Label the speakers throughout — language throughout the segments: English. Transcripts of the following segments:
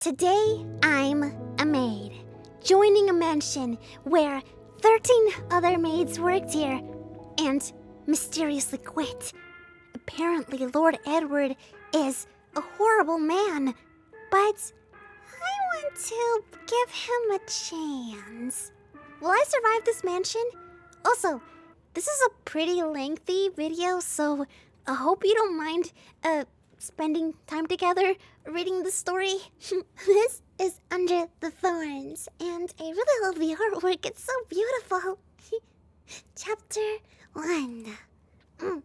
Speaker 1: Today, I'm a maid, joining a mansion where 13 other maids worked here and mysteriously quit. Apparently, Lord Edward is a horrible man, but I want to give him a chance. Will I survive this mansion? Also, this is a pretty lengthy video, so I hope you don't mind spending time together reading the story. This is Under the Thorns, and I really love the artwork. It's so beautiful. Chapter 1. No,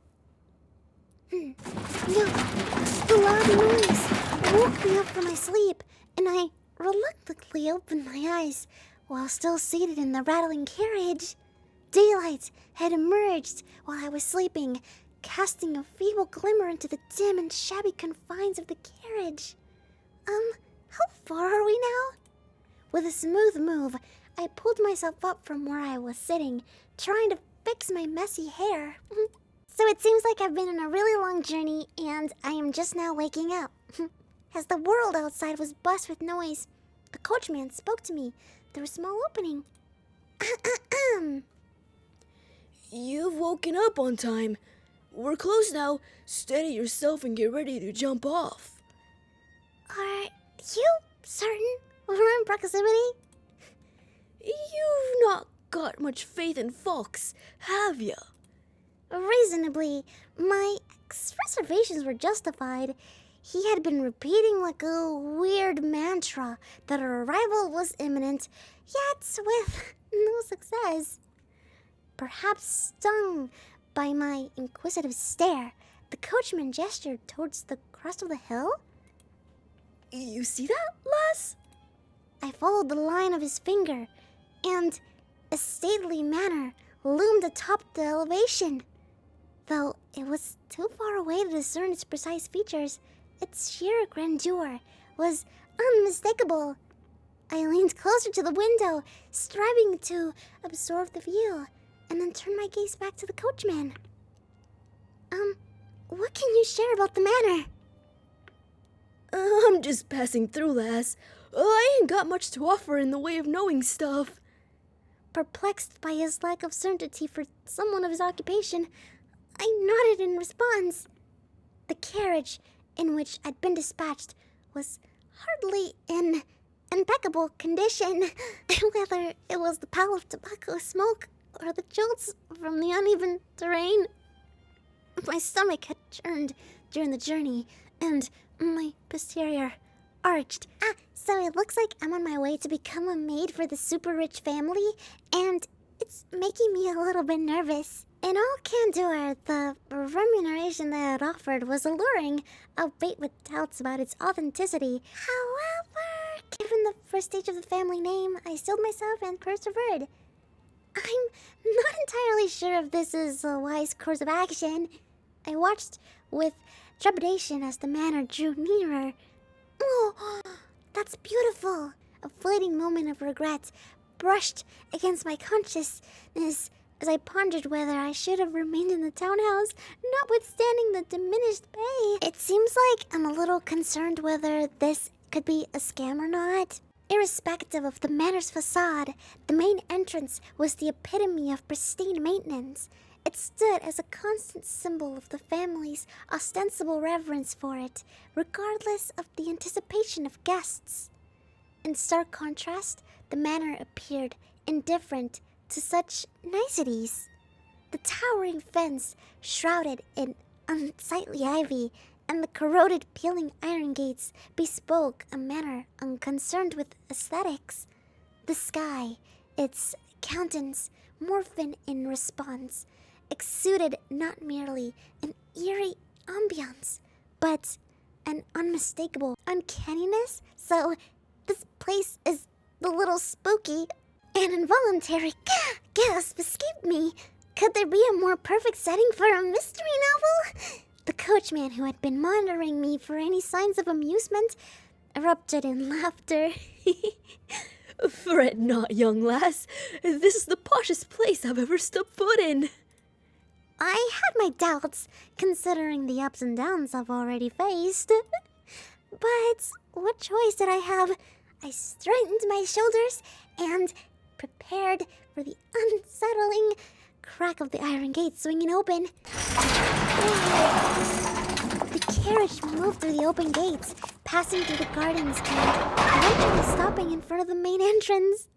Speaker 1: the loud noise woke me up from my sleep, and I reluctantly opened my eyes while still seated in the rattling carriage. Daylight had emerged while I was sleeping, casting a feeble glimmer into the dim and shabby confines of the carriage. How far are we now? With a smooth move, I pulled myself up from where I was sitting, trying to fix my messy hair. So it seems like I've been on a really long journey, and I am just now waking up. As the world outside was buzzed with noise, the coachman spoke to me through a small opening.
Speaker 2: You've woken up on time. We're close now. Steady yourself and get ready to jump off.
Speaker 1: Are you certain we're in proximity?
Speaker 2: You've not got much faith in Fox, have ya?
Speaker 1: Reasonably, my reservations were justified. He had been repeating like a weird mantra that our arrival was imminent, yet with no success. Perhaps stung by my inquisitive stare, the coachman gestured towards the crest of the hill.
Speaker 2: You see that, lass?
Speaker 1: I followed the line of his finger, and a stately manor loomed atop the elevation. Though it was too far away to discern its precise features, its sheer grandeur was unmistakable. I leaned closer to the window, striving to absorb the view, and then turned my gaze back to the coachman. What can you share about the manor?
Speaker 2: I'm just passing through, lass. I ain't got much to offer in the way of knowing stuff.
Speaker 1: Perplexed by his lack of certainty for someone of his occupation, I nodded in response. The carriage in which I'd been dispatched was hardly in impeccable condition, whether it was the pall of tobacco smoke or the jolts from the uneven terrain. My stomach had churned during the journey, and my posterior arched. So it looks like I'm on my way to become a maid for the super rich family, and it's making me a little bit nervous. In all candor, the remuneration they had offered was alluring, albeit with doubts about its authenticity. However, given the prestige of the family name, I steeled myself and persevered. I'm not entirely sure if this is a wise course of action. I watched with trepidation as the manor drew nearer. Oh, that's beautiful! A fleeting moment of regret brushed against my consciousness as I pondered whether I should have remained in the townhouse, notwithstanding the diminished pay. It seems like I'm a little concerned whether this could be a scam or not. Irrespective of the manor's facade, the main entrance was the epitome of pristine maintenance. It stood as a constant symbol of the family's ostensible reverence for it, regardless of the anticipation of guests. In stark contrast, the manor appeared indifferent to such niceties. The towering fence, shrouded in unsightly ivy, and the corroded peeling iron gates bespoke a manner unconcerned with aesthetics. The sky, its countenance morphin in response, exuded not merely an eerie ambiance, but an unmistakable uncanniness. So this place is a little spooky. An involuntary gasp escaped me. Could there be a more perfect setting for a mystery novel? The coachman, who had been monitoring me for any signs of amusement, erupted in laughter.
Speaker 2: Fret not, young lass. This is the poshest place I've ever stepped foot in.
Speaker 1: I had my doubts, considering the ups and downs I've already faced. But what choice did I have? I straightened my shoulders and prepared for the unsettling crack of the iron gate swinging open. The carriage moved through the open gates, passing through the gardens and eventually stopping in front of the main entrance.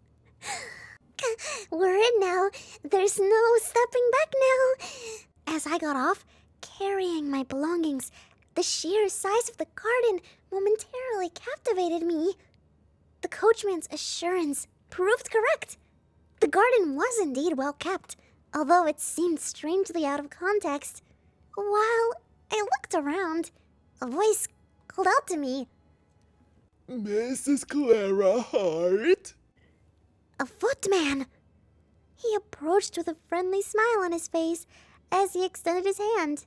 Speaker 1: We're in now. There's no stepping back now. As I got off, carrying my belongings, the sheer size of the garden momentarily captivated me. The coachman's assurance proved correct. The garden was indeed well kept, although it seemed strangely out of context. While I looked around, a voice called out to me.
Speaker 3: Mrs. Clara Hart?
Speaker 1: A footman. He approached with a friendly smile on his face as he extended his hand.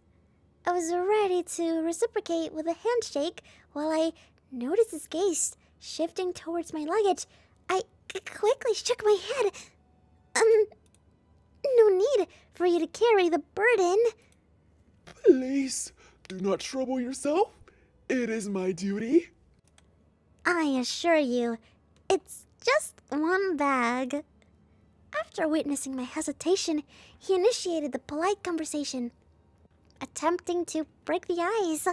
Speaker 1: I was ready to reciprocate with a handshake while I noticed his gaze shifting towards my luggage. I quickly shook my head. No need for you to carry the burden.
Speaker 3: Please, do not trouble yourself. It is my duty.
Speaker 1: I assure you, it's just one bag. After witnessing my hesitation, he initiated the polite conversation, attempting to break the ice.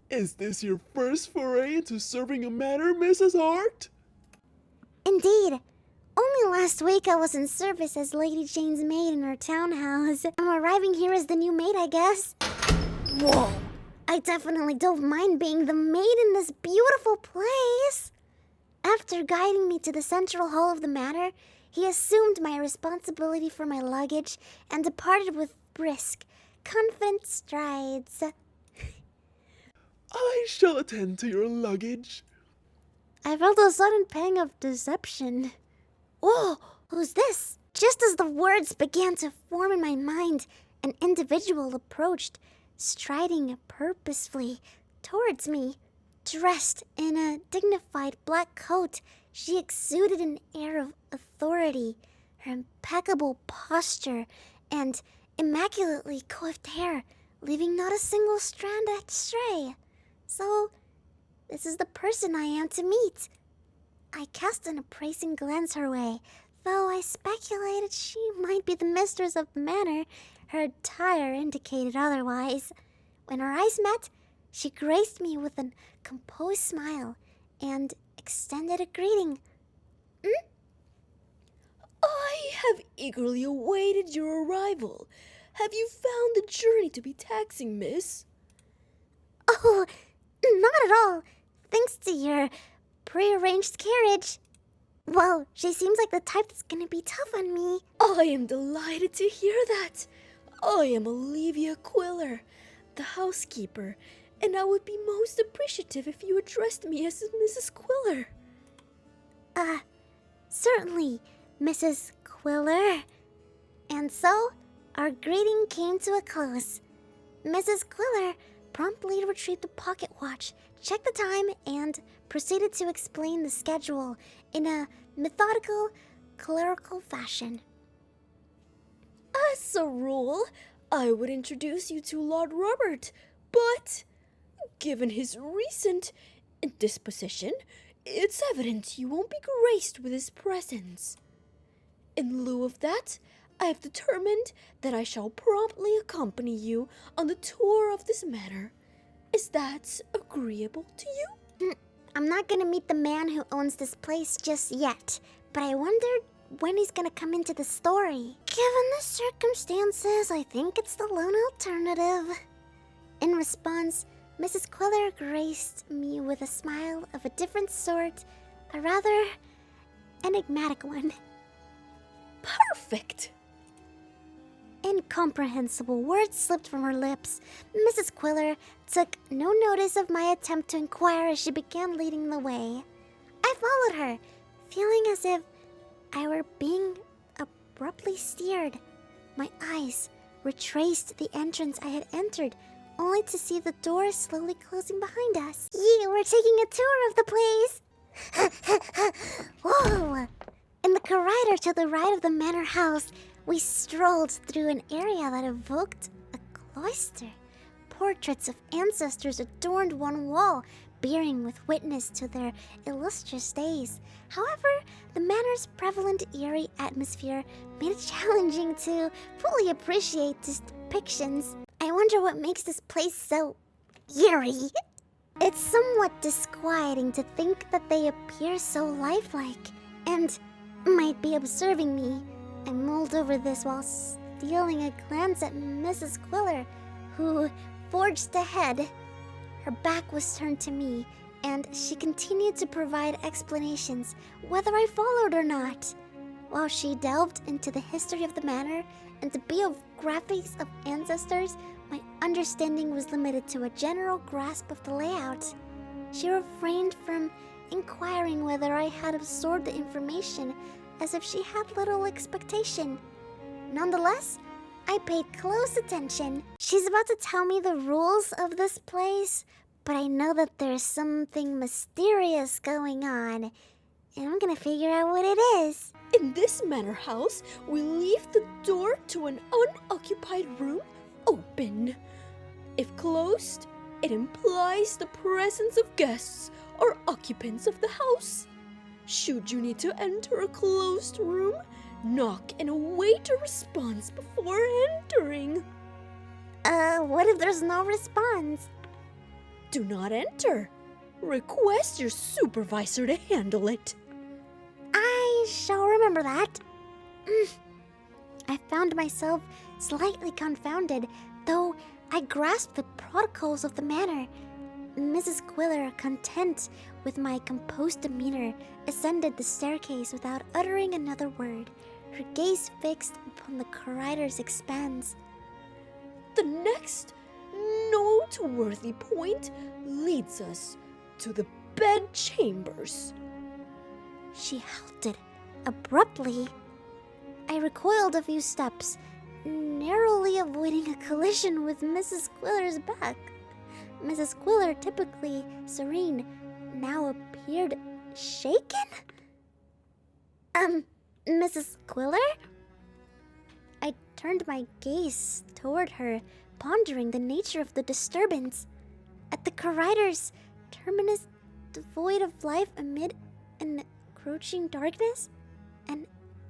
Speaker 3: Is this your first foray into serving a manor, Mrs. Hart?
Speaker 1: Indeed. Only last week I was in service as Lady Jane's maid in her townhouse. I'm arriving here as the new maid, I guess. Whoa! I definitely don't mind being the maid in this beautiful place. After guiding me to the central hall of the manor, he assumed my responsibility for my luggage and departed with brisk, confident strides.
Speaker 3: I shall attend to your luggage.
Speaker 1: I felt a sudden pang of deception. Whoa, who's this? Just as the words began to form in my mind, an individual approached, striding purposefully towards me. Dressed in a dignified black coat, she exuded an air of authority. Her impeccable posture and immaculately coiffed hair, leaving not a single strand astray. So, this is the person I am to meet. I cast an appraising glance her way, though I speculated she might be the mistress of the manor. Her attire indicated otherwise. When our eyes met, she graced me with a composed smile and extended a greeting.
Speaker 2: I have eagerly awaited your arrival. Have you found the journey to be taxing, miss?
Speaker 1: Oh, not at all. Thanks to your prearranged carriage. Well, she seems like the type that's gonna be tough on me.
Speaker 2: I am delighted to hear that. I am Olivia Quiller, the housekeeper, and I would be most appreciative if you addressed me as Mrs. Quiller.
Speaker 1: Certainly, Mrs. Quiller. And so, our greeting came to a close. Mrs. Quiller promptly retrieved a pocket watch, checked the time, and proceeded to explain the schedule in a methodical, clerical fashion.
Speaker 2: As a rule, I would introduce you to Lord Robert, but given his recent indisposition, it's evident you won't be graced with his presence. In lieu of that, I have determined that I shall promptly accompany you on the tour of this manor. Is that agreeable to you?
Speaker 1: I'm not gonna meet the man who owns this place just yet, but I wondered when he's gonna come into the story. Given the circumstances, I think it's the lone alternative. In response, Mrs. Quiller graced me with a smile of a different sort, a rather enigmatic one.
Speaker 2: Perfect!
Speaker 1: Incomprehensible words slipped from her lips. Mrs. Quiller took no notice of my attempt to inquire as she began leading the way. I followed her, feeling as if I were being abruptly steered. My eyes retraced the entrance I had entered, only to see the door slowly closing behind us. We're taking a tour of the place. Whoa! In the corridor to the right of the manor house, we strolled through an area that evoked a cloister, portraits of ancestors adorned one wall, bearing with witness to their illustrious days. However, the manor's prevalent eerie atmosphere made it challenging to fully appreciate these depictions. I wonder what makes this place so eerie. It's somewhat disquieting to think that they appear so lifelike and might be observing me. I mulled over this while stealing a glance at Mrs. Quiller, who forged ahead. Her back was turned to me, and she continued to provide explanations, whether I followed or not. While she delved into the history of the manor and the biographies of ancestors, my understanding was limited to a general grasp of the layout. She refrained from inquiring whether I had absorbed the information, as if she had little expectation. Nonetheless, I paid close attention. She's about to tell me the rules of this place, but I know that there's something mysterious going on, and I'm gonna figure out what it is.
Speaker 2: In this manor house, we leave the door to an unoccupied room open. If closed, it implies the presence of guests or occupants of the house. Should you need to enter a closed room, knock and await a response before entering.
Speaker 1: What if there's no response?
Speaker 2: Do not enter. Request your supervisor to handle it.
Speaker 1: I shall remember that. I found myself slightly confounded, though I grasped the protocols of the manor. Mrs. Quiller, content with my composed demeanor, ascended the staircase without uttering another word, her gaze fixed upon the corridor's expanse.
Speaker 2: The next noteworthy point leads us to the bedchambers.
Speaker 1: She halted abruptly. I recoiled a few steps, narrowly avoiding a collision with Mrs. Quiller's back. Mrs. Quiller, typically serene, now appeared shaken? Mrs. Quiller? I turned my gaze toward her, pondering the nature of the disturbance. At the corridor's terminus, devoid of life amid an encroaching darkness, an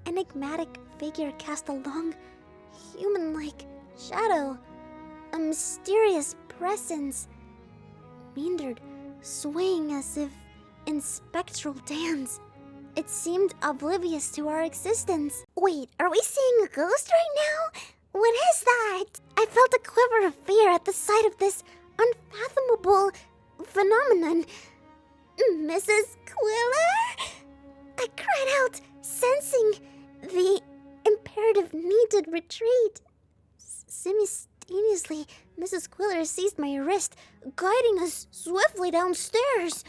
Speaker 1: enigmatic figure cast a long, human-like shadow. A mysterious presence meandered, swaying as if in spectral dance. It seemed oblivious to our existence. Wait, are we seeing a ghost right now? What is that? I felt a quiver of fear at the sight of this unfathomable phenomenon. Mrs. Quiller? I cried out, sensing the imperative need to retreat. Simultaneously, Mrs. Quiller seized my wrist, guiding us swiftly downstairs.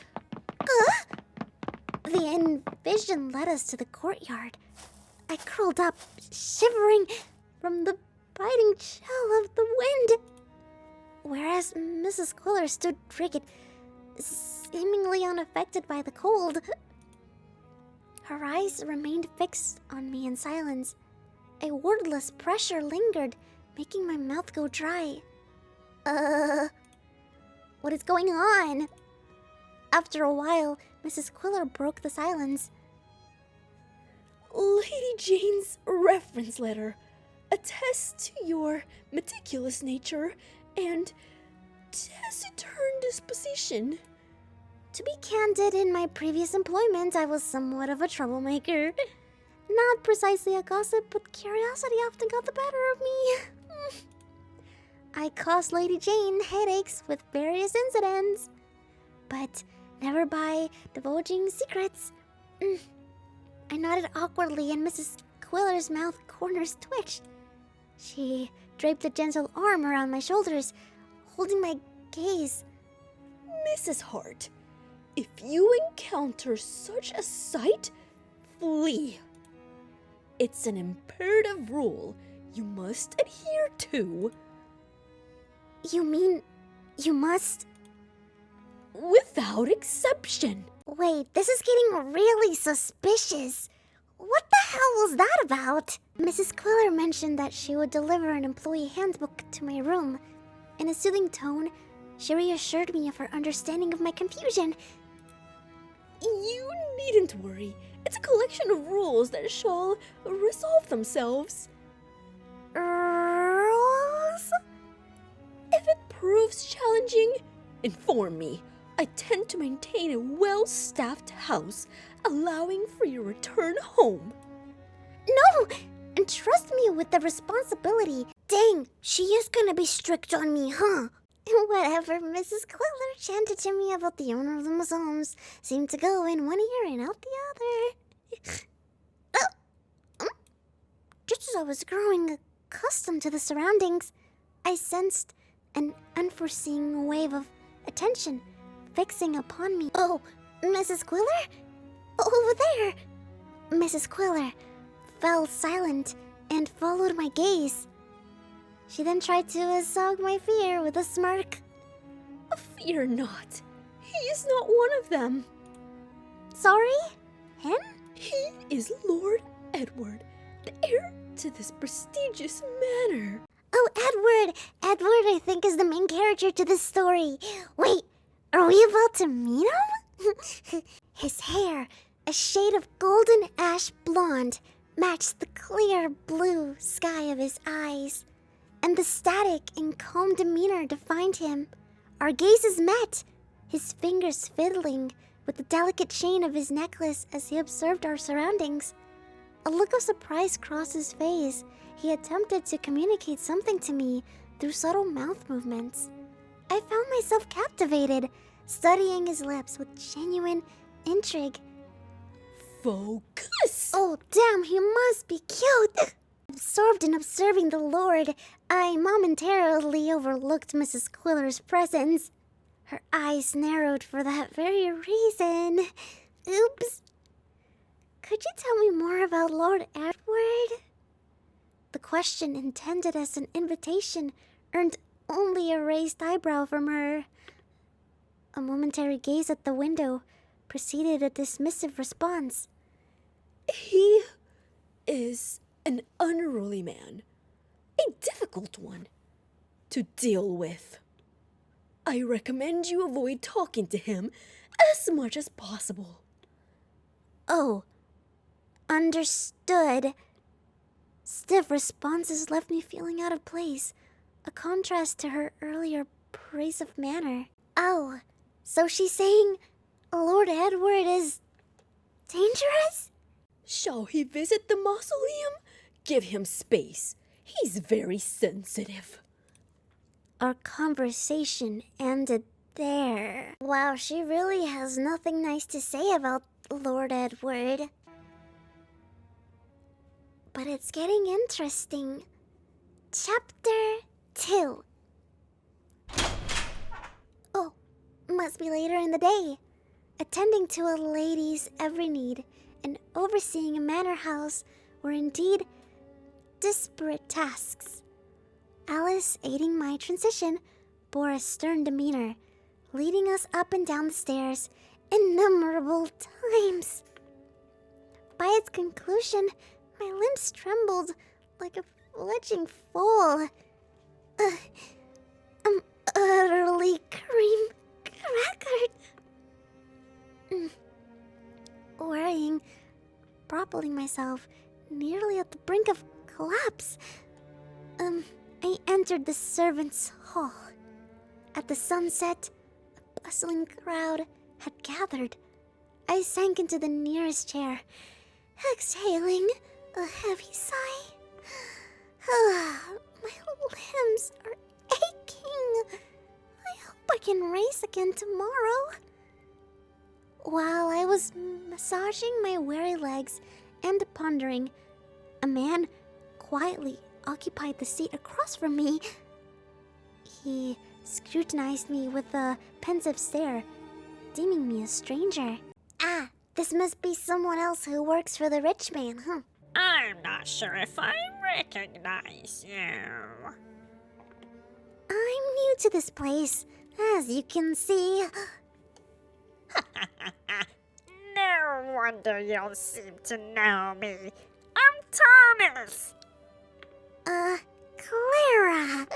Speaker 1: The vision led us to the courtyard. I curled up, shivering from the biting chill of the wind, whereas Mrs. Quiller stood rigid, seemingly unaffected by the cold. Her eyes remained fixed on me in silence. A wordless pressure lingered, making my mouth go dry. What is going on? After a while, Mrs. Quiller broke the silence.
Speaker 2: Lady Jane's reference letter attests to your meticulous nature and taciturn disposition.
Speaker 1: To be candid, in my previous employment, I was somewhat of a troublemaker. Not precisely a gossip, but curiosity often got the better of me. I caused Lady Jane headaches with various incidents, but never by divulging secrets. I nodded awkwardly, and Mrs. Quiller's mouth corners twitched. She draped a gentle arm around my shoulders, holding my gaze.
Speaker 2: Mrs. Hart, if you encounter such a sight, flee. It's an imperative rule you must adhere to.
Speaker 1: You mean you must?
Speaker 2: Without exception.
Speaker 1: Wait, this is getting really suspicious. What the hell was that about? Mrs. Quiller mentioned that she would deliver an employee handbook to my room. In a soothing tone, she reassured me of her understanding of my confusion.
Speaker 2: You needn't worry. It's a collection of rules that shall resolve themselves.
Speaker 1: Rules?
Speaker 2: If it proves challenging, inform me. I tend to maintain a well-staffed house, allowing for your return home.
Speaker 1: No! Entrust me with the responsibility. Dang, she is gonna be strict on me, huh? Whatever Mrs. Quiller chanted to me about the owner of the maisons seemed to go in one ear and out the other. Just as I was growing accustomed to the surroundings, I sensed an unforeseen wave of attention fixing upon me. Oh, Mrs. Quiller? Over there! Mrs. Quiller fell silent and followed my gaze. She then tried to assuage my fear with a smirk.
Speaker 2: Fear not. He is not one of them.
Speaker 1: Sorry? Him?
Speaker 2: He is Lord Edward, the heir to this prestigious manor.
Speaker 1: Oh, Edward! Edward, I think, is the main character to this story. Wait, are we about to meet him? His hair, a shade of golden ash blonde, matched the clear blue sky of his eyes, and the static and calm demeanor defined him. Our gazes met, his fingers fiddling with the delicate chain of his necklace as he observed our surroundings. A look of surprise crossed his face. He attempted to communicate something to me through subtle mouth movements. I found myself captivated, studying his lips with genuine intrigue.
Speaker 2: Focus!
Speaker 1: Oh, damn, he must be cute! Absorbed in observing the Lord, I momentarily overlooked Mrs. Quiller's presence. Her eyes narrowed for that very reason. Oops. Could you tell me more about Lord Edward? The question, intended as an invitation, earned only a raised eyebrow from her. A momentary gaze at the window preceded a dismissive response.
Speaker 2: He is an unruly man, a difficult one to deal with. I recommend you avoid talking to him as much as possible.
Speaker 1: Oh, understood. Stiff responses left me feeling out of place, a contrast to her earlier praise of manner. Oh, so she's saying Lord Edward is dangerous?
Speaker 2: Shall he visit the mausoleum? Give him space. He's very sensitive.
Speaker 1: Our conversation ended there. Wow, she really has nothing nice to say about Lord Edward. But it's getting interesting. Chapter 2. Oh, must be later in the day. Attending to a lady's every need and overseeing a manor house were indeed disparate tasks. Alice, aiding my transition, bore a stern demeanor, leading us up and down the stairs innumerable times. By its conclusion, my limbs trembled like a fledgling foal. I'm utterly cream-crackered. Worrying, propping myself, nearly at the brink of collapse. I entered the servants' hall. At the sunset, a bustling crowd had gathered. I sank into the nearest chair, exhaling a heavy sigh. My limbs are aching. I hope I can race again tomorrow. While I was massaging my weary legs and pondering, a man quietly occupied the seat across from me. He scrutinized me with a pensive stare, deeming me a stranger. Ah, this must be someone else who works for the rich man, huh?
Speaker 4: I'm not sure if I recognize you.
Speaker 1: I'm new to this place, as you can see.
Speaker 4: No wonder you seem to know me. I'm Thomas.
Speaker 1: Clara.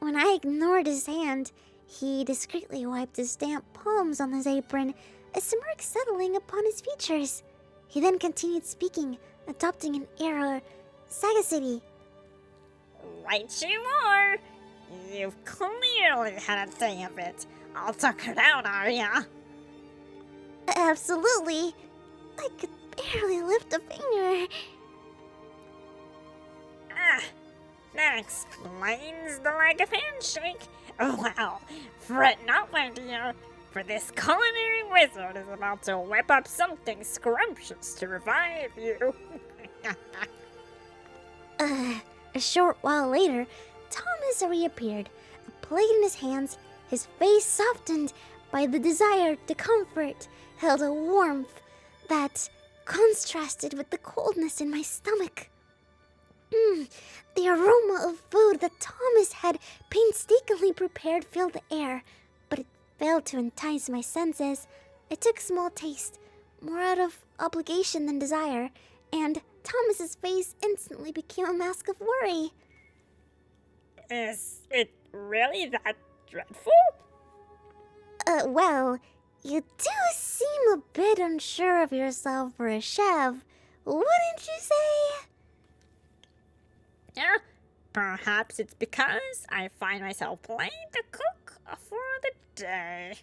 Speaker 1: When I ignored his hand, he discreetly wiped his damp palms on his apron, a smirk settling upon his features. He then continued speaking, adopting an air of sagacity.
Speaker 4: Right you are. You've clearly had a day of it. All tuckered out, are ya?
Speaker 1: Absolutely. I could barely lift a finger.
Speaker 4: Ah, that explains the lack of handshake. Well, fret not, my dear, for this culinary wizard is about to whip up something scrumptious to revive you.
Speaker 1: A short while later, Thomas reappeared, a plate in his hands, his face softened by the desire to comfort, held a warmth that contrasted with the coldness in my stomach. The aroma of food that Thomas had painstakingly prepared filled the air, but it failed to entice my senses. I took a small taste, more out of obligation than desire, and Thomas's face instantly became a mask of worry.
Speaker 4: Is it really that dreadful?
Speaker 1: Well, you do seem a bit unsure of yourself for a chef, wouldn't you say?
Speaker 4: Yeah, perhaps it's because I find myself playing the cook for the day.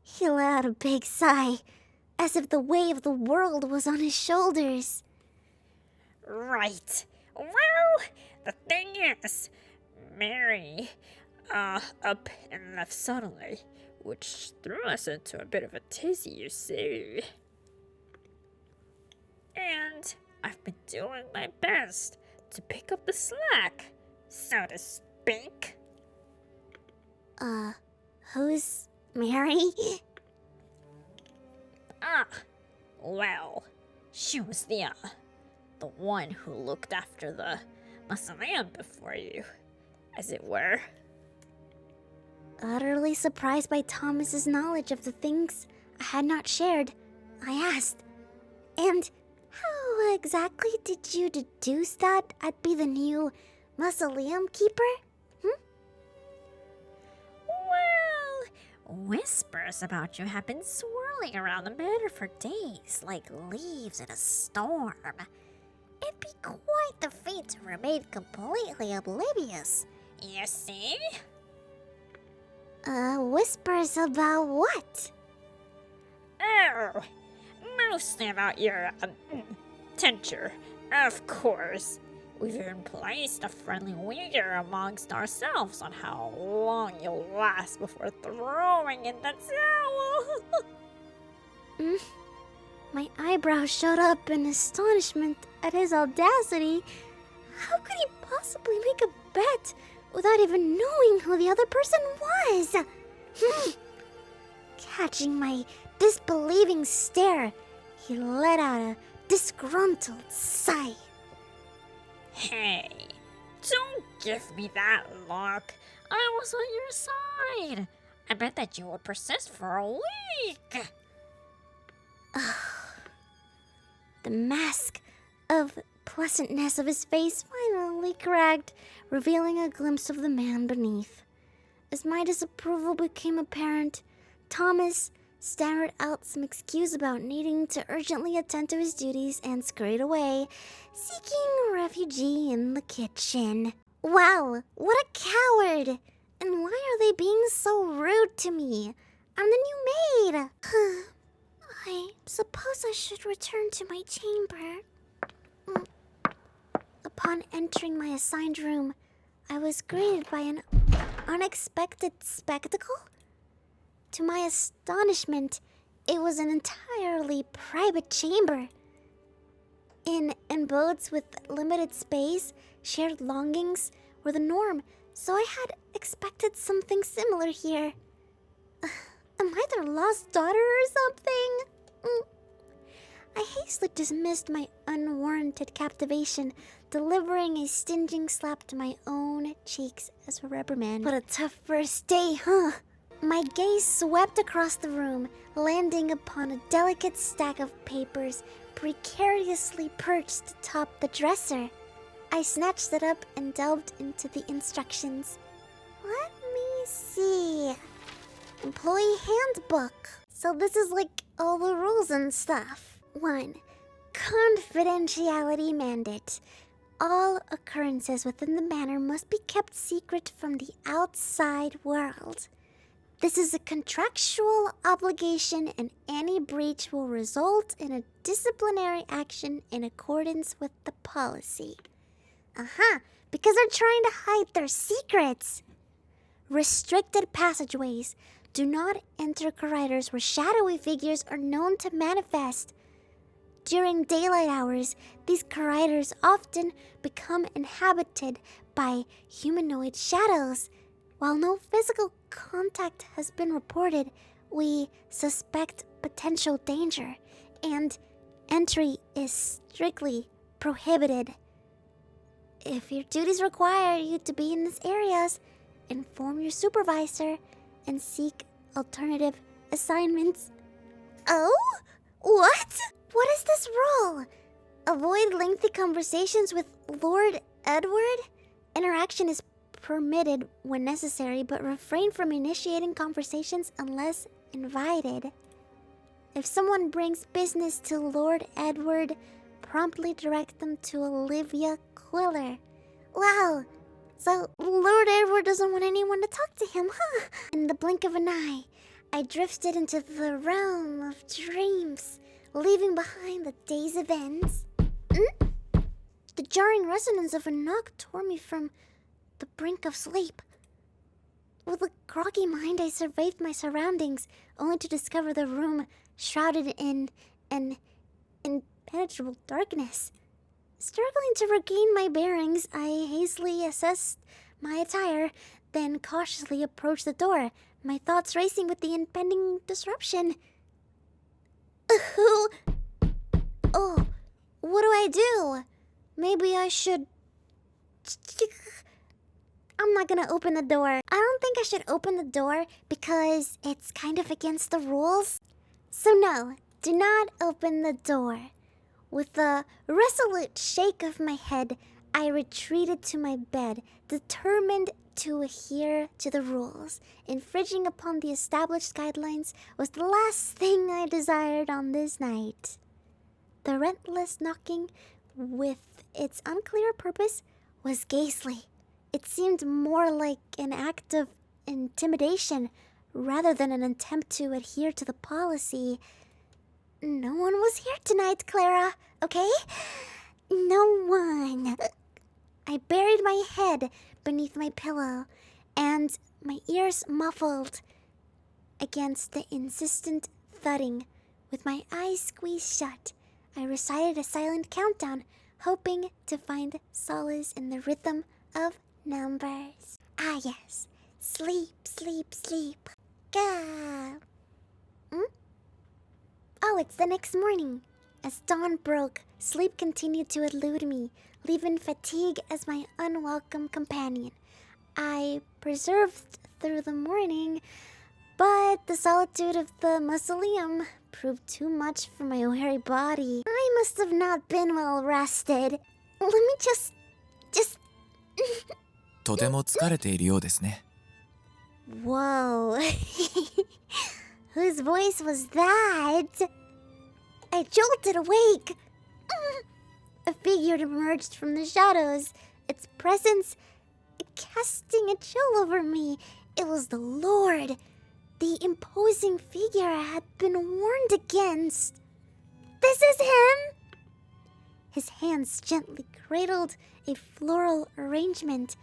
Speaker 1: He let out a big sigh, as if the weight of the world was on his shoulders.
Speaker 4: Right. Well, the thing is, Mary, up and left suddenly, which threw us into a bit of a tizzy, you see. And I've been doing my best to pick up the slack, so to speak.
Speaker 1: Who's Mary?
Speaker 4: Well, she was the one who looked after the mausoleum before you, as it were.
Speaker 1: Utterly surprised by Thomas's knowledge of the things I had not shared, I asked, "And how exactly did you deduce that I'd be the new mausoleum keeper?"
Speaker 4: Well, whispers about you have been swirling around the manor for days, like leaves in a storm. It'd be quite the feat to remain completely oblivious, you see?
Speaker 1: Whispers about what?
Speaker 4: Oh, mostly about your, tincture, of course. We've even placed a friendly wager amongst ourselves on how long you'll last before throwing in the towel.
Speaker 1: My eyebrows shot up in astonishment at his audacity. How could he possibly make a bet without even knowing who the other person was? Catching my disbelieving stare, he let out a disgruntled sigh.
Speaker 4: Hey, don't give me that look. I was on your side. I bet that you would persist for a week.
Speaker 1: The mask of pleasantness of his face finally cracked, revealing a glimpse of the man beneath. As my disapproval became apparent, Thomas stammered out some excuse about needing to urgently attend to his duties and scurried away, seeking refuge in the kitchen. Wow, what a coward! And why are they being so rude to me? I'm the new maid! I suppose I should return to my chamber. Upon entering my assigned room, I was greeted by an unexpected spectacle. To my astonishment, it was an entirely private chamber. In abodes with limited space, shared longings were the norm, so I had expected something similar here. Am I their lost daughter or something? I hastily dismissed my unwarranted captivation, delivering a stinging slap to my own cheeks as a reprimand. What a tough first day, huh? My gaze swept across the room, landing upon a delicate stack of papers precariously perched atop the dresser. I snatched it up and delved into the instructions. Let me see. Employee handbook. So this is like all the rules and stuff. 1. Confidentiality mandate. All occurrences within the manor must be kept secret from the outside world. This is a contractual obligation, and any breach will result in a disciplinary action in accordance with the policy. Because they're trying to hide their secrets. Restricted passageways. Do not enter corridors where shadowy figures are known to manifest. During daylight hours, these corridors often become inhabited by humanoid shadows. While no physical contact has been reported, we suspect potential danger, and entry is strictly prohibited. If your duties require you to be in these areas, inform your supervisor and seek alternative assignments. Oh? What? What is this rule? Avoid lengthy conversations with Lord Edward? Interaction is permitted when necessary, but refrain from initiating conversations unless invited. If someone brings business to Lord Edward, promptly direct them to Olivia Quiller. Wow, so Lord Edward doesn't want anyone to talk to him, huh? In the blink of an eye, I drifted into the realm of dreams, leaving behind the day's events. The jarring resonance of a knock tore me from the brink of sleep. With a groggy mind, I surveyed my surroundings, only to discover the room shrouded in an impenetrable darkness. Struggling to regain my bearings, I hastily assessed my attire, then cautiously approached the door, my thoughts racing with the impending disruption. Oh, what do I do? Maybe I should... I'm not gonna open the door. I don't think I should open the door because it's kind of against the rules. So no, do not open the door. With a resolute shake of my head, I retreated to my bed, determined to adhere to the rules. Infringing upon the established guidelines was the last thing I desired on this night. The relentless knocking, with its unclear purpose, was ghastly. It seemed more like an act of intimidation rather than an attempt to adhere to the policy. No one was here tonight, Clara, okay? No one. I buried my head beneath my pillow, and my ears muffled against the insistent thudding. With my eyes squeezed shut, I recited a silent countdown, hoping to find solace in the rhythm of numbers. Ah, yes. Sleep, sleep, sleep. Gah. Oh, it's the next morning. As dawn broke, sleep continued to elude me, leaving fatigue as my unwelcome companion. I persevered through the morning, but the solitude of the mausoleum proved too much for my weary body. I must have not been well rested. Let me just...
Speaker 5: とても疲れているようですね。
Speaker 1: Whoa. Whose voice was that? I jolted awake. A figure emerged from the shadows, its presence casting a chill over me. It was the Lord. The imposing figure I had been warned against. This is him? His hands gently cradled a floral arrangement,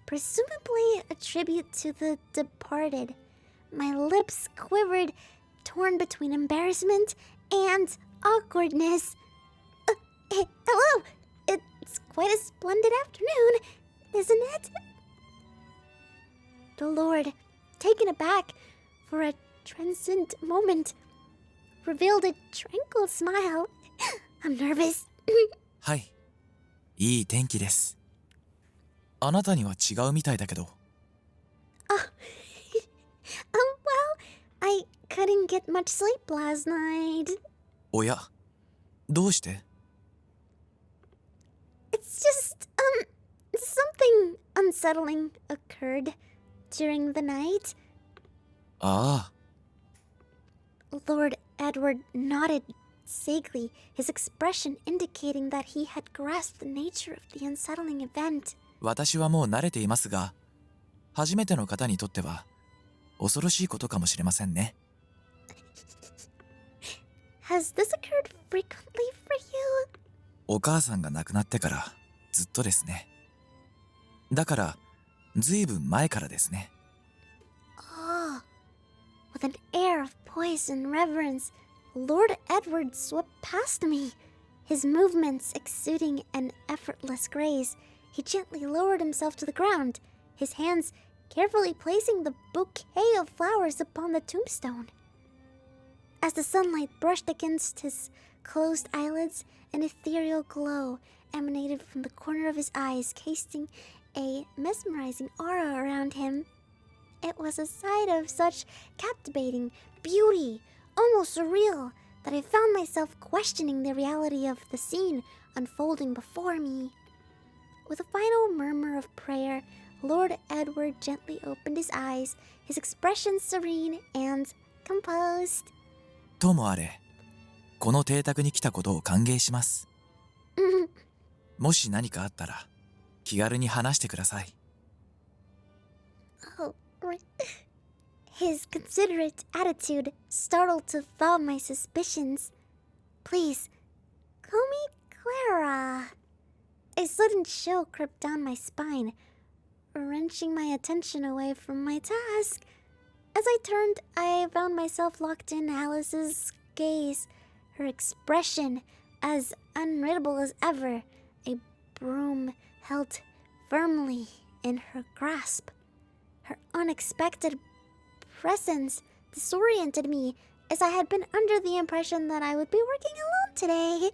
Speaker 1: presumably a tribute to the departed. My lips quivered, torn between embarrassment and awkwardness. Hello! It's quite a splendid afternoon, isn't it? The Lord, taken aback for a transient moment, revealed a tranquil smile. I'm nervous.
Speaker 5: はい。いい天気です。あなたには違うみたいだけど。
Speaker 1: Well, I couldn't get much sleep last night.
Speaker 5: おや、どうして？
Speaker 1: It's just, Something unsettling occurred during the night.
Speaker 5: ああ、
Speaker 1: Lord Edward nodded sagely, his expression indicating that he had grasped the nature of the unsettling event.
Speaker 5: 私はもう慣れていますが、初めての方にとっては恐ろしいことかもしれませんね。
Speaker 1: Has this occurred frequently for you?
Speaker 5: お母さんが亡くなってからずっとですね。だからずいぶん前からですね。
Speaker 1: Oh. With an air of poise and reverence, Lord Edward swept past me. His movements exuding an effortless grace, he gently lowered himself to the ground, his hands carefully placing the bouquet of flowers upon the tombstone. As the sunlight brushed against his closed eyelids, an ethereal glow emanated from the corner of his eyes, casting a mesmerizing aura around him. It was a sight of such captivating beauty, almost surreal, that I found myself questioning the reality of the scene unfolding before me. With a final murmur of prayer, Lord Edward gently opened his eyes, his expression serene and composed.
Speaker 5: ともあれ、この邸宅に来たことを歓迎します。もし何かあったら気軽に話してください。
Speaker 1: Oh, his considerate attitude startled to thaw my suspicions. Please, call me Clara. A sudden chill crept down my spine, wrenching my attention away from my task. As I turned, I found myself locked in Alice's gaze, her expression as unreadable as ever, a broom held firmly in her grasp. Her unexpected presence disoriented me, as I had been under the impression that I would be working alone today.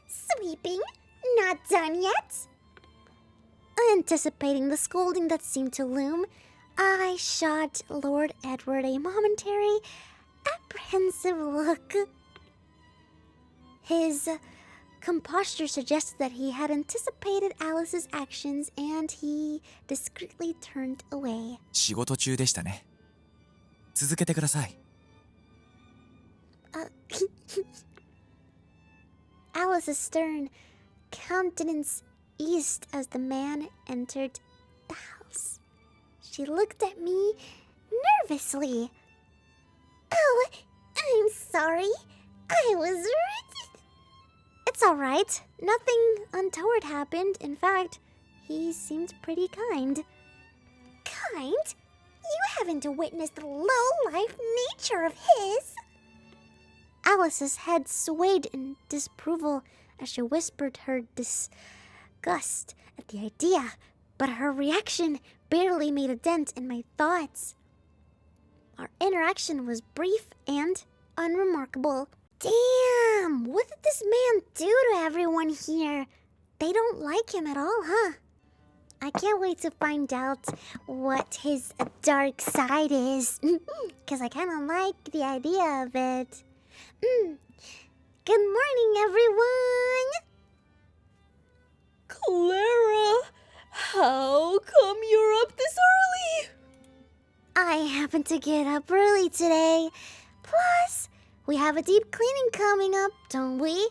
Speaker 1: Sweeping? Not done yet? Anticipating the scolding that seemed to loom, I shot Lord Edward a momentary, apprehensive look. His composure suggested that he had anticipated Alice's actions, and he discreetly turned away.
Speaker 5: 仕事中でしたね。続けてください。
Speaker 1: Alice's stern countenance eased as the man entered the house. She looked at me nervously. Oh, I'm sorry. I was rude. It's all right. Nothing untoward happened. In fact, he seemed pretty kind. Kind? You haven't witnessed the low-life nature of his. Alice's head swayed in disapproval as she whispered her disgust at the idea, but her reaction barely made a dent in my thoughts. Our interaction was brief and unremarkable. Damn! What did this man do to everyone here? They don't like him at all, huh? I can't wait to find out what his dark side is, because I kind of like the idea of it. Good morning, everyone!
Speaker 2: Clara, how come you're up this early?
Speaker 1: I happen to get up early today. Plus, we have a deep cleaning coming up, don't we?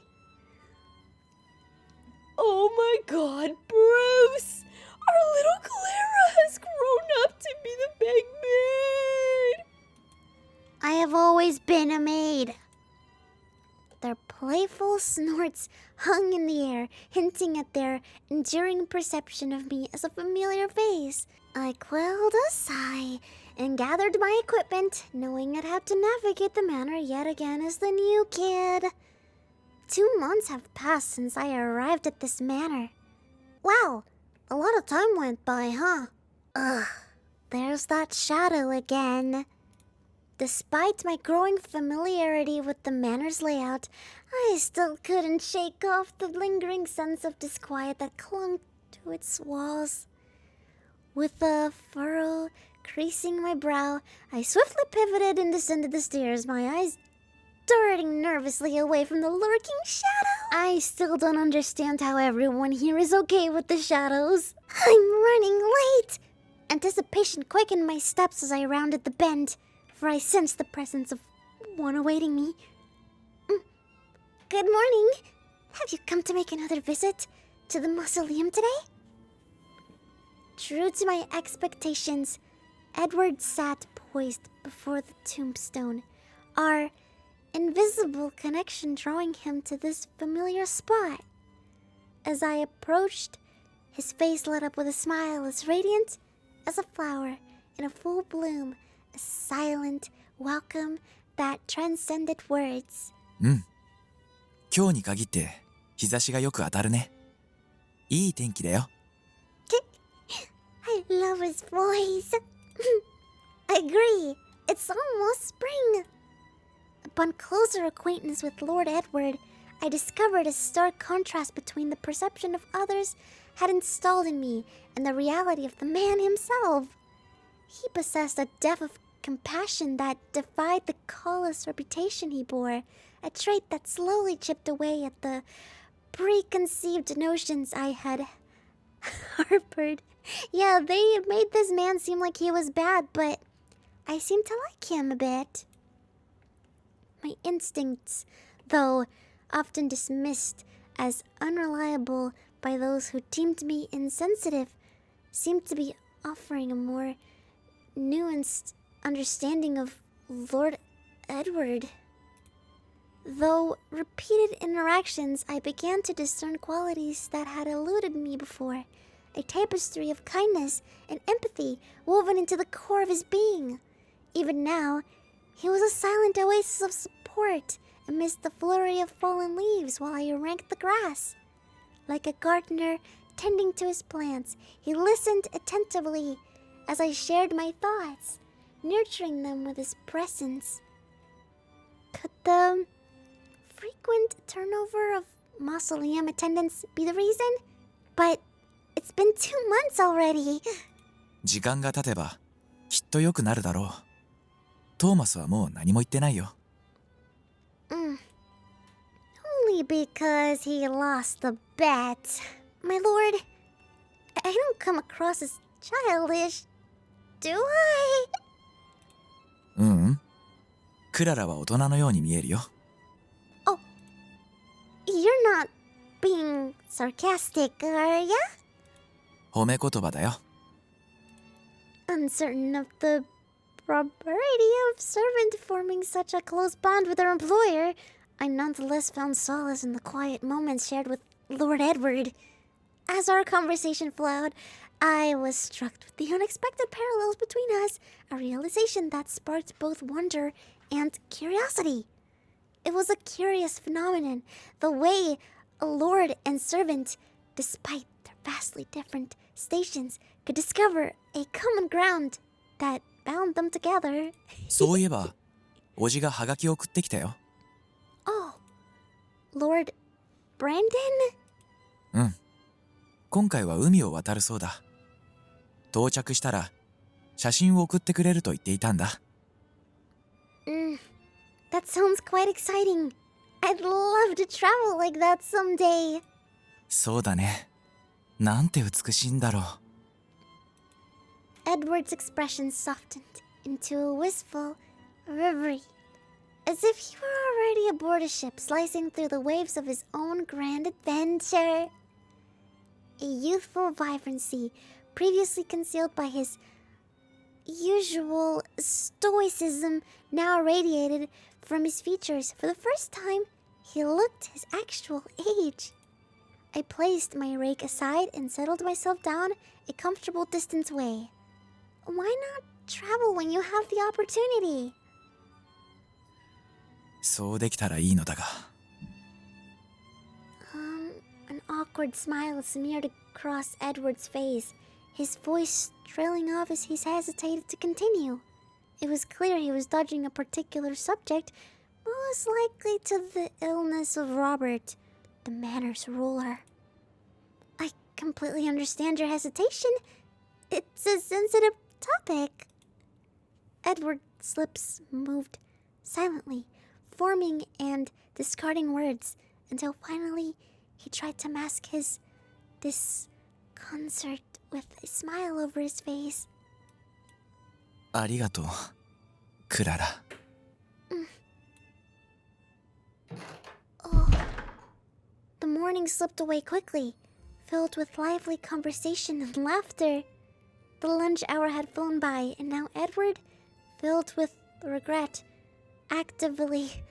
Speaker 2: Oh my god, Bruce! Our little Clara has grown up to be the big maid!
Speaker 1: I have always been a maid. Their playful snorts hung in the air, hinting at their enduring perception of me as a familiar face. I quelled a sigh and gathered my equipment, knowing I'd have to navigate the manor yet again as the new kid. 2 months have passed since I arrived at this manor. Wow, a lot of time went by, huh? Ugh, there's that shadow again. Despite my growing familiarity with the manor's layout, I still couldn't shake off the lingering sense of disquiet that clung to its walls. With a furrow creasing my brow, I swiftly pivoted and descended the stairs, my eyes darting nervously away from the lurking shadow. I still don't understand how everyone here is okay with the shadows. I'm running late. Anticipation quickened my steps as I rounded the bend, for I sensed the presence of one awaiting me. Good morning. Have you come to make another visit to the mausoleum today? True to my expectations, Edward sat poised before the tombstone, our invisible connection drawing him to this familiar spot. As I approached, his face lit up with a smile as radiant as a flower in a full bloom, a silent welcome that transcended words.
Speaker 5: 今日に限って日差しがよく当たるね。いい天気だよ。
Speaker 1: I love his voice. I agree. It's almost spring. Upon closer acquaintance with Lord Edward, I discovered a stark contrast between the perception of others had installed in me and the reality of the man himself. He possessed a depth of compassion that defied the callous reputation he bore, a trait that slowly chipped away at the preconceived notions I had harbored. Yeah, they made this man seem like he was bad, but I seemed to like him a bit. My instincts, though often dismissed as unreliable by those who deemed me insensitive, seemed to be offering a more nuanced understanding of Lord Edward. Though repeated interactions, I began to discern qualities that had eluded me before, a tapestry of kindness and empathy woven into the core of his being. Even now, he was a silent oasis of support amidst the flurry of fallen leaves while I ranked the grass. Like a gardener tending to his plants, he listened attentively as I shared my thoughts, nurturing them with his presence. Could the frequent turnover of mausoleum attendants be the reason? But it's been 2 months already.
Speaker 5: 時間が経てばきっと良くなるだろう。トーマスはもう何も言ってないよ。
Speaker 1: Only because he lost the bet. My lord, I don't come across as childish, do I?
Speaker 5: ううん。クララは大人のように見えるよ。
Speaker 1: Oh, you're not being sarcastic, are ya?
Speaker 5: 褒め言葉だよ。
Speaker 1: Uncertain of the propriety of servant forming such a close bond with her employer, I nonetheless found solace in the quiet moments shared with Lord Edward. As our conversation flowed, I was struck with the unexpected parallels between us, a realization that sparked both wonder and curiosity. It was a curious phenomenon, the way a lord and servant, despite their vastly different stations, could discover a common ground that bound them together.
Speaker 5: そういえば、おじがハガキを送ってきたよ。
Speaker 1: Oh, Lord Brandon?
Speaker 5: うん。今回は海を渡るそうだ。到着したら写真を送ってくれると言っていたんだ。
Speaker 1: That sounds quite exciting. I'd love to travel like that someday.
Speaker 5: そうだね。なんて美しいんだろう。
Speaker 1: Edward's expression softened into a wistful reverie, as if he were already aboard a ship slicing through the waves of his own grand adventure. A youthful vibrancy, previously concealed by his usual stoicism, now radiated from his features. For the first time, he looked his actual age. I placed my rake aside and settled myself down a comfortable distance away. Why not travel when you have the opportunity?
Speaker 5: そうできたらいいのだが。
Speaker 1: An awkward smile smeared across Edward's face, his voice trailing off as he hesitated to continue. It was clear he was dodging a particular subject, most likely to the illness of Robert, the manor's ruler. I completely understand your hesitation. It's a sensitive topic. Edward's lips moved silently, forming and discarding words, until finally he tried to mask his disconcert with a smile over his face.
Speaker 5: ありがとう、クララ。
Speaker 1: Oh. The morning slipped away quickly, filled with lively conversation and laughter. The lunch hour had flown by, and now Edward, filled with regret, actively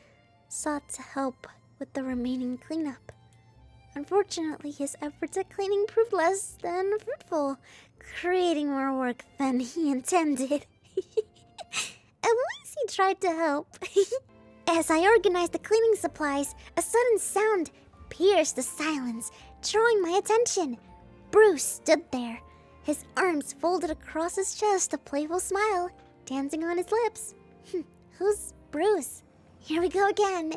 Speaker 1: sought to help with the remaining cleanup. Unfortunately, his efforts at cleaning proved less than fruitful, creating more work than he intended. At least he tried to help. As I organized the cleaning supplies, a sudden sound pierced the silence, drawing my attention. Bruce stood there, his arms folded across his chest, a playful smile dancing on his lips. Who's Bruce? Here we go again.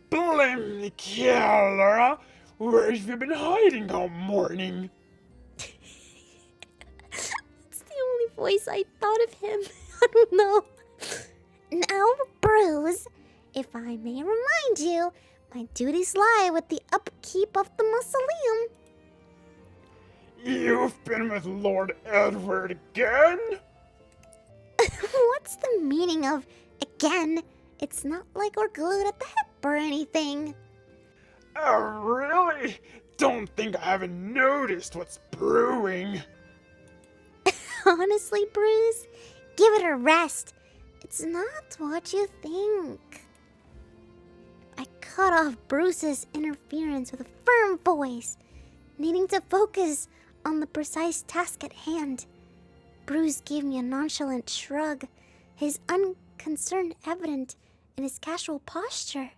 Speaker 3: Blimey, Clara! Where have you been hiding all morning?
Speaker 1: It's the only voice I thought of him. I don't know. Now, Bruce, if I may remind you, my duties lie with the upkeep of the mausoleum.
Speaker 3: You've been with Lord Edward again?
Speaker 1: What's the meaning of again? It's not like we're glued at the hip or anything.
Speaker 3: Oh, really? Don't think I haven't noticed what's brewing.
Speaker 1: Honestly, Bruce, give it a rest. It's not what you think. I cut off Bruce's interference with a firm voice, needing to focus on the precise task at hand. Bruce gave me a nonchalant shrug, his unconcern evident in his casual posture.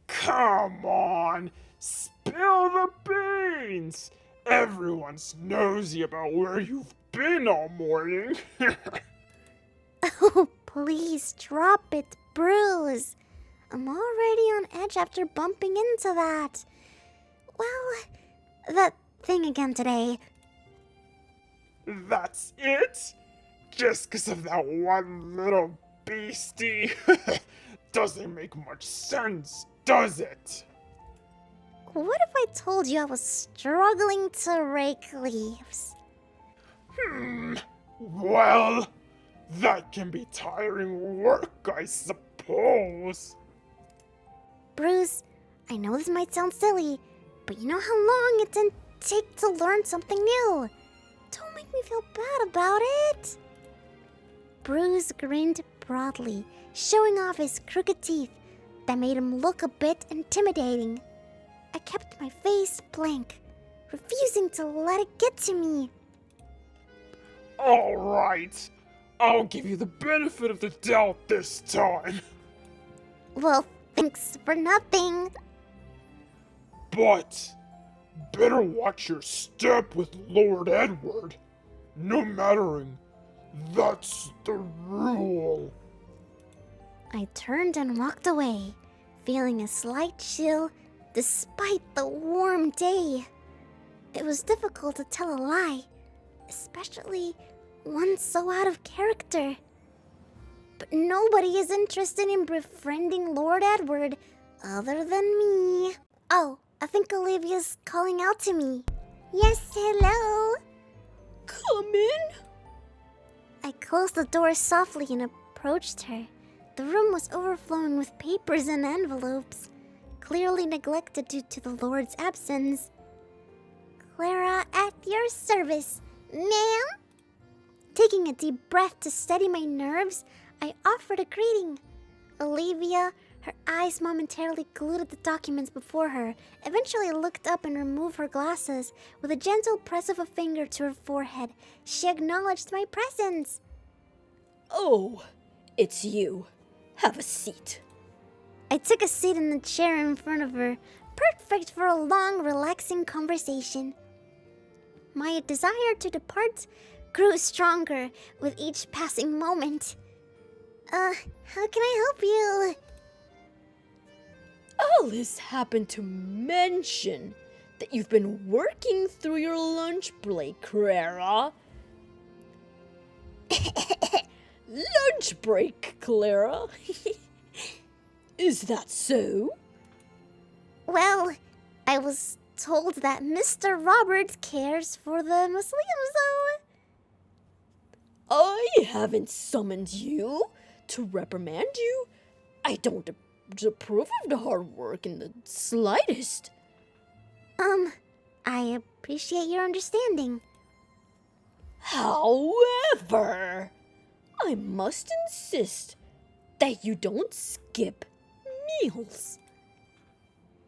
Speaker 3: Come on, spill the beans. Everyone's nosy about where you've been all morning.
Speaker 1: Oh, please drop it, Bruce. I'm already on edge after bumping into that. Well, that thing again today.
Speaker 3: That's it? Just 'cause of that one little beastie? Doesn't make much sense, does it?
Speaker 1: What if I told you I was struggling to rake leaves?
Speaker 3: Well, that can be tiring work, I suppose.
Speaker 1: Bruce, I know this might sound silly, but you know how long it didn't take to learn something new. Don't make me feel bad about it. Bruce grinned broadly, showing off his crooked teeth that made him look a bit intimidating. I kept my face blank, refusing to let it get to me.
Speaker 3: All right, I'll give you the benefit of the doubt this time.
Speaker 1: Well, thanks for nothing.
Speaker 3: But better watch your step with Lord Edward. No mattering, that's the rule.
Speaker 1: I turned and walked away, feeling a slight chill despite the warm day. It was difficult to tell a lie, especially one so out of character. But nobody is interested in befriending Lord Edward other than me. Oh, I think Olivia's calling out to me. Yes, hello?
Speaker 2: Come in.
Speaker 1: I closed the door softly and approached her. The room was overflowing with papers and envelopes, clearly neglected due to the Lord's absence. Clara, at your service, ma'am? Taking a deep breath to steady my nerves, I offered a greeting. Olivia, her eyes momentarily glued at the documents before her, eventually looked up and removed her glasses. With a gentle press of a finger to her forehead, she acknowledged my presence.
Speaker 2: Oh, it's you. Have a seat.
Speaker 1: I took a seat in the chair in front of her, perfect for a long, relaxing conversation. My desire to depart grew stronger with each passing moment. How can I help you?
Speaker 2: Alice happened to mention that you've been working through your lunch break, Clara. Lunch break, Clara. Is that so?
Speaker 1: Well, I was told that Mr. Robert cares for the Muslims, though.
Speaker 2: I haven't summoned you to reprimand you. I don't approve of the hard work in the slightest.
Speaker 1: I appreciate your understanding.
Speaker 2: However, I must insist that you don't skip meals.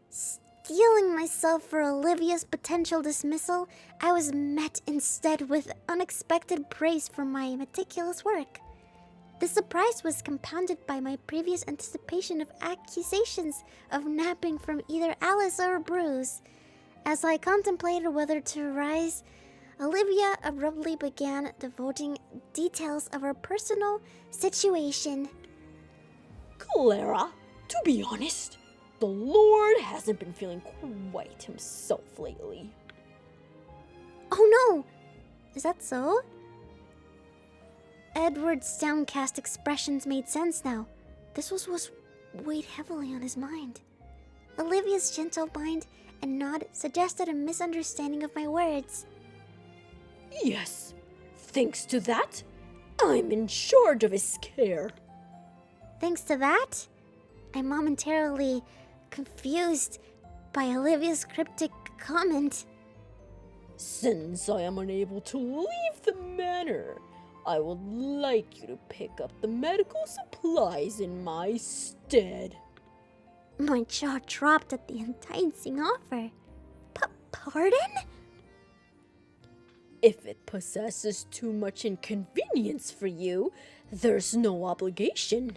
Speaker 1: Steeling myself for Olivia's potential dismissal, I was met instead with unexpected praise for my meticulous work. The surprise was compounded by my previous anticipation of accusations of napping from either Alice or Bruce. As I contemplated whether to rise, Olivia abruptly began divulging details of her personal situation.
Speaker 2: Clara, to be honest, the Lord hasn't been feeling quite himself lately.
Speaker 1: Oh no! Is that so? Edward's downcast expressions made sense now. This was what weighed heavily on his mind. Olivia's gentle mind and nod suggested a misunderstanding of my words.
Speaker 2: Yes, thanks to that, I'm in charge of his care.
Speaker 1: Thanks to that, I'm momentarily confused by Olivia's cryptic comment.
Speaker 2: Since I am unable to leave the manor, I would like you to pick up the medical supplies in my stead.
Speaker 1: My jaw dropped at the enticing offer. Pardon?
Speaker 2: If it possesses too much inconvenience for you, there's no obligation.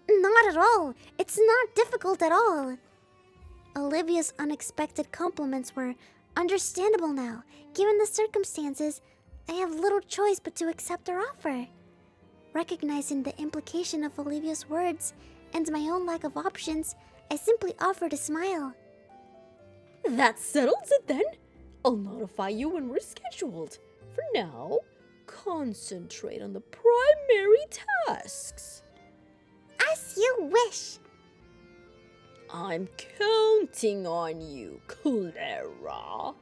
Speaker 1: Not at all. It's not difficult at all. Olivia's unexpected compliments were understandable now. Given the circumstances, I have little choice but to accept her offer. Recognizing the implication of Olivia's words and my own lack of options, I simply offered a smile.
Speaker 2: That settles it then. I'll notify you when we're scheduled. For now, concentrate on the primary tasks.
Speaker 1: As you wish.
Speaker 2: I'm counting on you, Clara.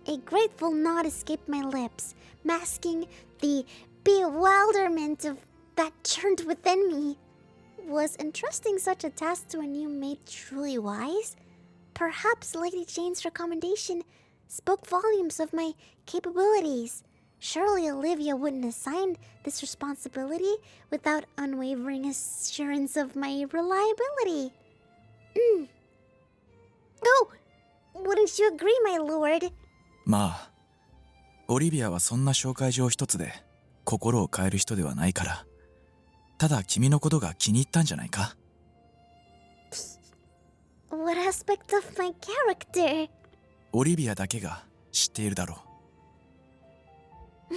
Speaker 1: A grateful nod escaped my lips, masking the bewilderment that churned within me. Was entrusting such a task to a new maid truly wise? Perhaps Lady Jane's recommendation spoke volumes of my capabilities. Surely Olivia wouldn't assign this responsibility without unwavering assurance of my reliability. Oh, wouldn't you agree, my lord?
Speaker 5: まあ、オリビアはそんな紹介状一つで心を変える人ではないから、ただ君のことが気に入ったんじゃないか?
Speaker 1: What aspect of my character?
Speaker 5: オリビアだけが知っているだろう。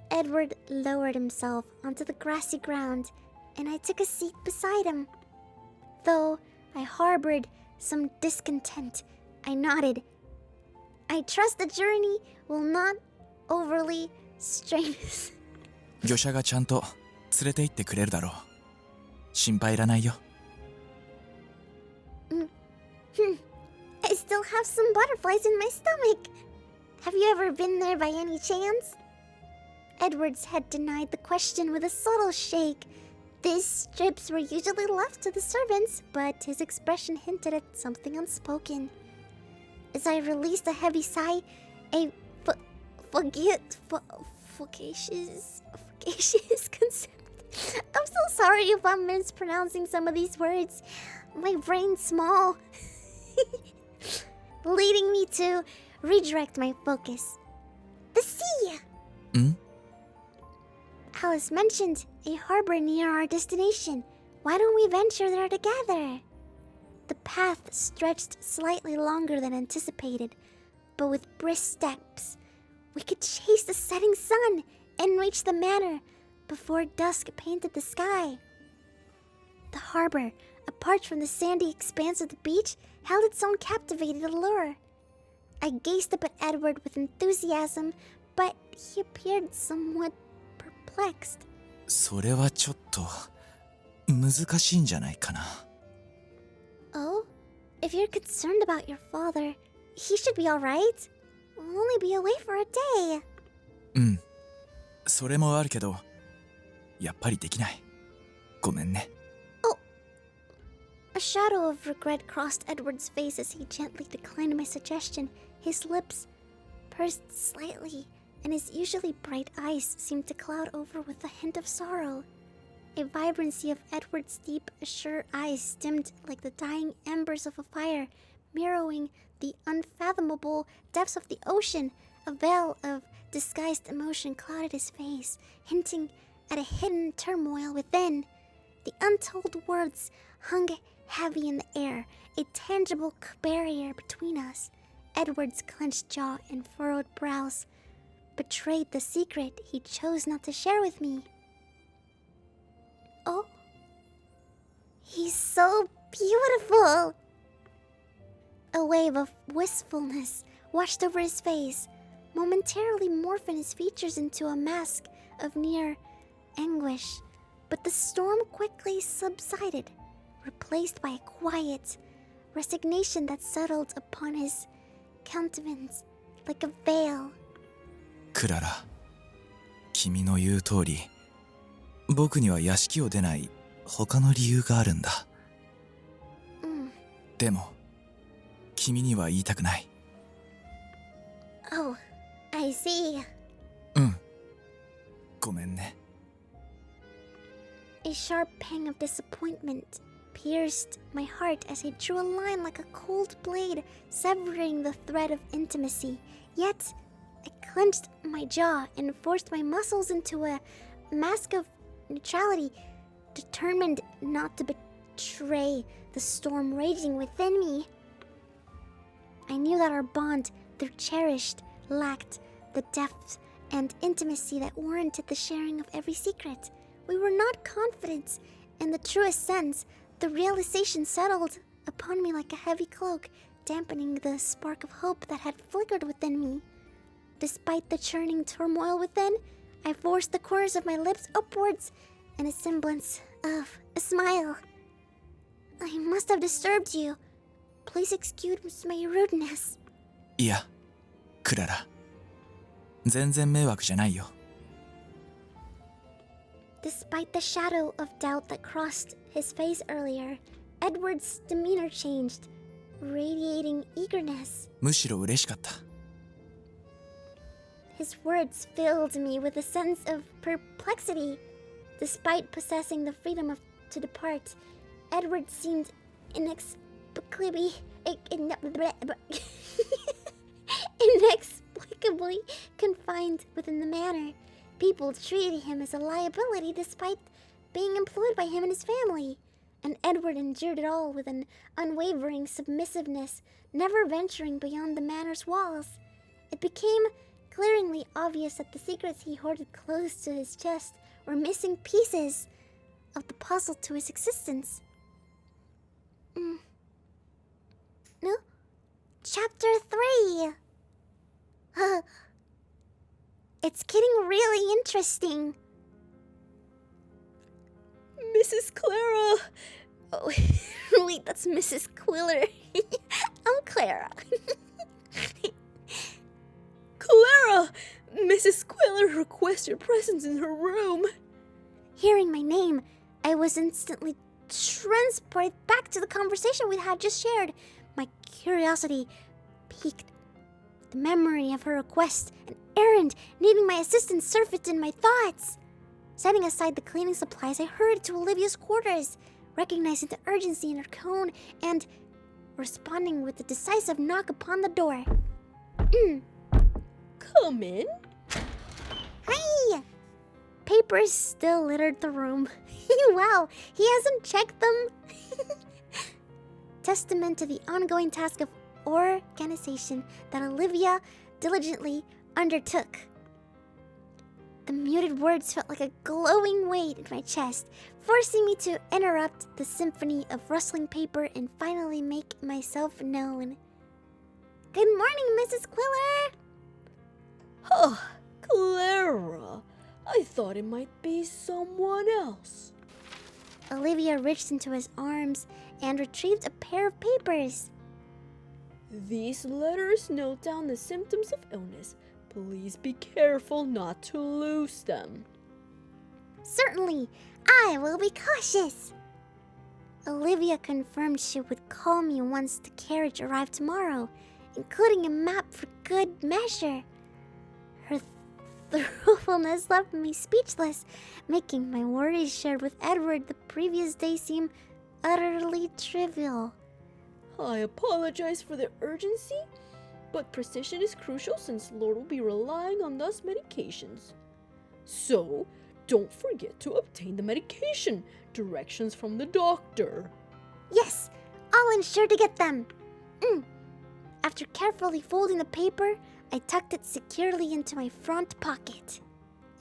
Speaker 1: Edward lowered himself onto the grassy ground, and I took a seat beside him. Though I harbored some discontent, I nodded. I trust the journey will not overly strain us.
Speaker 5: 魚者がちゃんと連れて行ってくれるだろう。心配いらないよ。
Speaker 1: I still have some butterflies in my stomach. Have you ever been there by any chance? Edward's head denied the question with a subtle shake. These strips were usually left to the servants, but his expression hinted at something unspoken. As I released a heavy sigh, a fugacious concept. I'm so sorry if I'm mispronouncing some of these words. My brain's small. Leading me to redirect my focus. The sea! Alice mentioned a harbor near our destination. Why don't we venture there together? The path stretched slightly longer than anticipated, but with brisk steps, we could chase the setting sun and reach the manor before dusk painted the sky. The harbor, apart from the sandy expanse of the beach, held its own captivating allure. I gazed up at Edward with enthusiasm, but he appeared somewhat perplexed.
Speaker 5: それはちょっと難しいんじゃないかな。
Speaker 1: Oh? If you're concerned about your father, he should be alright. We'll only be away for a day.
Speaker 5: うん。それもあるけど、やっぱりできない。ごめんね。
Speaker 1: A shadow of regret crossed Edward's face as he gently declined my suggestion. His lips pursed slightly, and his usually bright eyes seemed to cloud over with a hint of sorrow. A vibrancy of Edward's deep, sure eyes dimmed like the dying embers of a fire, mirroring the unfathomable depths of the ocean. A veil of disguised emotion clouded his face, hinting at a hidden turmoil within. The untold words hung heavy in the air, a tangible barrier between us. Edward's clenched jaw and furrowed brows betrayed the secret he chose not to share with me. Oh, he's so beautiful! A wave of wistfulness washed over his face, momentarily morphing his features into a mask of near anguish. But the storm quickly subsided, replaced by a quiet resignation that settled upon his countenance like a veil.
Speaker 5: クララ、君の言う通り、僕には屋敷を出ない他の理由があるんだ。でも、君には言いたくない。
Speaker 1: Oh, I see.
Speaker 5: うん。ごめんね。
Speaker 1: A sharp pang of disappointment pierced my heart as he drew a line like a cold blade, severing the thread of intimacy. Yet, I clenched my jaw and forced my muscles into a mask of neutrality, determined not to betray the storm raging within me. I knew that our bond, though cherished, lacked the depth and intimacy that warranted the sharing of every secret. We were not confident in the truest sense. The realization settled upon me like a heavy cloak, dampening the spark of hope that had flickered within me. Despite the churning turmoil within, I forced the corners of my lips upwards in a semblance of a smile. I must have disturbed you. Please excuse my rudeness.
Speaker 5: いや、クララ。全然迷惑じゃないよ。
Speaker 1: Despite the shadow of doubt that crossed his face earlier, Edward's demeanor changed, radiating eagerness.
Speaker 5: むしろ嬉しかった。
Speaker 1: His words filled me with a sense of perplexity. Despite possessing the freedom to depart, Edward seemed inexplicably confined within the manor. People treated him as a liability despite being employed by him and his family. And Edward endured it all with an unwavering submissiveness, never venturing beyond the manor's walls. It became glaringly obvious that the secrets he hoarded close to his chest were missing pieces of the puzzle to his existence. No? Chapter 3! It's getting really interesting.
Speaker 2: Mrs. Clara! Oh, wait, that's Mrs. Quiller.
Speaker 1: I'm Clara.
Speaker 2: Clara! Mrs. Quiller requests your presence in her room.
Speaker 1: Hearing my name, I was instantly transported back to the conversation we had just shared. My curiosity piqued. The memory of her request, an errand needing my assistance, surfaced in my thoughts. Setting aside the cleaning supplies, I hurried to Olivia's quarters, recognizing the urgency in her tone and responding with a decisive knock upon the door.
Speaker 2: Come in.
Speaker 1: Hi! Papers still littered the room. Wow, he hasn't checked them. Testament to the ongoing task of organization that Olivia diligently undertook. The muted words felt like a glowing weight in my chest, forcing me to interrupt the symphony of rustling paper and finally make myself known. Good morning, Mrs. Quiller!
Speaker 2: Oh, Clara. I thought it might be someone else.
Speaker 1: Olivia reached into his arms and retrieved a pair of papers.
Speaker 2: These letters note down the symptoms of illness. Please be careful not to lose them.
Speaker 1: Certainly, I will be cautious. Olivia confirmed she would call me once the carriage arrived tomorrow, including a map for good measure. Her thoughtfulness left me speechless, making my worries shared with Edward the previous day seem utterly trivial.
Speaker 2: I apologize for the urgency, but precision is crucial since Lord will be relying on those medications. So, don't forget to obtain the medication. Directions from the doctor.
Speaker 1: Yes, I'll ensure to get them. After carefully folding the paper, I tucked it securely into my front pocket.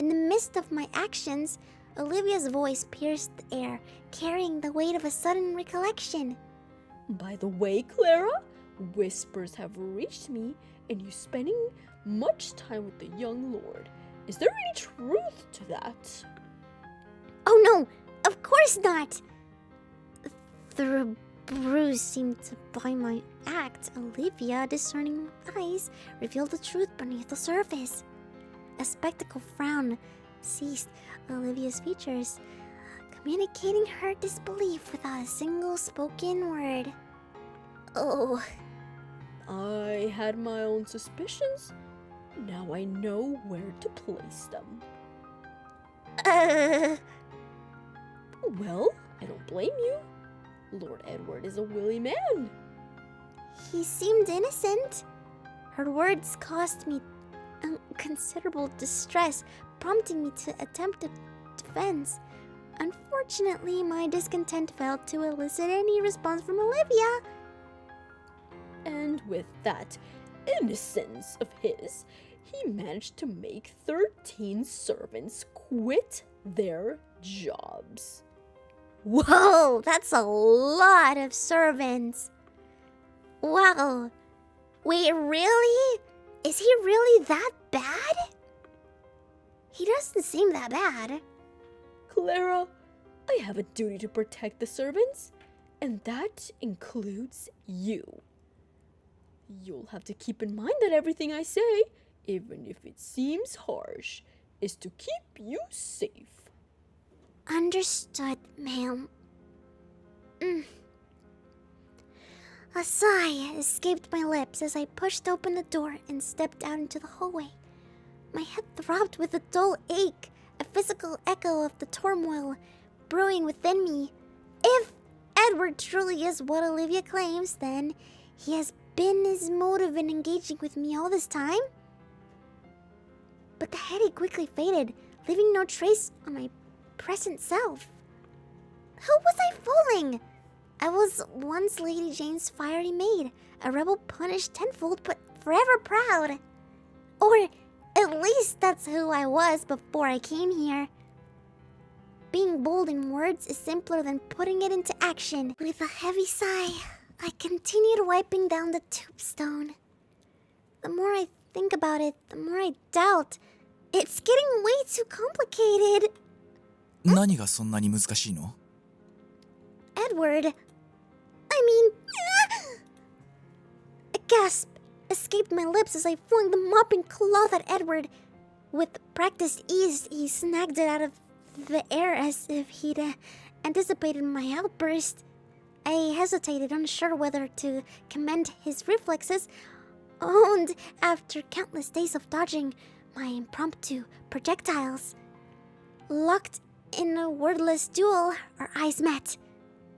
Speaker 1: In the midst of my actions, Olivia's voice pierced the air, carrying the weight of a sudden recollection.
Speaker 2: By the way, Clara, whispers have reached me and you spending much time with the young lord. Is there any truth to that?
Speaker 1: Oh no, of course not! The bruise seemed to buy my act. Olivia, discerning with eyes, revealed the truth beneath the surface. A spectacle frown seized Olivia's features, communicating her disbelief without a single spoken word. Oh.
Speaker 2: I had my own suspicions. Now I know where to place them. Well, I don't blame you. Lord Edward is a willy man.
Speaker 1: He seemed innocent. Her words caused me considerable distress, prompting me to attempt a defense. Unfortunately, my discontent failed to elicit any response from Olivia.
Speaker 2: And with that innocence of his, he managed to make 13 servants quit their jobs.
Speaker 1: Whoa, that's a lot of servants. Wow. Wait, really? Is he really that bad? He doesn't seem that bad.
Speaker 2: Clara, I have a duty to protect the servants, and that includes you. You'll have to keep in mind that everything I say, even if it seems harsh, is to keep you safe.
Speaker 1: Understood, ma'am. A sigh escaped my lips as I pushed open the door and stepped out into the hallway. My head throbbed with a dull ache, a physical echo of the turmoil brewing within me. If Edward truly is what Olivia claims, then he has been his motive in engaging with me all this time. But the headache quickly faded, leaving no trace on my present self. Who was I fooling? I was once Lady Jane's fiery maid, a rebel punished tenfold but forever proud. Or at least that's who I was before I came here. Being bold in words is simpler than putting it into action. With a heavy sigh, I continued wiping down the tombstone. The more I think about it, the more I doubt. It's getting way too complicated.
Speaker 5: 何がそんなに難しいの？
Speaker 1: Edward. I mean... A gasp escaped my lips as I flung the mopping cloth at Edward. With practiced ease, he snagged it out of the air as if he'd anticipated my outburst. I hesitated, unsure whether to commend his reflexes, honed after countless days of dodging my impromptu projectiles. Locked in a wordless duel, our eyes met,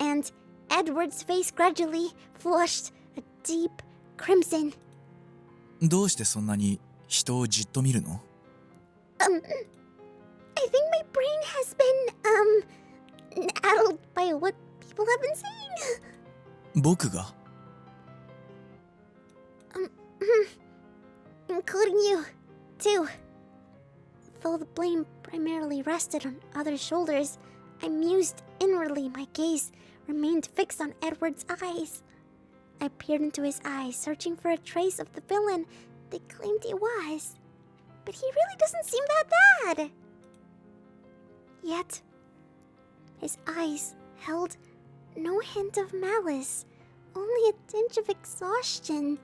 Speaker 1: and Edward's face gradually flushed a deep crimson.
Speaker 5: どうしてそんなに人をじっと見るの？
Speaker 1: I think my brain has been, addled by what people have been saying.
Speaker 5: 僕が？
Speaker 1: Including you, too. Though the blame primarily rested on other shoulders, I mused inwardly. My gaze remained fixed on Edward's eyes. I peered into his eyes, searching for a trace of the villain they claimed he was. But he really doesn't seem that bad. Yet, his eyes held no hint of malice, only a tinge of exhaustion.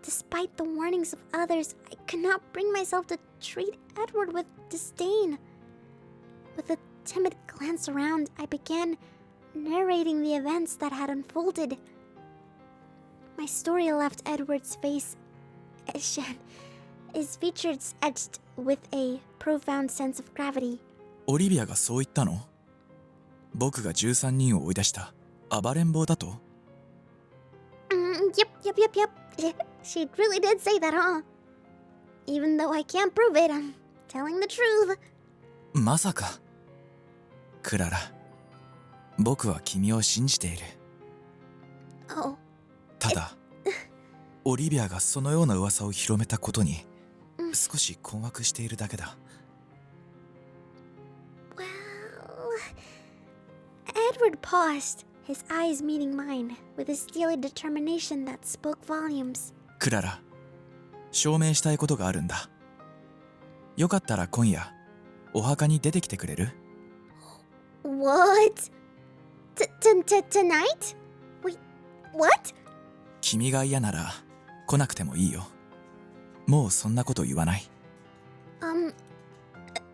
Speaker 1: Despite the warnings of others, I could not bring myself to treat Edward with disdain. With a timid glance around, I began narrating the events that had unfolded. My story left Edward's face, his features etched with a profound sense of gravity.
Speaker 5: オリビアがそう言ったの？僕が13人を追い出した暴れん坊だと？
Speaker 1: Yep. She really did say that, huh? Even though I can't prove it, I'm telling the truth.
Speaker 5: まさか。クララ、僕は君を信じている。
Speaker 1: Oh.
Speaker 5: ただ、オリビアがそのような噂を広めたことに少し困惑しているだけだ。
Speaker 1: Well, Edward paused, his eyes meeting mine, with a steely determination that spoke volumes.
Speaker 5: クララ、証明したいことがあるんだ。よかったら今夜、お墓に出てきてくれる？
Speaker 1: What? Tonight? Wait, what?
Speaker 5: 君が嫌なら来なくてもいいよ。もうそんなこと言わない。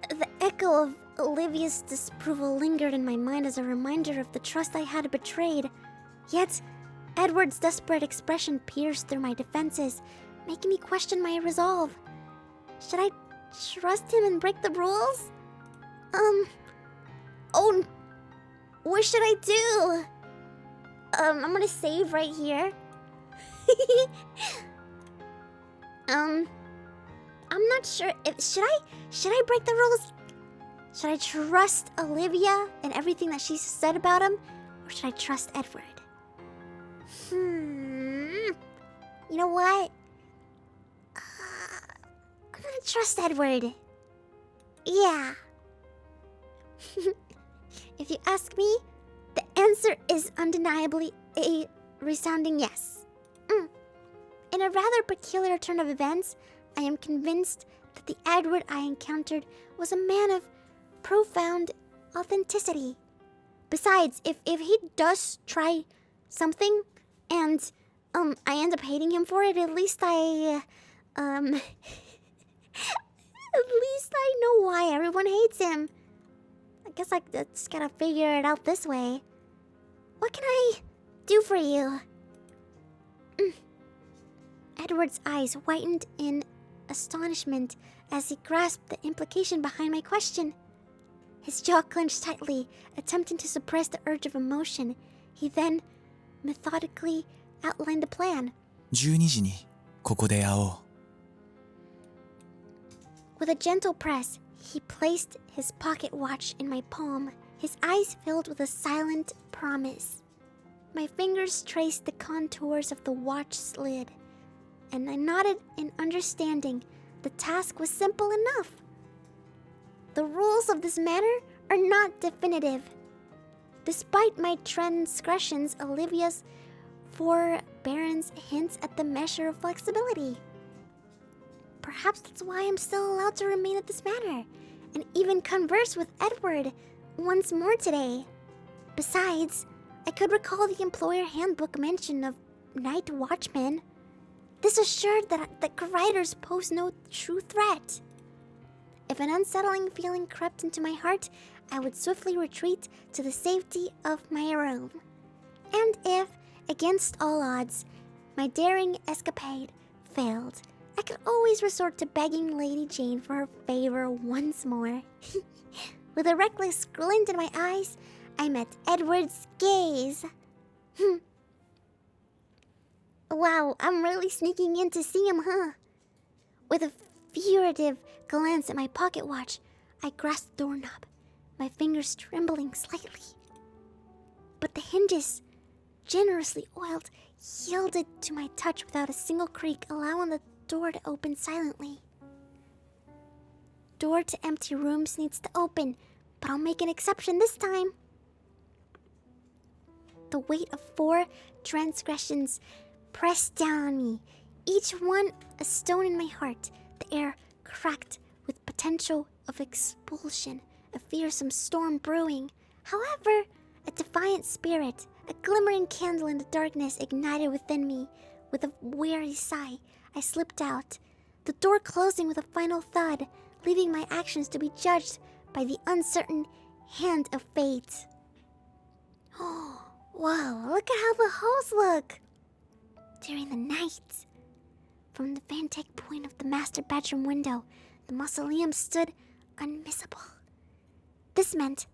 Speaker 1: The echo of Olivia's disapproval lingered in my mind as a reminder of the trust I had betrayed. Yet, Edward's desperate expression pierced through my defenses, making me question my resolve. Should I trust him and break the rules? Oh, what should I do? I'm gonna save right here. I'm not sure if should I break the rules? Should I trust Olivia and everything that she said about him, or should I trust Edward? You know what? I'm gonna trust Edward. Yeah. If you ask me, the answer is undeniably a resounding yes. In a rather peculiar turn of events, I am convinced that the Edward I encountered was a man of profound authenticity. Besides, if he does try something and I end up hating him for it, at least I at least I know why everyone hates him. I guess I just gotta figure it out this way. What can I do for you? Edward's eyes whitened in astonishment as he grasped the implication behind my question. His jaw clenched tightly, attempting to suppress the urge of emotion. He then methodically outlined the plan.
Speaker 5: 12時にここで会おう。
Speaker 1: With a gentle press, he placed his pocket watch in my palm, his eyes filled with a silent promise. My fingers traced the contours of the watch's lid, and I nodded in understanding. The task was simple enough. The rules of this matter are not definitive. Despite my transgressions, Olivia's forbearance hints at the measure of flexibility. Perhaps that's why I'm still allowed to remain at this manor, and even converse with Edward once more today. Besides, I could recall the employer handbook mention of night watchmen. This assured that the writers pose no true threat. If an unsettling feeling crept into my heart, I would swiftly retreat to the safety of my room. And if, against all odds, my daring escapade failed, I could always resort to begging Lady Jane for her favor once more. With a reckless glint in my eyes, I met Edward's gaze. Wow, I'm really sneaking in to see him, huh? With a furtive glance at my pocket watch, I grasped the doorknob, my fingers trembling slightly. But the hinges, generously oiled, yielded to my touch without a single creak, allowing the door to open silently. Door to empty rooms needs to open, but I'll make an exception this time. The weight of 4 transgressions pressed down on me, each one a stone in my heart, the air cracked with potential of expulsion, a fearsome storm brewing. However, a defiant spirit, a glimmering candle in the darkness ignited within me. With a weary sigh, I slipped out, the door closing with a final thud, leaving my actions to be judged by the uncertain hand of fate. Oh, wow, look at how the halls look! During the night, from the vantage point of the master bedroom window, the mausoleum stood unmissable. This meant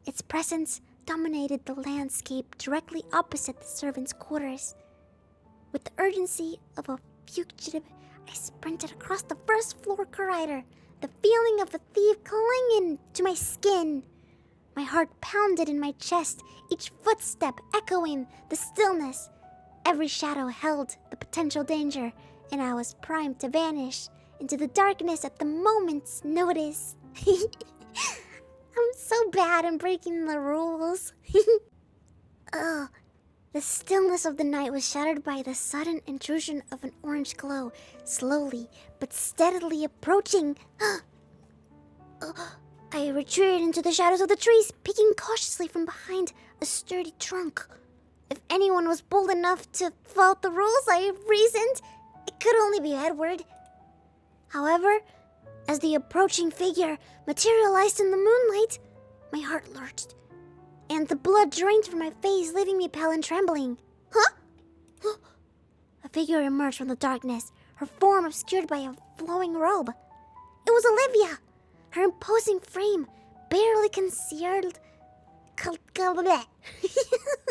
Speaker 1: its presence dominated the landscape directly opposite the servants' quarters. With the urgency of a fugitive, I sprinted across the first floor corridor, the feeling of the thief clinging to my skin. My heart pounded in my chest, each footstep echoing the stillness. Every shadow held the potential danger, and I was primed to vanish into the darkness at the moment's notice. I'm so bad at breaking the rules. Oh, the stillness of the night was shattered by the sudden intrusion of an orange glow, slowly but steadily approaching. I retreated into the shadows of the trees, peeking cautiously from behind a sturdy trunk. If anyone was bold enough to fault the rules, I reasoned, it could only be Edward. However, as the approaching figure materialized in the moonlight, my heart lurched, and the blood drained from my face, leaving me pale and trembling. Huh? A figure emerged from the darkness, her form obscured by a flowing robe. It was Olivia, her imposing frame barely concealed.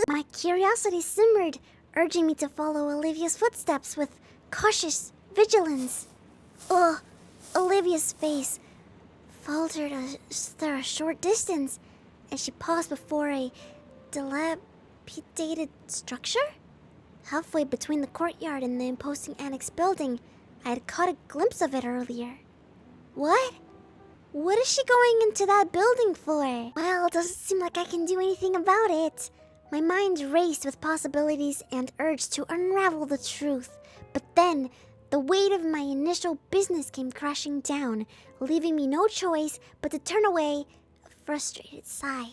Speaker 1: My curiosity simmered, urging me to follow Olivia's footsteps with cautious vigilance. Olivia's face faltered after a short distance, and she paused before a dilapidated structure. Halfway between the courtyard and the imposing annex building, I had caught a glimpse of it earlier. What? What is she going into that building for? Well, it doesn't seem like I can do anything about it. My mind raced with possibilities and urge to unravel the truth. But then, the weight of my initial business came crashing down, leaving me no choice but to turn away, a frustrated sigh,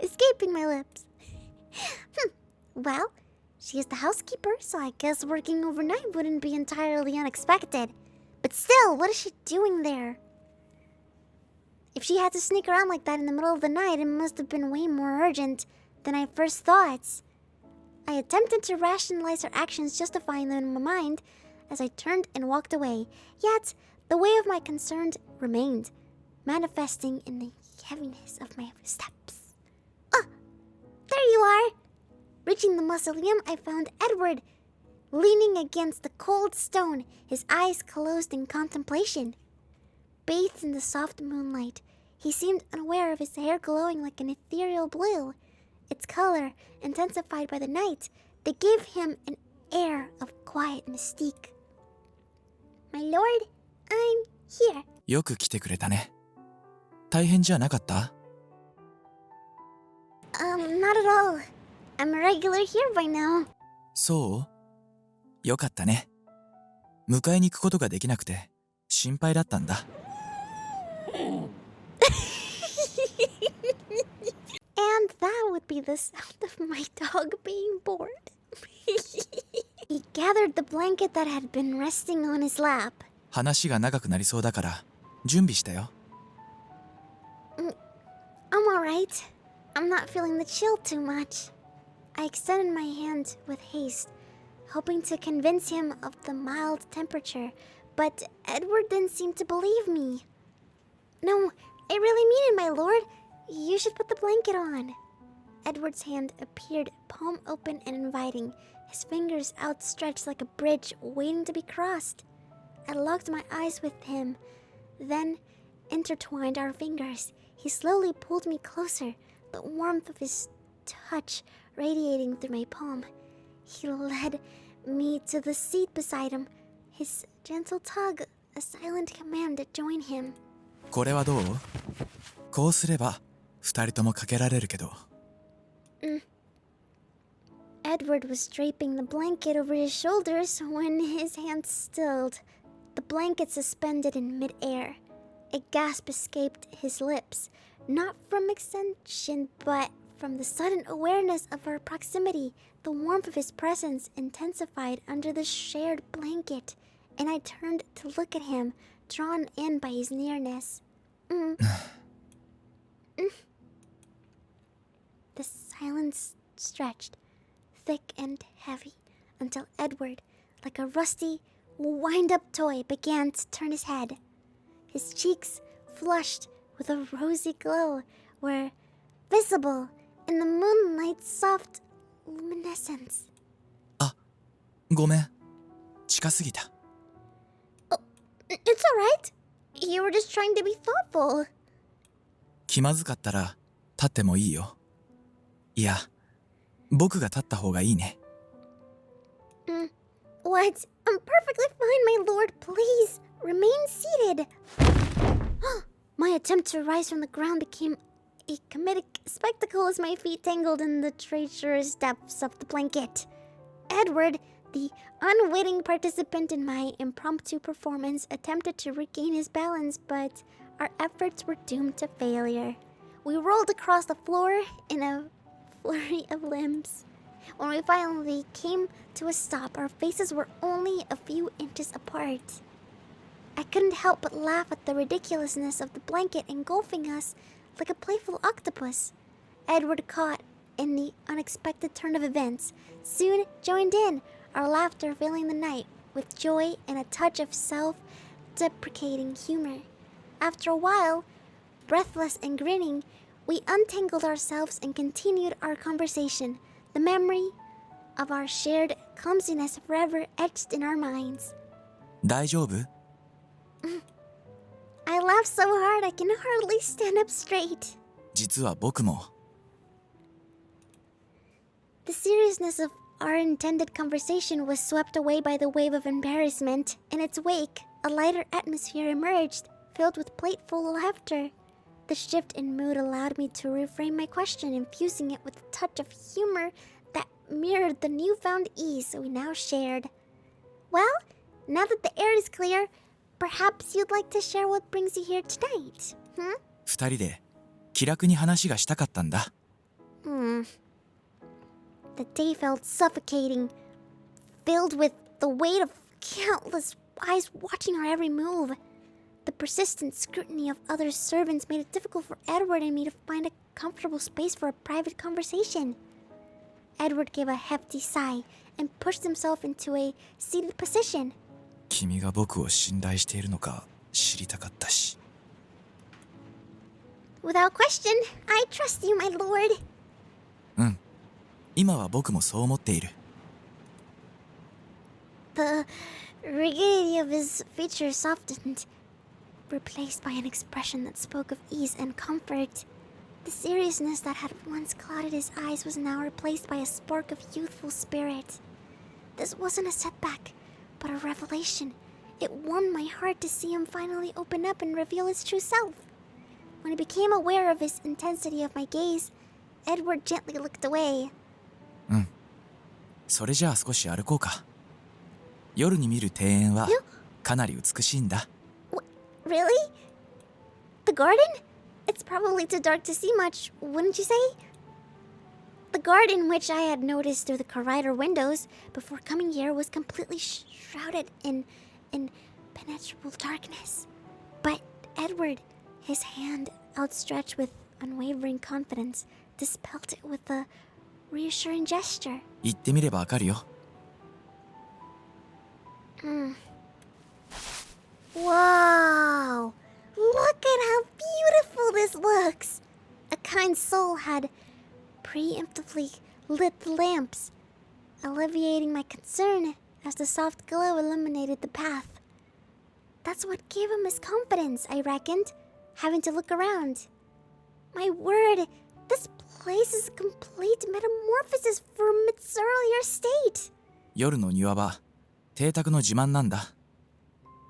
Speaker 1: escaping my lips. Well, she is the housekeeper, so I guess working overnight wouldn't be entirely unexpected. But still, what is she doing there? If she had to sneak around like that in the middle of the night, it must have been way more urgent than I first thought. I attempted to rationalize her actions, justifying them in my mind, as I turned and walked away. Yet, the weight of my concern remained, manifesting in the heaviness of my steps. Oh, there you are! Reaching the mausoleum, I found Edward, leaning against the cold stone, his eyes closed in contemplation. Bathed in the soft moonlight, he seemed unaware of his hair glowing like an ethereal blue. Its color, intensified by the night, they gave him an air of quiet mystique. My lord, I'm here.
Speaker 5: よく来てくれたね。大変じゃなかった？
Speaker 1: Not at all. I'm a regular here by now.
Speaker 5: そう？よかったね。迎えに行くことができなくて心配だったんだ。
Speaker 1: And that would be the sound of my dog being bored. He gathered the blanket that had been resting on his lap.
Speaker 5: 話が長くなりそうだから準備したよ。
Speaker 1: I'm alright. I'm not feeling the chill too much. I extended my hand with haste, hoping to convince him of the mild temperature, but Edward didn't seem to believe me. No, I really mean it, my lord. You should put the blanket on. Edward's hand appeared palm open and inviting, his fingers outstretched like a bridge waiting to be crossed. I locked my eyes with him, then intertwined our fingers. He slowly pulled me closer, the warmth of his touch radiating through my palm. He led me to the seat beside him, his gentle tug a silent command to join him.
Speaker 5: これはどう？こうすれば二人ともかけられるけど。
Speaker 1: Edward was draping the blanket over his shoulders when his hand stilled, the blanket suspended in midair. A gasp escaped his lips, Not from extension, but from the sudden awareness of our proximity. The warmth of his presence intensified under the shared blanket, and I turned to look at him, drawn in by his nearness. The silence stretched, thick and heavy, until Edward, like a rusty, wind-up toy, began to turn his head. His cheeks, flushed with a rosy glow, were visible in the moonlight's soft luminescence.
Speaker 5: ごめん。近すぎた。
Speaker 1: Oh, it's alright. You were just trying to be thoughtful.
Speaker 5: 気まずかったら立ってもいいよ。いや、僕が立った方がいいね。
Speaker 1: What? I'm perfectly fine, my lord. Please, remain seated. My attempt to rise from the ground became a comedic spectacle as my feet tangled in the treacherous depths of the blanket. Edward, the unwitting participant in my impromptu performance, attempted to regain his balance, but our efforts were doomed to failure. We rolled across the floor in a flurry of limbs. When we finally came to a stop, our faces were only a few inches apart. I couldn't help but laugh at the ridiculousness of the blanket engulfing us like a playful octopus. Edward, caught in the unexpected turn of events, soon joined in, our laughter filling the night with joy and a touch of self-deprecating humor. After a while, breathless and grinning, we untangled ourselves and continued our conversation, the memory of our shared clumsiness forever etched in our minds.
Speaker 5: 大丈夫？
Speaker 1: I laughed so hard I can hardly stand up straight.
Speaker 5: 実は僕も。
Speaker 1: The seriousness of our intended conversation was swept away by the wave of embarrassment. In its wake, a lighter atmosphere emerged, filled with playful laughter. The shift in mood allowed me to reframe my question, infusing it with a touch of humor that mirrored the newfound ease we now shared. Well, now that the air is clear, perhaps you'd like to share what brings you here tonight,
Speaker 5: 二人で気楽に話がしたかったんだ。
Speaker 1: The day felt suffocating, filled with the weight of countless eyes watching our every move. The persistent scrutiny of other servants made it difficult for Edward and me to find a comfortable space for a private conversation. Edward gave a hefty sigh and pushed himself into a seated position.
Speaker 5: 君が僕を信頼しているのか知りたかったし。
Speaker 1: Without question, I trust you, my lord.
Speaker 5: うん。今は僕もそう思っている。
Speaker 1: The rigidity of his features softened, replaced by an expression that spoke of ease and comfort. The seriousness that had once clouded his eyes was now replaced by a spark of youthful spirit. This wasn't a setback, but a revelation. It warmed my heart to see him finally open up and reveal his true self. When he became aware of his intensity of my gaze, Edward gently looked away.
Speaker 5: うん。それじゃあ少し歩こうか。夜に見る庭園はかなり美しいんだ。
Speaker 1: Really? The garden? It's probably too dark to see much, wouldn't you say? The garden, which I had noticed through the corridor windows before coming here, was completely shrouded in impenetrable darkness. But Edward, his hand outstretched with unwavering confidence, dispelled it with a reassuring gesture.
Speaker 5: 行ってみればわかるよ。
Speaker 1: Wow! Look at how beautiful this looks! A kind soul had preemptively lit the lamps, alleviating my concern as the soft glow illuminated the path. That's what gave him his confidence, I reckoned, having to look around. My word, this place is a complete metamorphosis from its earlier state.
Speaker 5: 夜の庭は邸宅の自慢なんだ。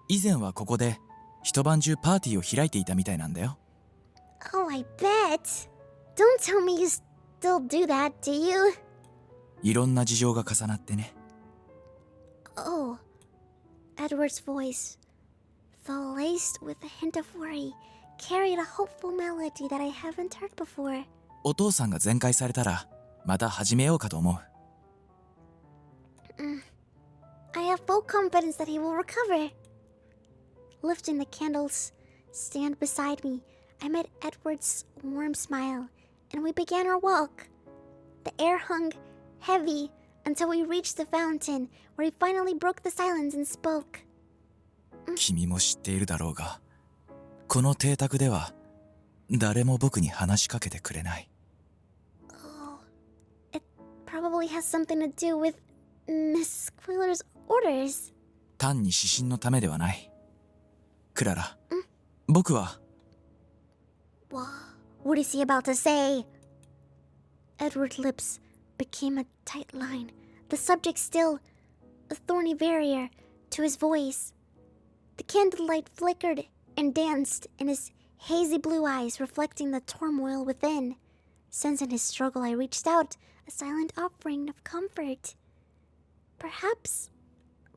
Speaker 5: 以前はここで一晩中パーティーを開いていたみたいなんだよ。
Speaker 1: Oh, I bet. Don't tell me you still do that, do you?
Speaker 5: いろんな事情が重なってね。
Speaker 1: Oh, Edward's voice, though laced with a hint of worry, carried a hopeful melody that I haven't heard before.
Speaker 5: お父さんが全開されたらまた始めようかと思う。
Speaker 1: I have full confidence that he will recover. Lifting the candles stand beside me, I met Edward's warm smile, and we began our walk. The air hung heavy until we reached the fountain, where he finally broke the silence and spoke.
Speaker 5: 君も知っているだろうが、この邸宅では誰も僕に話しかけてくれない。
Speaker 1: Oh, it probably has something to do with Mrs. Quiller's orders.
Speaker 5: 単に指針のためではない。クララ、僕は。
Speaker 1: What is he about to say? Edward's lips became a tight line, the subject still a thorny barrier to his voice. The candlelight flickered and danced in his hazy blue eyes, reflecting the turmoil within. Sensing his struggle, I reached out, a silent offering of comfort. Perhaps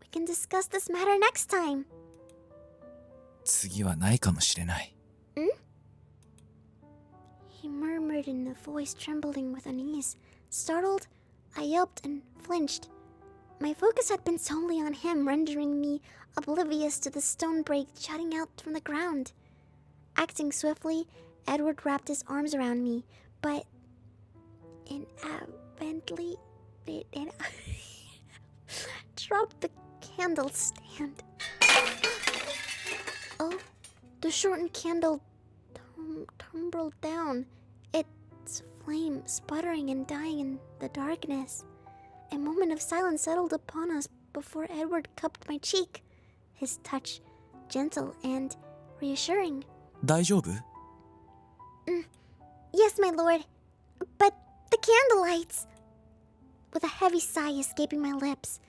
Speaker 1: we can discuss this matter next time.
Speaker 5: 次はないかもしれない。
Speaker 1: He murmured in a voice trembling with unease. Startled, I yelped and flinched. My focus had been solely on him, rendering me oblivious to the stone break jutting out from the ground. Acting swiftly, Edward wrapped his arms around me, but inadvertently, dropped the candle stand. Oh, the shortened candle tumbled down, its flame sputtering and dying in the darkness. A moment of silence settled upon us before Edward cupped my cheek, his touch gentle and reassuring.
Speaker 5: 大丈夫？
Speaker 1: Yes, my lord, but the candlelights. With a heavy sigh escaping my lips,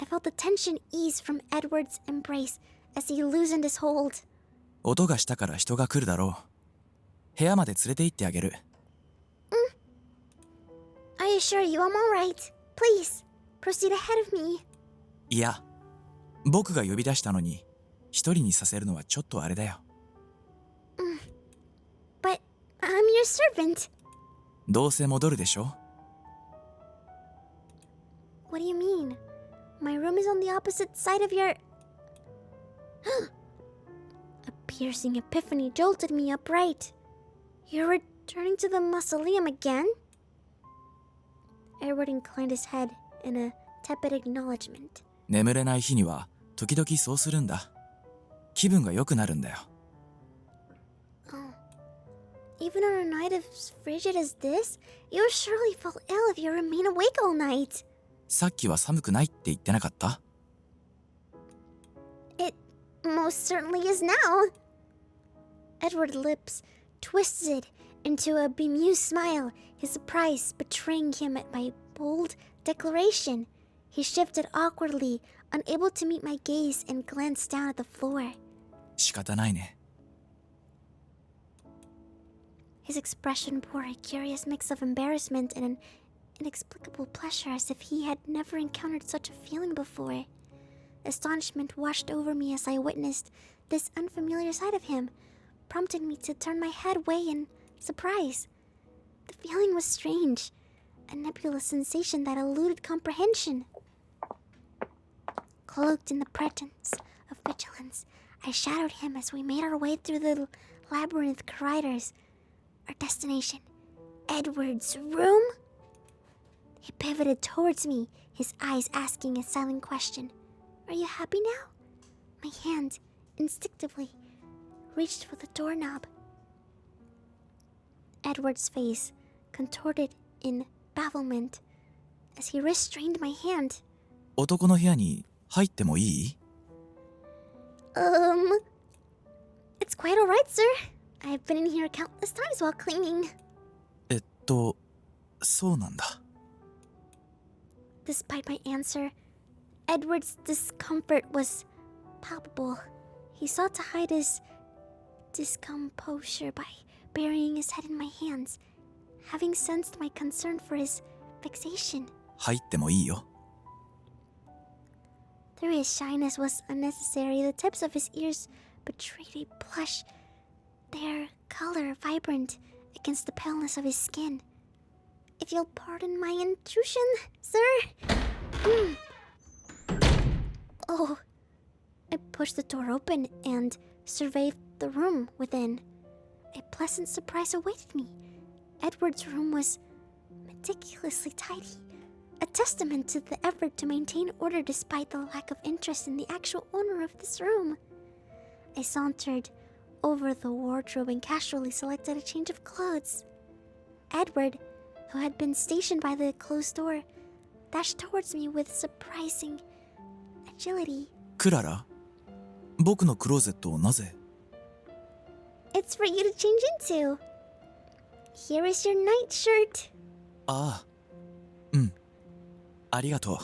Speaker 1: I felt the tension ease from Edward's embrace as he loosened his hold.
Speaker 5: 音がしたから人が来るだろう。部屋まで連れて行ってあげる。
Speaker 1: I assure you I'm all right. Please, proceed ahead of me.
Speaker 5: いや、僕が呼び出したのに一人にさせるのはちょっとあれだよ。
Speaker 1: But I'm your servant.
Speaker 5: どうせ戻るでしょ？
Speaker 1: What do you mean? My room is on the opposite side of your... A piercing epiphany jolted me upright. You're returning to the mausoleum again? Edward inclined his head in a tepid acknowledgement.
Speaker 5: 眠れない日には時々そうするんだ。気分が良くなるんだよ。
Speaker 1: Oh. Even on a night as frigid as this, you'll surely fall ill if you remain awake all night.
Speaker 5: さっきは寒くないって言ってなかった？
Speaker 1: It most certainly is now. Edward's lips twisted into a bemused smile, his surprise betraying him at my bold declaration. He shifted awkwardly, unable to meet my gaze, and glanced down at the floor.
Speaker 5: 仕方ないね。
Speaker 1: His expression bore a curious mix of embarrassment and an inexplicable pleasure, as if he had never encountered such a feeling before. Astonishment washed over me as I witnessed this unfamiliar side of him, prompting me to turn my head away in surprise. The feeling was strange, a nebulous sensation that eluded comprehension. Cloaked in the pretense of vigilance, I shadowed him as we made our way through the labyrinth corridors. Our destination, Edward's room? He pivoted towards me, his eyes asking a silent question. Are you happy now? My hand, instinctively, reached for the doorknob. Edward's face contorted in bafflement as he restrained my hand.
Speaker 5: 男の部屋に入ってもいい？
Speaker 1: It's quite alright, sir. I've been in here countless times while cleaning.
Speaker 5: そうなんだ。
Speaker 1: Despite my answer, Edward's discomfort was palpable. He sought to hide his discomposure by burying his head in my hands, having sensed my concern for his vexation.
Speaker 5: 入ってもいいよ。
Speaker 1: Though his shyness was unnecessary, the tips of his ears betrayed a blush their color vibrant against the paleness of his skin. If you'll pardon my intrusion, sir. Oh. I pushed the door open and surveyed the room within. A pleasant surprise awaited me. Edward's room was meticulously tidy, a testament to the effort to maintain order despite the lack of interest in the actual owner of this room. I sauntered over the wardrobe and casually selected a change of clothes. Edward, who had been stationed by the closed door, dashed towards me with surprising agility.
Speaker 5: クララ、僕のクローゼットをなぜ？
Speaker 1: It's for you to change into. Here is your nightshirt.
Speaker 5: ああ、うん。ありがとう。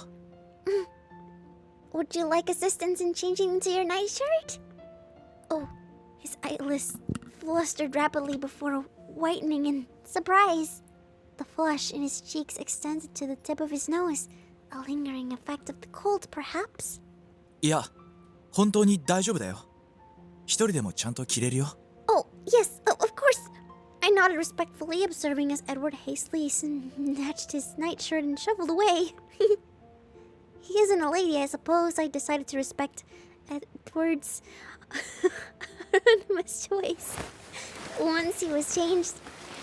Speaker 1: Would you like assistance in changing into your nightshirt? Oh, his eyelids flustered rapidly before whitening in surprise. The flush in his cheeks extended to the tip of his nose, a lingering effect of the cold, perhaps?
Speaker 5: いや、本当に大丈夫だよ。一人でもちゃんと着れるよ。
Speaker 1: Oh, yes, of course. I nodded respectfully, observing as Edward hastily snatched his nightshirt and shuffled away. He isn't a lady, I suppose. I decided to respect Edward's anonymous choice. Once he was changed,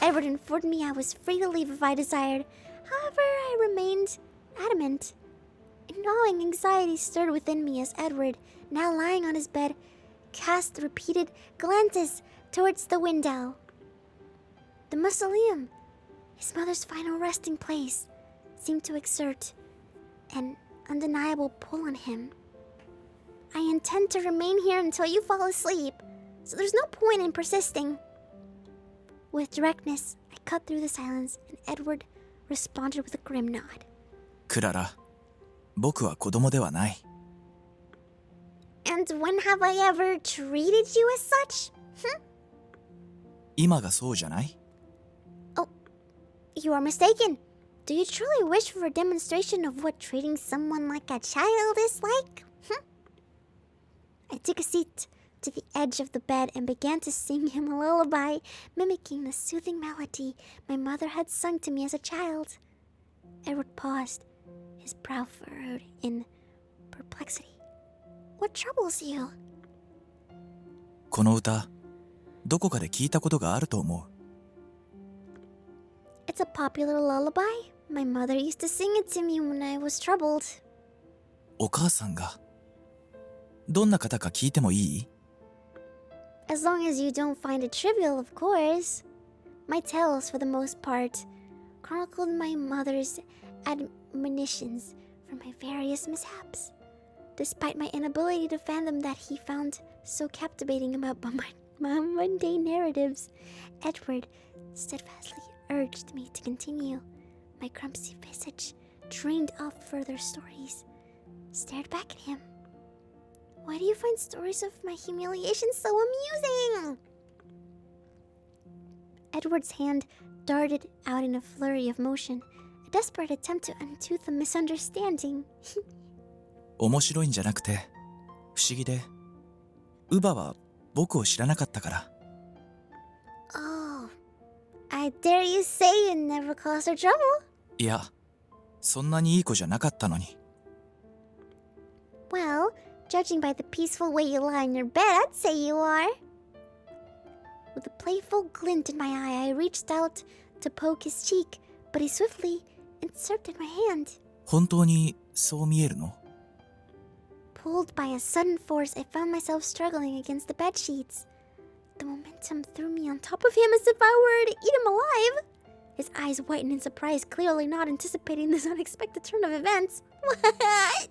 Speaker 1: Edward informed me I was free to leave if I desired. However, I remained adamant. A gnawing anxiety stirred within me as Edward, now lying on his bed, cast repeated glances towards the window. The mausoleum, his mother's final resting place, seemed to exert an undeniable pull on him. I intend to remain here until you fall asleep, so there's no point in persisting. With directness, I cut through the silence, and Edward responded with a grim nod.
Speaker 5: クララ、僕は子供ではない。
Speaker 1: And when have I ever treated you as such?
Speaker 5: 今がそうじゃない？
Speaker 1: Oh, you are mistaken. Do you truly wish for a demonstration of what treating someone like a child is like? I took a seat to the edge of the bed and began to sing him a lullaby, mimicking the soothing melody my mother had sung to me as a child. Edward paused, his brow furrowed in perplexity. What troubles you?
Speaker 5: この歌、どこかで聞いたことがあると思う。
Speaker 1: It's a popular lullaby. My mother used to sing it to me when I was troubled.
Speaker 5: お母さんが。どんな方か聞いてもいい？
Speaker 1: As long as you don't find it trivial, of course. My tales, for the most part, chronicled my mother's admonitions for my various mishaps. Despite my inability to fathom that he found so captivating about my mundane narratives, Edward steadfastly urged me to continue. My clumsy visage, trained off further stories, stared back at him. Why do you find stories of my humiliation so amusing? Edward's hand darted out in a flurry of motion, a desperate attempt to undo the misunderstanding.
Speaker 5: 面白いんじゃなくて、不思議で、ウバは僕を知らなかったから。
Speaker 1: Oh, I dare you say you never caused her trouble?
Speaker 5: いや、そんなにいい子じゃなかったのに。
Speaker 1: Well, judging by the peaceful way you lie in your bed, I'd say you are. With a playful glint in my eye, I reached out to poke his cheek, but he swiftly inserted my hand.
Speaker 5: 本当にそう見えるの？
Speaker 1: Pulled by a sudden force, I found myself struggling against the bed sheets. The momentum threw me on top of him as if I were to eat him alive. His eyes whitened in surprise, clearly not anticipating this unexpected turn of events. What?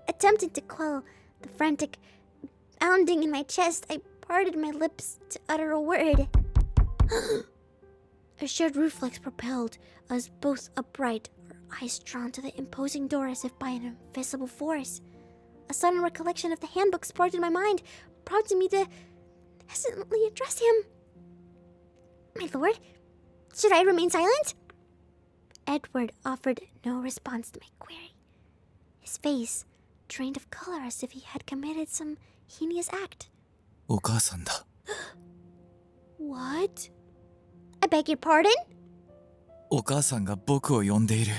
Speaker 1: Attempting to quell the frantic pounding in my chest, I parted my lips to utter a word. A shared reflex propelled us both upright, our eyes drawn to the imposing door as if by an invisible force. A sudden recollection of the handbook sparked in my mind, prompting me to hesitantly address him. My lord, should I remain silent? Edward offered no response to my query. His face drained of color as if he had committed some heinous act.
Speaker 5: お母さんだ。
Speaker 2: What?
Speaker 1: I beg your pardon?
Speaker 5: お母さんが僕を呼んでいる。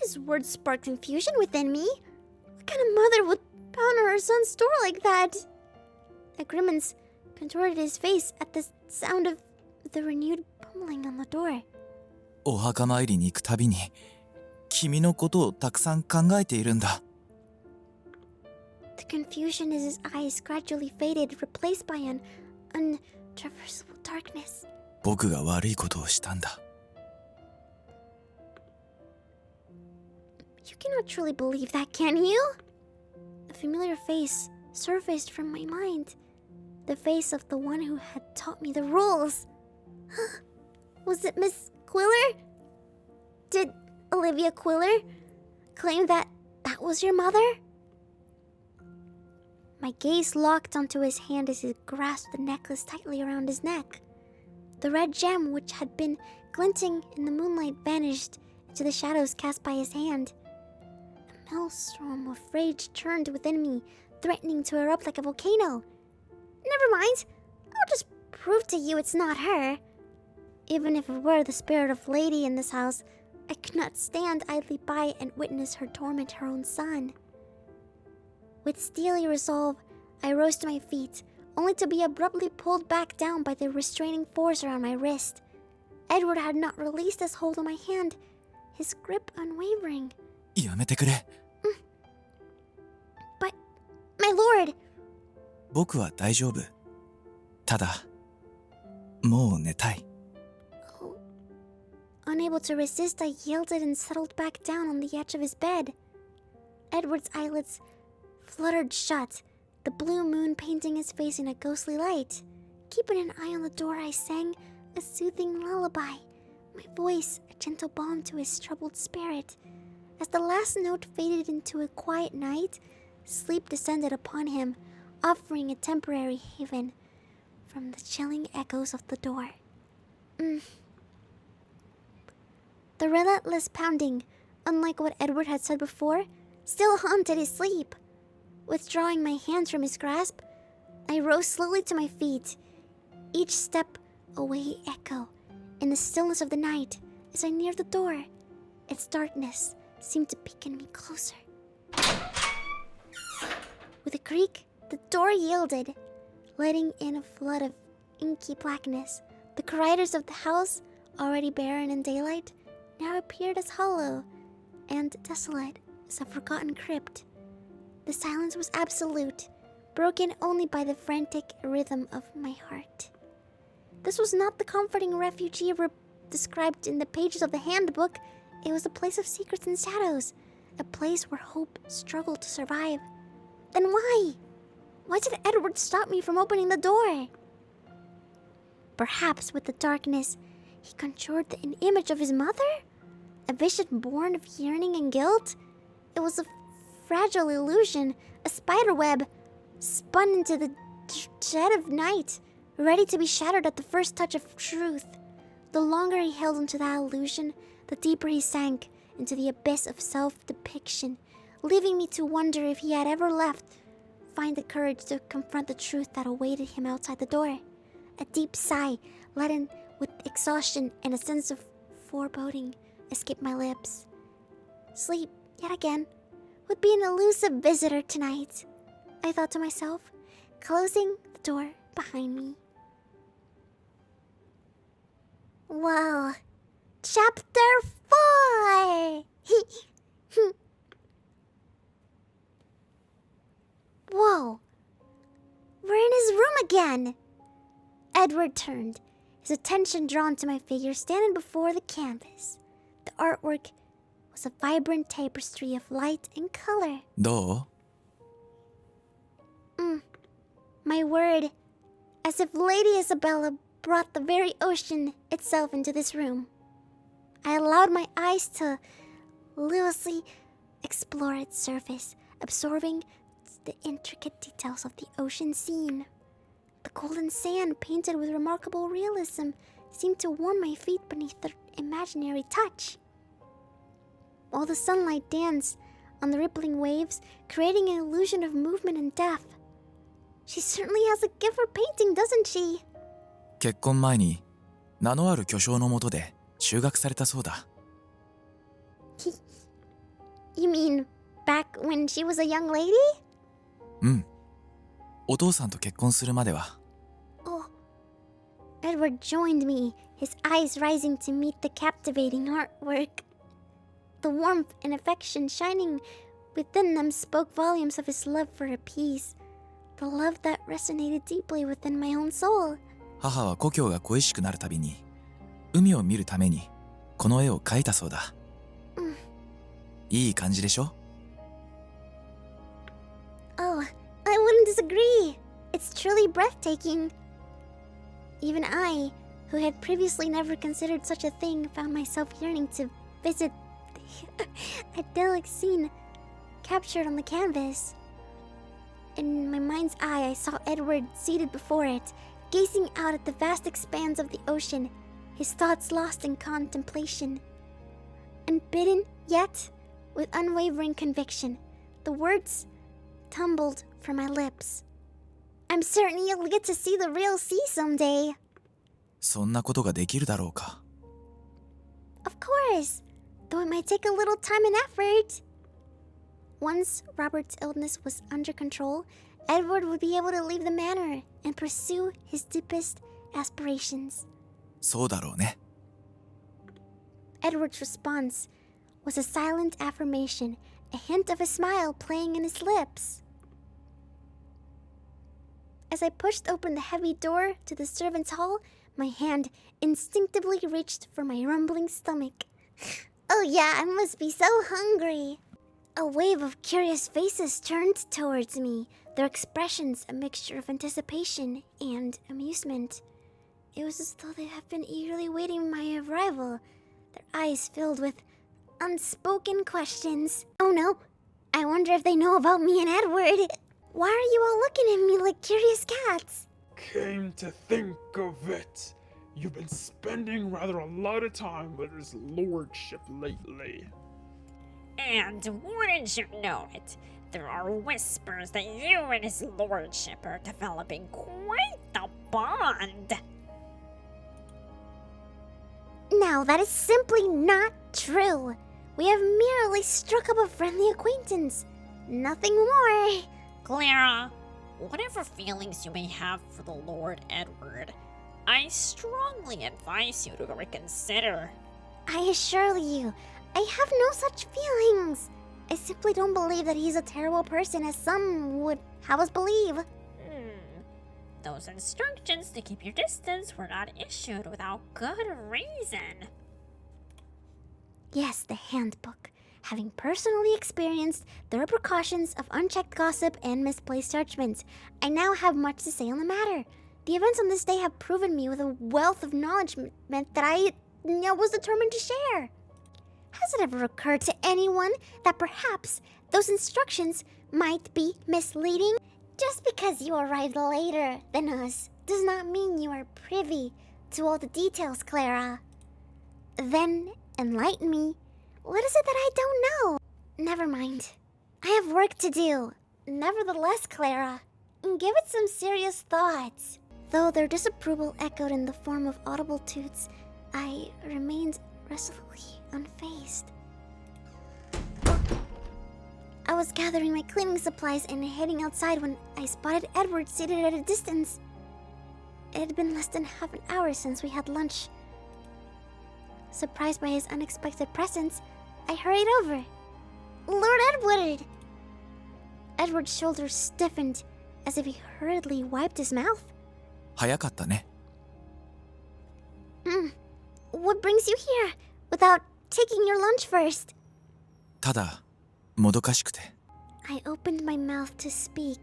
Speaker 1: His words sparked confusion within me. What kind of mother would pound on her son's door like that? A grimace contorted his face at the sound of the renewed pummeling on the door.
Speaker 5: お墓参りに行くたびに君のことをたくさん考えているんだ。
Speaker 1: The confusion in his eyes gradually faded, replaced by an untraversable darkness.
Speaker 5: 僕が悪いことをしたんだ。
Speaker 1: You cannot truly believe that, can you? A familiar face surfaced from my mind. The face of the one who had taught me the rules. Was it Miss Quiller? Did Olivia Quiller claim that was your mother? My gaze locked onto his hand as he grasped the necklace tightly around his neck. The red gem, which had been glinting in the moonlight, vanished into the shadows cast by his hand. A maelstrom of rage churned within me, threatening to erupt like a volcano. Never mind. I'll just prove to you it's not her. Even if it were the spirit of Lady in this house, I could not stand idly by and witness her torment her own son. With steely resolve, I rose to my feet, only to be abruptly pulled back down by the restraining force around my wrist. Edward had not released his hold on my hand, his grip unwavering.
Speaker 5: やめてくれ。
Speaker 1: But, my lord!
Speaker 5: 僕は大丈夫。ただ、もう寝たい。
Speaker 1: Oh. Unable to resist, I yielded and settled back down on the edge of his bed. Edward's eyelids fluttered shut, the blue moon painting his face in a ghostly light. Keeping an eye on the door, I sang a soothing lullaby, my voice a gentle balm to his troubled spirit. As the last note faded into a quiet night, sleep descended upon him, offering a temporary haven from the chilling echoes of the door. The relentless pounding, unlike what Edward had said before, still haunted his sleep. Withdrawing my hands from his grasp, I rose slowly to my feet, each step a weighty echo in the stillness of the night. As I neared the door, its darkness seemed to beckon me closer. With a creak, the door yielded, letting in a flood of inky blackness. The corridors of the house, already barren in daylight, now appeared as hollow and desolate as a forgotten crypt. The silence was absolute, broken only by the frantic rhythm of my heart. This was not the comforting refugee described in the pages of the handbook. It was a place of secrets and shadows, a place where hope struggled to survive. Then why? Why did Edward stop me from opening the door? Perhaps with the darkness, he conjured an image of his mother? A vision born of yearning and guilt? It was a fragile illusion, a spider web, spun into the shed of night, ready to be shattered at the first touch of truth. The longer he held onto that illusion, the deeper he sank into the abyss of self-depiction, leaving me to wonder if he had ever find the courage to confront the truth that awaited him outside the door. A deep sigh, laden with exhaustion and a sense of foreboding, escaped my lips. Sleep, yet again, would be an elusive visitor tonight, I thought to myself, closing the door behind me. Whoa. Chapter 4! Whoa. We're in his room again! Edward turned, his attention drawn to my figure standing before the canvas. The artwork was a vibrant tapestry of light and color.
Speaker 5: どう？
Speaker 1: My word, as if Lady Isabella brought the very ocean itself into this room. I allowed my eyes to listlessly explore its surface, absorbing the intricate details of the ocean scene. The golden sand, painted with remarkable realism, seemed to warm my feet beneath their imaginary touch, while the sunlight danced on the rippling waves, creating an illusion of movement and depth. She certainly has a gift for painting, doesn't she?
Speaker 5: 結婚前に名のある巨匠のもとで就学されたそうだ。
Speaker 1: You mean back when she was a young lady?
Speaker 5: うん。お父さんと結婚するまでは。
Speaker 1: Oh. Edward joined me, his eyes rising to meet the captivating artwork. The warmth and affection shining within them spoke volumes of his love for a piece. The love that resonated deeply within my own soul.
Speaker 5: 母は故郷が恋しくなるたびに海を見るためにこの絵を描いたそうだ。いい感じでしょ？
Speaker 1: Oh, I wouldn't disagree. It's truly breathtaking. Even I, who had previously never considered such a thing, found myself yearning to visit the idyllic scene captured on the canvas. In my mind's eye, I saw Edward seated before it, gazing out at the vast expanse of the ocean, his thoughts lost in contemplation. Unbidden, yet with unwavering conviction, the words tumbled from my lips. I'm certain you'll get to see the real sea someday.
Speaker 5: そんなことができるだろうか。
Speaker 1: Of course, though it might take a little time and effort. Once Robert's illness was under control, Edward would be able to leave the manor and pursue his deepest aspirations.
Speaker 5: そうだろうね。
Speaker 1: Edward's response was a silent affirmation, a hint of a smile playing in his lips. As I pushed open the heavy door to the servants' hall, my hand instinctively reached for my rumbling stomach. Oh yeah, I must be so hungry. A wave of curious faces turned towards me, their expressions a mixture of anticipation and amusement. It was as though they had been eagerly waiting my arrival, their eyes filled with unspoken questions. Oh no, I wonder if they know about me and Edward. Why are you all looking at me like curious cats?
Speaker 3: Came to think of it, you've been spending rather a lot of time with his lordship lately.
Speaker 4: And wouldn't you know it, there are whispers that you and his lordship are developing quite the bond.
Speaker 1: Now, that is simply not true. We have merely struck up a friendly acquaintance. Nothing more.
Speaker 4: Clara, whatever feelings you may have for the Lord Edward, I strongly advise you to reconsider.
Speaker 1: I assure you, I have no such feelings. I simply don't believe that he's a terrible person as some would have us believe.
Speaker 4: Those instructions to keep your distance were not issued without good reason.
Speaker 1: Yes, the handbook. Having personally experienced the repercussions of unchecked gossip and misplaced judgment, I now have much to say on the matter. The events on this day have proven me with a wealth of knowledge meant that I was determined to share. Has it ever occurred to anyone that perhaps those instructions might be misleading? Just because you arrived later than us does not mean you are privy to all the details, Clara. Then enlighten me. What is it that I don't know? Never mind. I have work to do. Nevertheless, Clara, give it some serious thoughts. Though their disapproval echoed in the form of audible toots, I remained resolutely unfazed. I was gathering my cleaning supplies and heading outside when I spotted Edward seated at a distance. It had been less than half an hour since we had lunch. Surprised by his unexpected presence, I hurried over. Lord Edward! Edward's shoulders stiffened as if he hurriedly wiped his mouth.
Speaker 5: 早かったね。
Speaker 1: What brings you here without taking your lunch first?
Speaker 5: ただ、もどかしくて。
Speaker 1: I opened my mouth to speak,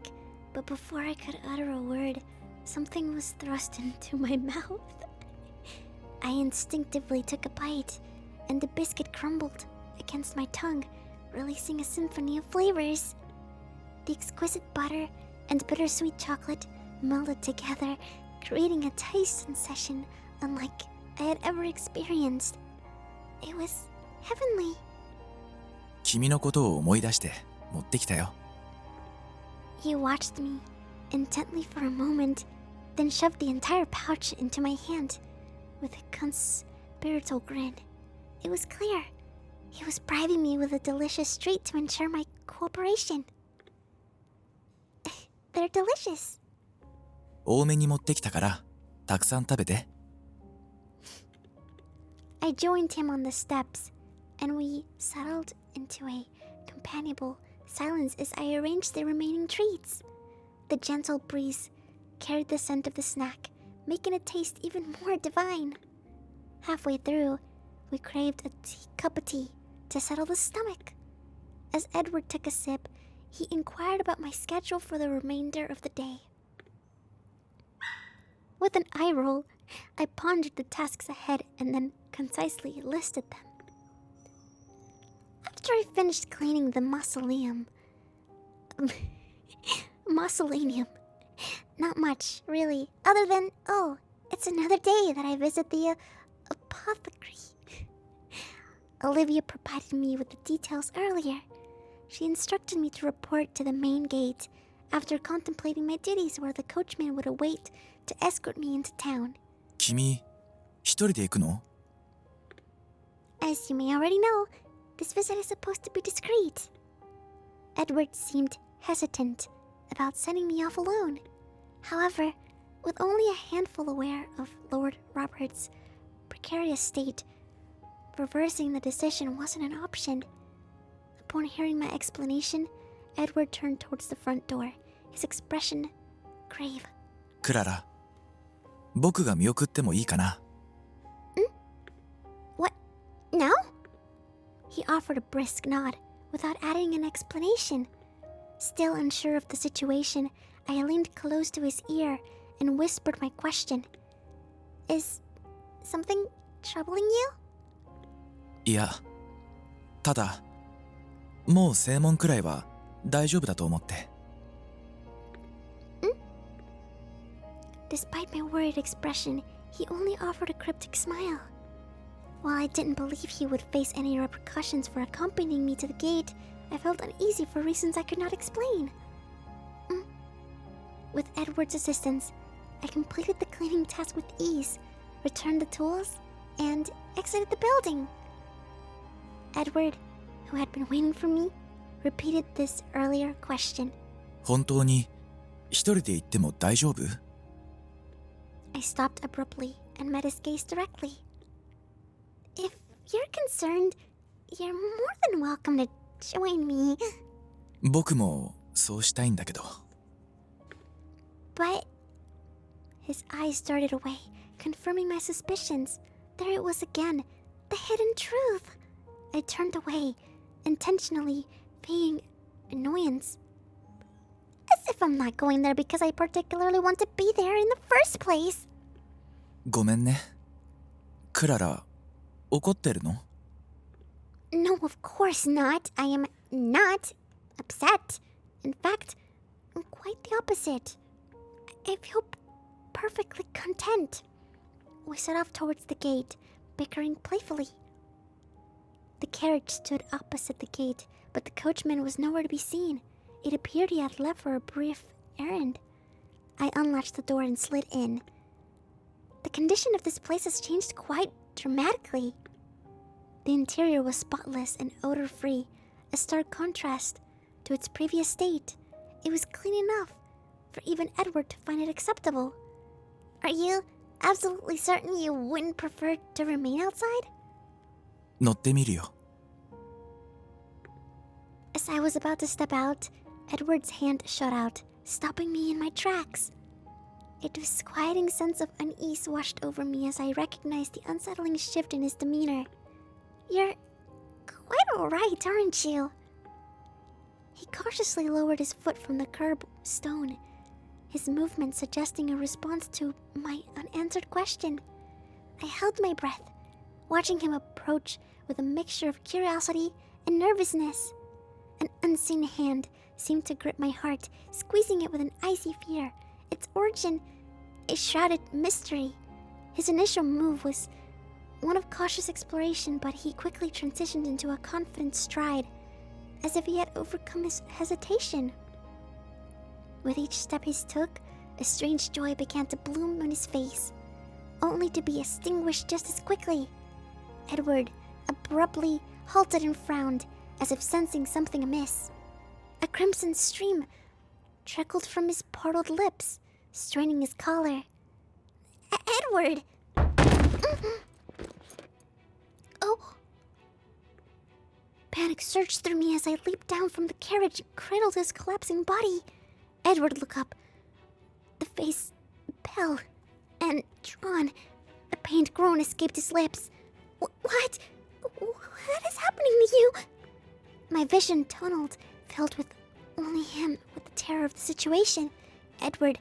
Speaker 1: but before I could utter a word, something was thrust into my mouth. I instinctively took a bite, and the biscuit crumbled against my tongue, releasing a symphony of flavors. The exquisite butter and bittersweet chocolate melded together, creating a taste sensation unlike I had ever experienced. It was heavenly.
Speaker 5: 君のことを思い出して持ってきたよ。
Speaker 1: He watched me, intently for a moment, then shoved the entire pouch into my hand with a conspiratorial grin. It was clear. He was bribing me with a delicious treat to ensure my cooperation. They're delicious.
Speaker 5: 多めに持ってきたからたくさん食べて。
Speaker 1: I joined him on the steps, and we settled into a companionable silence as I arranged the remaining treats. The gentle breeze carried the scent of the snack, making it taste even more divine. Halfway through, we craved a cup of tea to settle the stomach. As Edward took a sip, he inquired about my schedule for the remainder of the day. With an eye roll, I pondered the tasks ahead and then concisely listed them. After I finished cleaning the mausoleum, not much, really, other than, it's another day that I visit the apothecary. Olivia provided me with the details earlier. She instructed me to report to the main gate after contemplating my duties where the coachman would await to escort me into town.
Speaker 5: 君、一人で行くの？
Speaker 1: As you may already know, this visit is supposed to be discreet. Edward seemed hesitant about sending me off alone. However, with only a handful aware of Lord Robert's precarious state, reversing the decision wasn't an option. Upon hearing my explanation, Edward turned towards the front door, his expression grave.
Speaker 5: クララ、僕が見送ってもいいかな？
Speaker 1: What? Now? He offered a brisk nod, without adding an explanation. Still unsure of the situation, I leaned close to his ear and whispered my question. Is something troubling you?
Speaker 5: いや、ただ、もう正門くらいは大丈夫だと思って。
Speaker 1: Despite my worried expression, he only offered a cryptic smile. While I didn't believe he would face any repercussions for accompanying me to the gate, I felt uneasy for reasons I could not explain. With Edward's assistance, I completed the cleaning task with ease, returned the tools, and exited the building. Edward, who had been waiting for me, repeated this earlier question.
Speaker 5: 本当に一人で行っても大丈夫？
Speaker 1: I stopped abruptly and met his gaze directly. If you're concerned, you're more than welcome to join me.
Speaker 5: 僕もそうしたいんだけど。
Speaker 1: But his eyes started away, confirming my suspicions. There it was again, the hidden truth. I turned away, intentionally feigning annoyance. As if I'm not going there because I particularly want to be there in the first place.
Speaker 5: ごめんね。クララ、怒ってるの？
Speaker 1: No, of course not. I am not upset. In fact, quite the opposite. I feel perfectly content. We set off towards the gate, bickering playfully. The carriage stood opposite the gate, but the coachman was nowhere to be seen. It appeared he had left for a brief errand. I unlatched the door and slid in. The condition of this place has changed quite dramatically. The interior was spotless and odor-free, a stark contrast to its previous state. It was clean enough for even Edward to find it acceptable. Are you absolutely certain you wouldn't prefer to remain outside?
Speaker 5: 乗ってみるよ。
Speaker 1: As I was about to step out, Edward's hand shot out, stopping me in my tracks. A disquieting sense of unease washed over me as I recognized the unsettling shift in his demeanor. You're quite alright, aren't you? He cautiously lowered his foot from the curb stone, his movement suggesting a response to my unanswered question. I held my breath, watching him approach with a mixture of curiosity and nervousness. An unseen hand seemed to grip my heart, squeezing it with an icy fear. Its origin, a shrouded mystery. His initial move was one of cautious exploration, but he quickly transitioned into a confident stride, as if he had overcome his hesitation. With each step he took, a strange joy began to bloom on his face, only to be extinguished just as quickly. Edward abruptly halted and frowned, as if sensing something amiss. A crimson stream trickled from his parted lips, straining his collar. Edward! Oh! Panic surged through me as I leaped down from the carriage and cradled his collapsing body. Edward looked up, the face pale and drawn. A pained groan escaped his lips. What? What is happening to you? My vision tunneled, filled with only him, with the terror of the situation. Edward,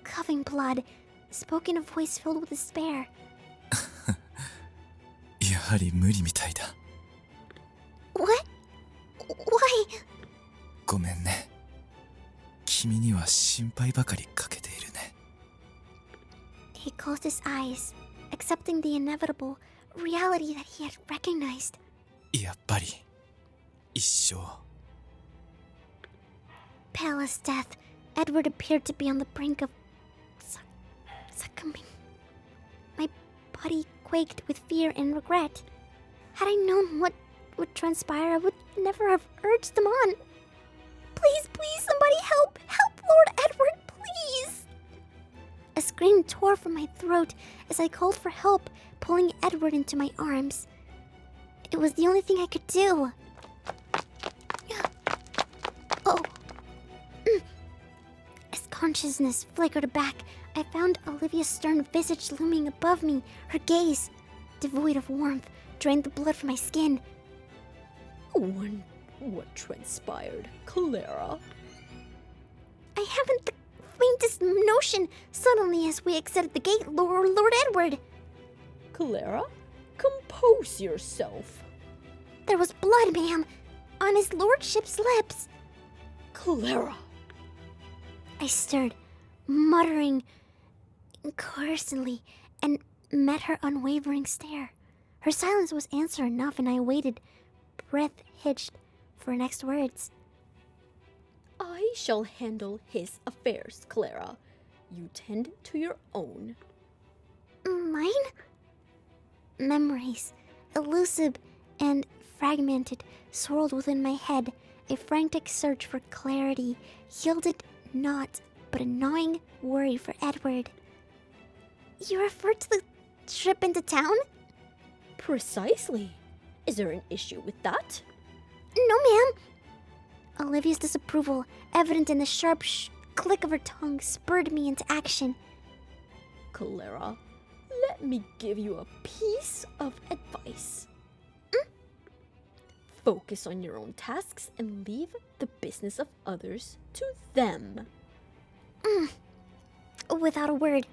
Speaker 1: coughing blood, spoke in a voice filled with despair.
Speaker 5: やはり無理みたいだ。
Speaker 1: What? Why?
Speaker 5: ごめんね。君には心配ばかりかけているね。
Speaker 1: He closed his eyes, accepting the inevitable reality that he had recognized.
Speaker 5: やっぱり一生。
Speaker 1: Pale as death, Edward appeared to be on the brink of succumbing. My body quaked with fear and regret. Had I known what would transpire, I would never have urged them on. Please, somebody help! Help, Lord Edward, please! A scream tore from my throat as I called for help, pulling Edward into my arms. It was the only thing I could do. Oh. As consciousness flickered back, I found Olivia's stern visage looming above me. Her gaze, devoid of warmth, drained the blood from my skin.
Speaker 2: What transpired, Clara?
Speaker 1: I haven't the faintest notion. Suddenly, as we exited the gate, Lord Edward.
Speaker 2: Clara, compose yourself.
Speaker 1: There was blood, ma'am, on his lordship's lips.
Speaker 2: Clara.
Speaker 1: I stirred, muttering incoherently, and met her unwavering stare. Her silence was answer enough, and I waited, breath hitched, for her next words.
Speaker 2: I shall handle his affairs, Clara. You tend to your own.
Speaker 1: Mine? Memories, elusive and fragmented, swirled within my head. A frantic search for clarity yielded naught but a gnawing worry for Edward. You refer to the trip into town?
Speaker 2: Precisely. Is there an issue with that?
Speaker 1: No, ma'am. Olivia's disapproval, evident in the sharp click of her tongue, spurred me into action.
Speaker 2: Clara, let me give you a piece of advice. Focus on your own tasks and leave the business of others to them.
Speaker 1: Without a word,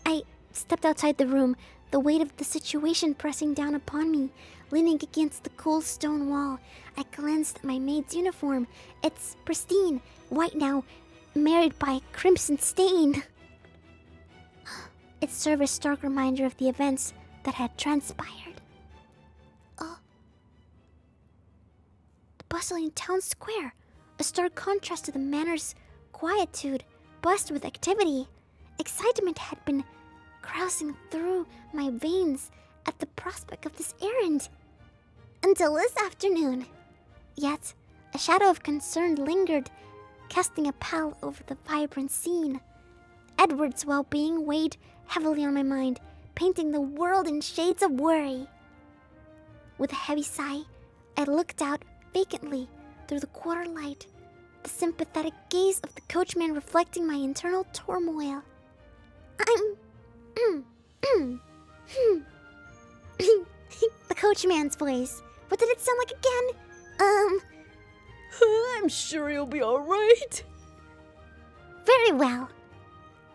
Speaker 1: I stepped outside the room, the weight of the situation pressing down upon me. Leaning against the cool stone wall, I glanced at my maid's uniform. It's pristine, white now, marred by a crimson stain. It served as a stark reminder of the events that had transpired. The bustling town square, a stark contrast to the manor's quietude, buzzed with activity. Excitement had been coursing through my veins at the prospect of this errand. Until this afternoon. Yet, a shadow of concern lingered, casting a pall over the vibrant scene. Edward's well-being weighed heavily on my mind, painting the world in shades of worry. With a heavy sigh, I looked out vacantly through the quarter light, the sympathetic gaze of the coachman reflecting my internal turmoil. The coachman's voice. What did it sound like again?
Speaker 2: I'm sure you'll be alright.
Speaker 1: Very well.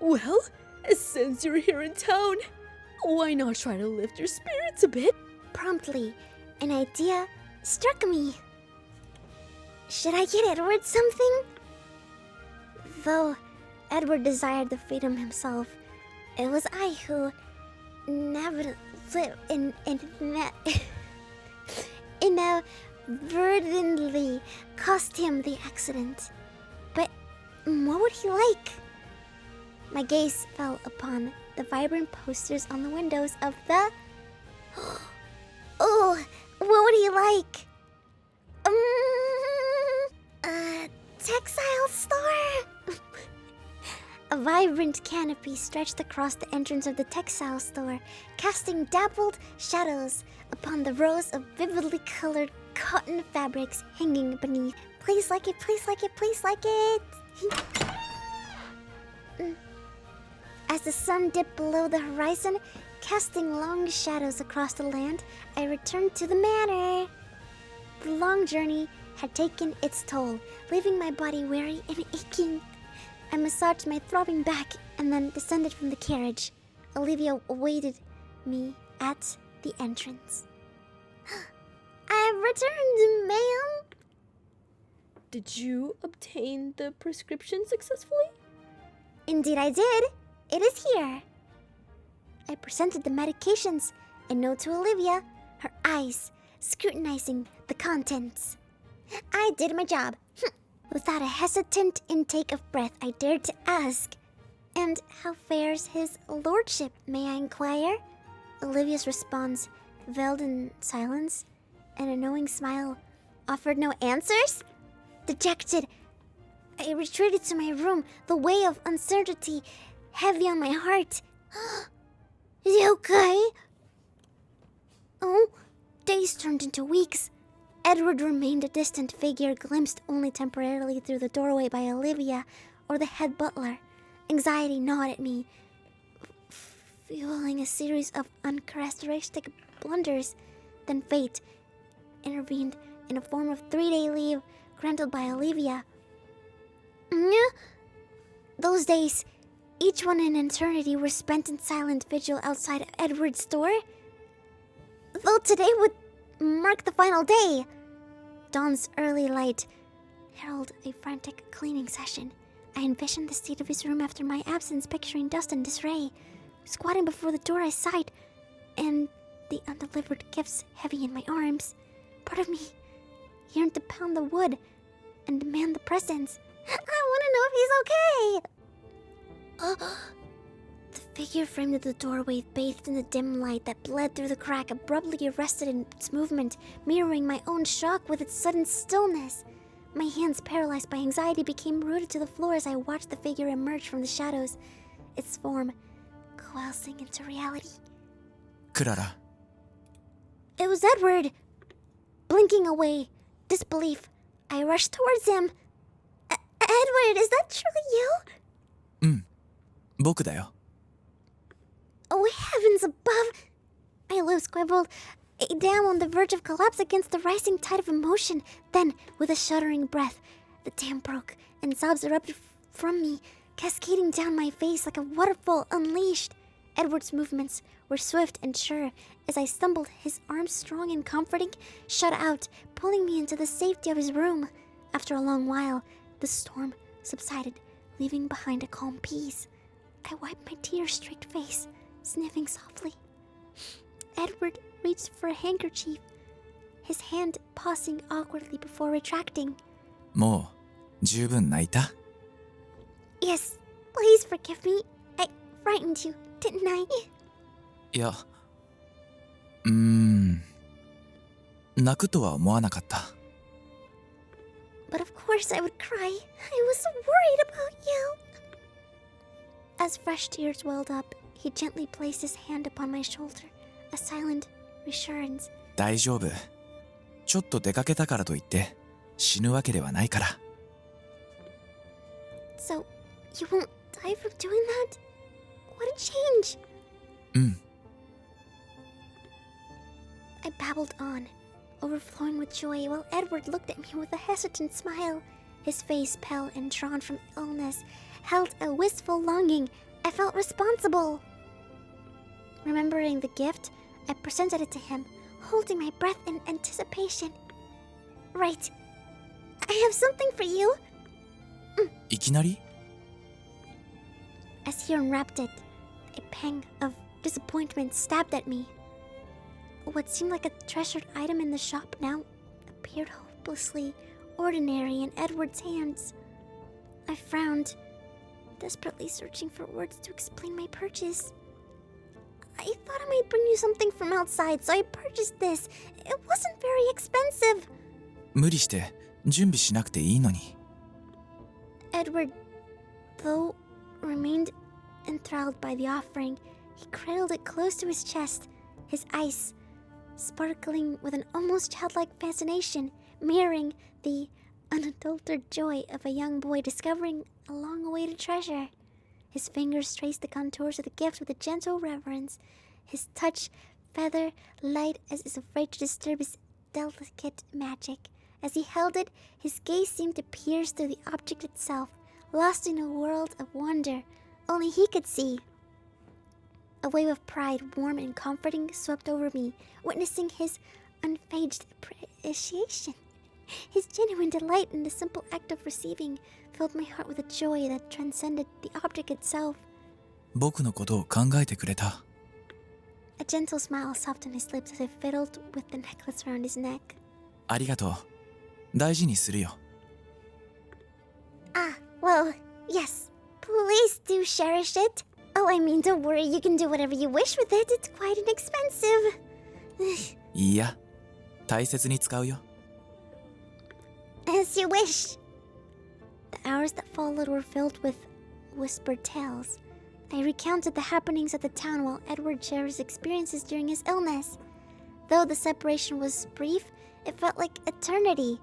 Speaker 2: Well, since you're here in town, why not try to lift your spirits a bit?
Speaker 1: Promptly, an idea struck me. Should I get Edward something? Though Edward desired the freedom himself, it was I who inadvertently caused him the accident. But What would he like? My gaze fell upon the vibrant posters on the windows of the... Oh, what would he like? A textile store? A vibrant canopy stretched across the entrance of the textile store, casting dappled shadows upon the rows of vividly colored cotton fabrics hanging beneath. Please like it, please like it, please like it! As the sun dipped below the horizon, casting long shadows across the land, I returned to the manor. The long journey had taken its toll, leaving my body weary and aching. I massaged my throbbing back and then descended from the carriage. Olivia awaited me at the entrance. I've returned, ma'am.
Speaker 2: Did you obtain the prescription successfully?
Speaker 1: Indeed I did. It is here. I presented the medications, a note to Olivia, her eyes scrutinizing the contents. I did my job. Without a hesitant intake of breath, I dared to ask, "And how fares his lordship, may I inquire?" Olivia's response, veiled in silence, and a knowing smile, offered no answers. Dejected, I retreated to my room, the weight of uncertainty heavy on my heart. Is he okay? Oh, days turned into weeks. Edward remained a distant figure, glimpsed only temporarily through the doorway by Olivia or the head butler. Anxiety gnawed at me, fueling a series of uncharacteristic blunders. Then fate intervened in a form of 3-day leave granted by Olivia. Those days, each one an eternity, were spent in silent vigil outside Edward's door. Though today would mark the final day. Dawn's early light heralded a frantic cleaning session. I envisioned the state of his room after my absence, picturing dust and disarray. Squatting before the door, I sighed, and the undelivered gifts heavy in my arms. Part of me yearned to pound the wood and demand the presents. I want to know if he's okay. The figure framed at the doorway, bathed in the dim light that bled through the crack, abruptly arrested in its movement, mirroring my own shock with its sudden stillness. My hands, paralyzed by anxiety, became rooted to the floor as I watched the figure emerge from the shadows, its form coalescing into reality.
Speaker 5: クララ、
Speaker 1: It was Edward! Blinking away, disbelief, I rushed towards him. Edward, is that truly you?
Speaker 5: うん、僕だよ。
Speaker 1: Oh, heavens above! My lips quivered, a dam on the verge of collapse against the rising tide of emotion. Then, with a shuddering breath, the dam broke, and sobs erupted from me, cascading down my face like a waterfall unleashed. Edward's movements were swift and sure. As I stumbled, his arms strong and comforting shot out, pulling me into the safety of his room. After a long while, the storm subsided, leaving behind a calm peace. I wiped my tear-streaked face, sniffing softly. Edward reached for a handkerchief, his hand pausing awkwardly before retracting.
Speaker 5: もう十分泣いた？
Speaker 1: Yes, please forgive me. I frightened you, didn't I?
Speaker 5: いや、泣くとは思わなかった。
Speaker 1: But of course I would cry. I was so worried about you. As fresh tears welled up, he gently placed his hand upon my shoulder, a silent reassurance.
Speaker 5: 大丈夫。ちょっと出かけたからといって死ぬわけではないから。
Speaker 1: So, you won't die from doing that? What a change!
Speaker 5: うん。
Speaker 1: I babbled on, overflowing with joy, while Edward looked at me with a hesitant smile. His face, pale and drawn from illness, held a wistful longing. I felt responsible. Remembering the gift, I presented it to him, holding my breath in anticipation. Right. I have something for you.
Speaker 5: いきなり？
Speaker 1: As he unwrapped it, a pang of disappointment stabbed at me. What seemed like a treasured item in the shop now appeared hopelessly ordinary in Edward's hands. I frowned, desperately searching for words to explain my purchase. I thought I might bring you something from outside, so I purchased this. It wasn't very expensive.
Speaker 5: 無理して準備しなくていいのに。
Speaker 1: Edward, though, remained enthralled by the offering. He cradled it close to his chest, his eyes sparkling with an almost childlike fascination, mirroring the unadulterated joy of a young boy discovering a long-awaited treasure. His fingers traced the contours of the gift with a gentle reverence, his touch feather light as is afraid to disturb his delicate magic. As he held it, his gaze seemed to pierce through the object itself, lost in a world of wonder only he could see. A wave of pride, warm and comforting, swept over me, witnessing his unfazed appreciation. His genuine delight in the simple act of receiving filled my heart with a joy that transcended the object itself.
Speaker 5: 僕のことを考えてくれた。
Speaker 1: A gentle smile softened his lips as I fiddled with the necklace around his neck.
Speaker 5: ありがとう。大事にするよ。
Speaker 1: Ah, well, yes. Please do cherish it. Oh, I mean, don't worry, you can do whatever you wish with it. It's quite inexpensive.
Speaker 5: いいや、大切に使うよ。
Speaker 1: As you wish. The hours that followed were filled with whispered tales. I recounted the happenings at the town while Edward shared his experiences during his illness. Though the separation was brief, it felt like eternity.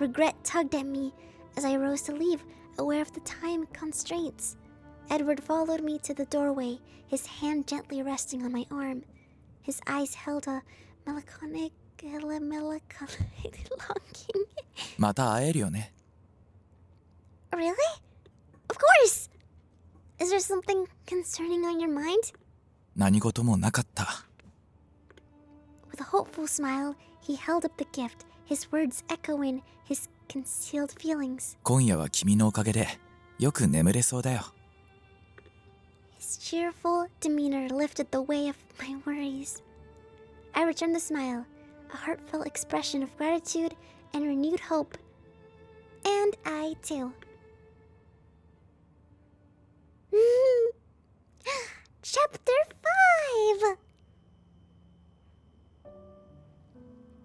Speaker 1: Regret tugged at me as I rose to leave, aware of the time constraints. Edward followed me to the doorway, his hand gently resting on my arm. His eyes held a melancholic longing.
Speaker 5: また会えるよね。
Speaker 1: Really? Of course! Is there something concerning on your mind?
Speaker 5: 何事もなかった。
Speaker 1: With a hopeful smile, he held up the gift, his words echoing his concealed feelings.
Speaker 5: 今夜は君のおかげでよく眠れそうだよ。
Speaker 1: His cheerful demeanor lifted the weight of my worries. I returned the smile, a heartfelt expression of gratitude and renewed hope. And I too. Chapter 5!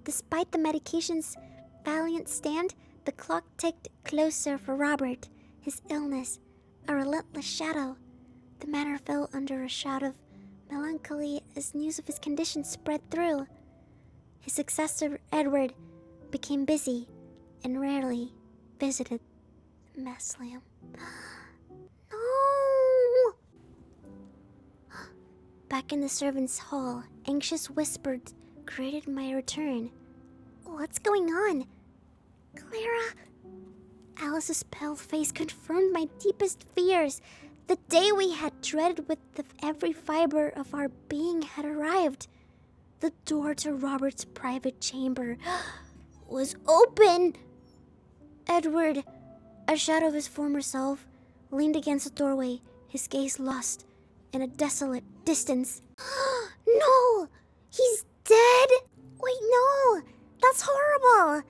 Speaker 1: Despite the medication's valiant stand, the clock ticked closer for Robert. His illness, a relentless shadow. The manor fell under a shroud of melancholy as news of his condition spread through. His successor, Edward, became busy and rarely visited the mausoleum. No! Back in the servants' hall, anxious whispers greeted my return. What's going on? Clara? Alice's pale face confirmed my deepest fears. The day we had dreaded with every fiber of our being had arrived. The door to Robert's private chamber was open. Edward, a shadow of his former self, leaned against the doorway, his gaze lost in a desolate distance. No! He's dead? Wait, no! That's horrible!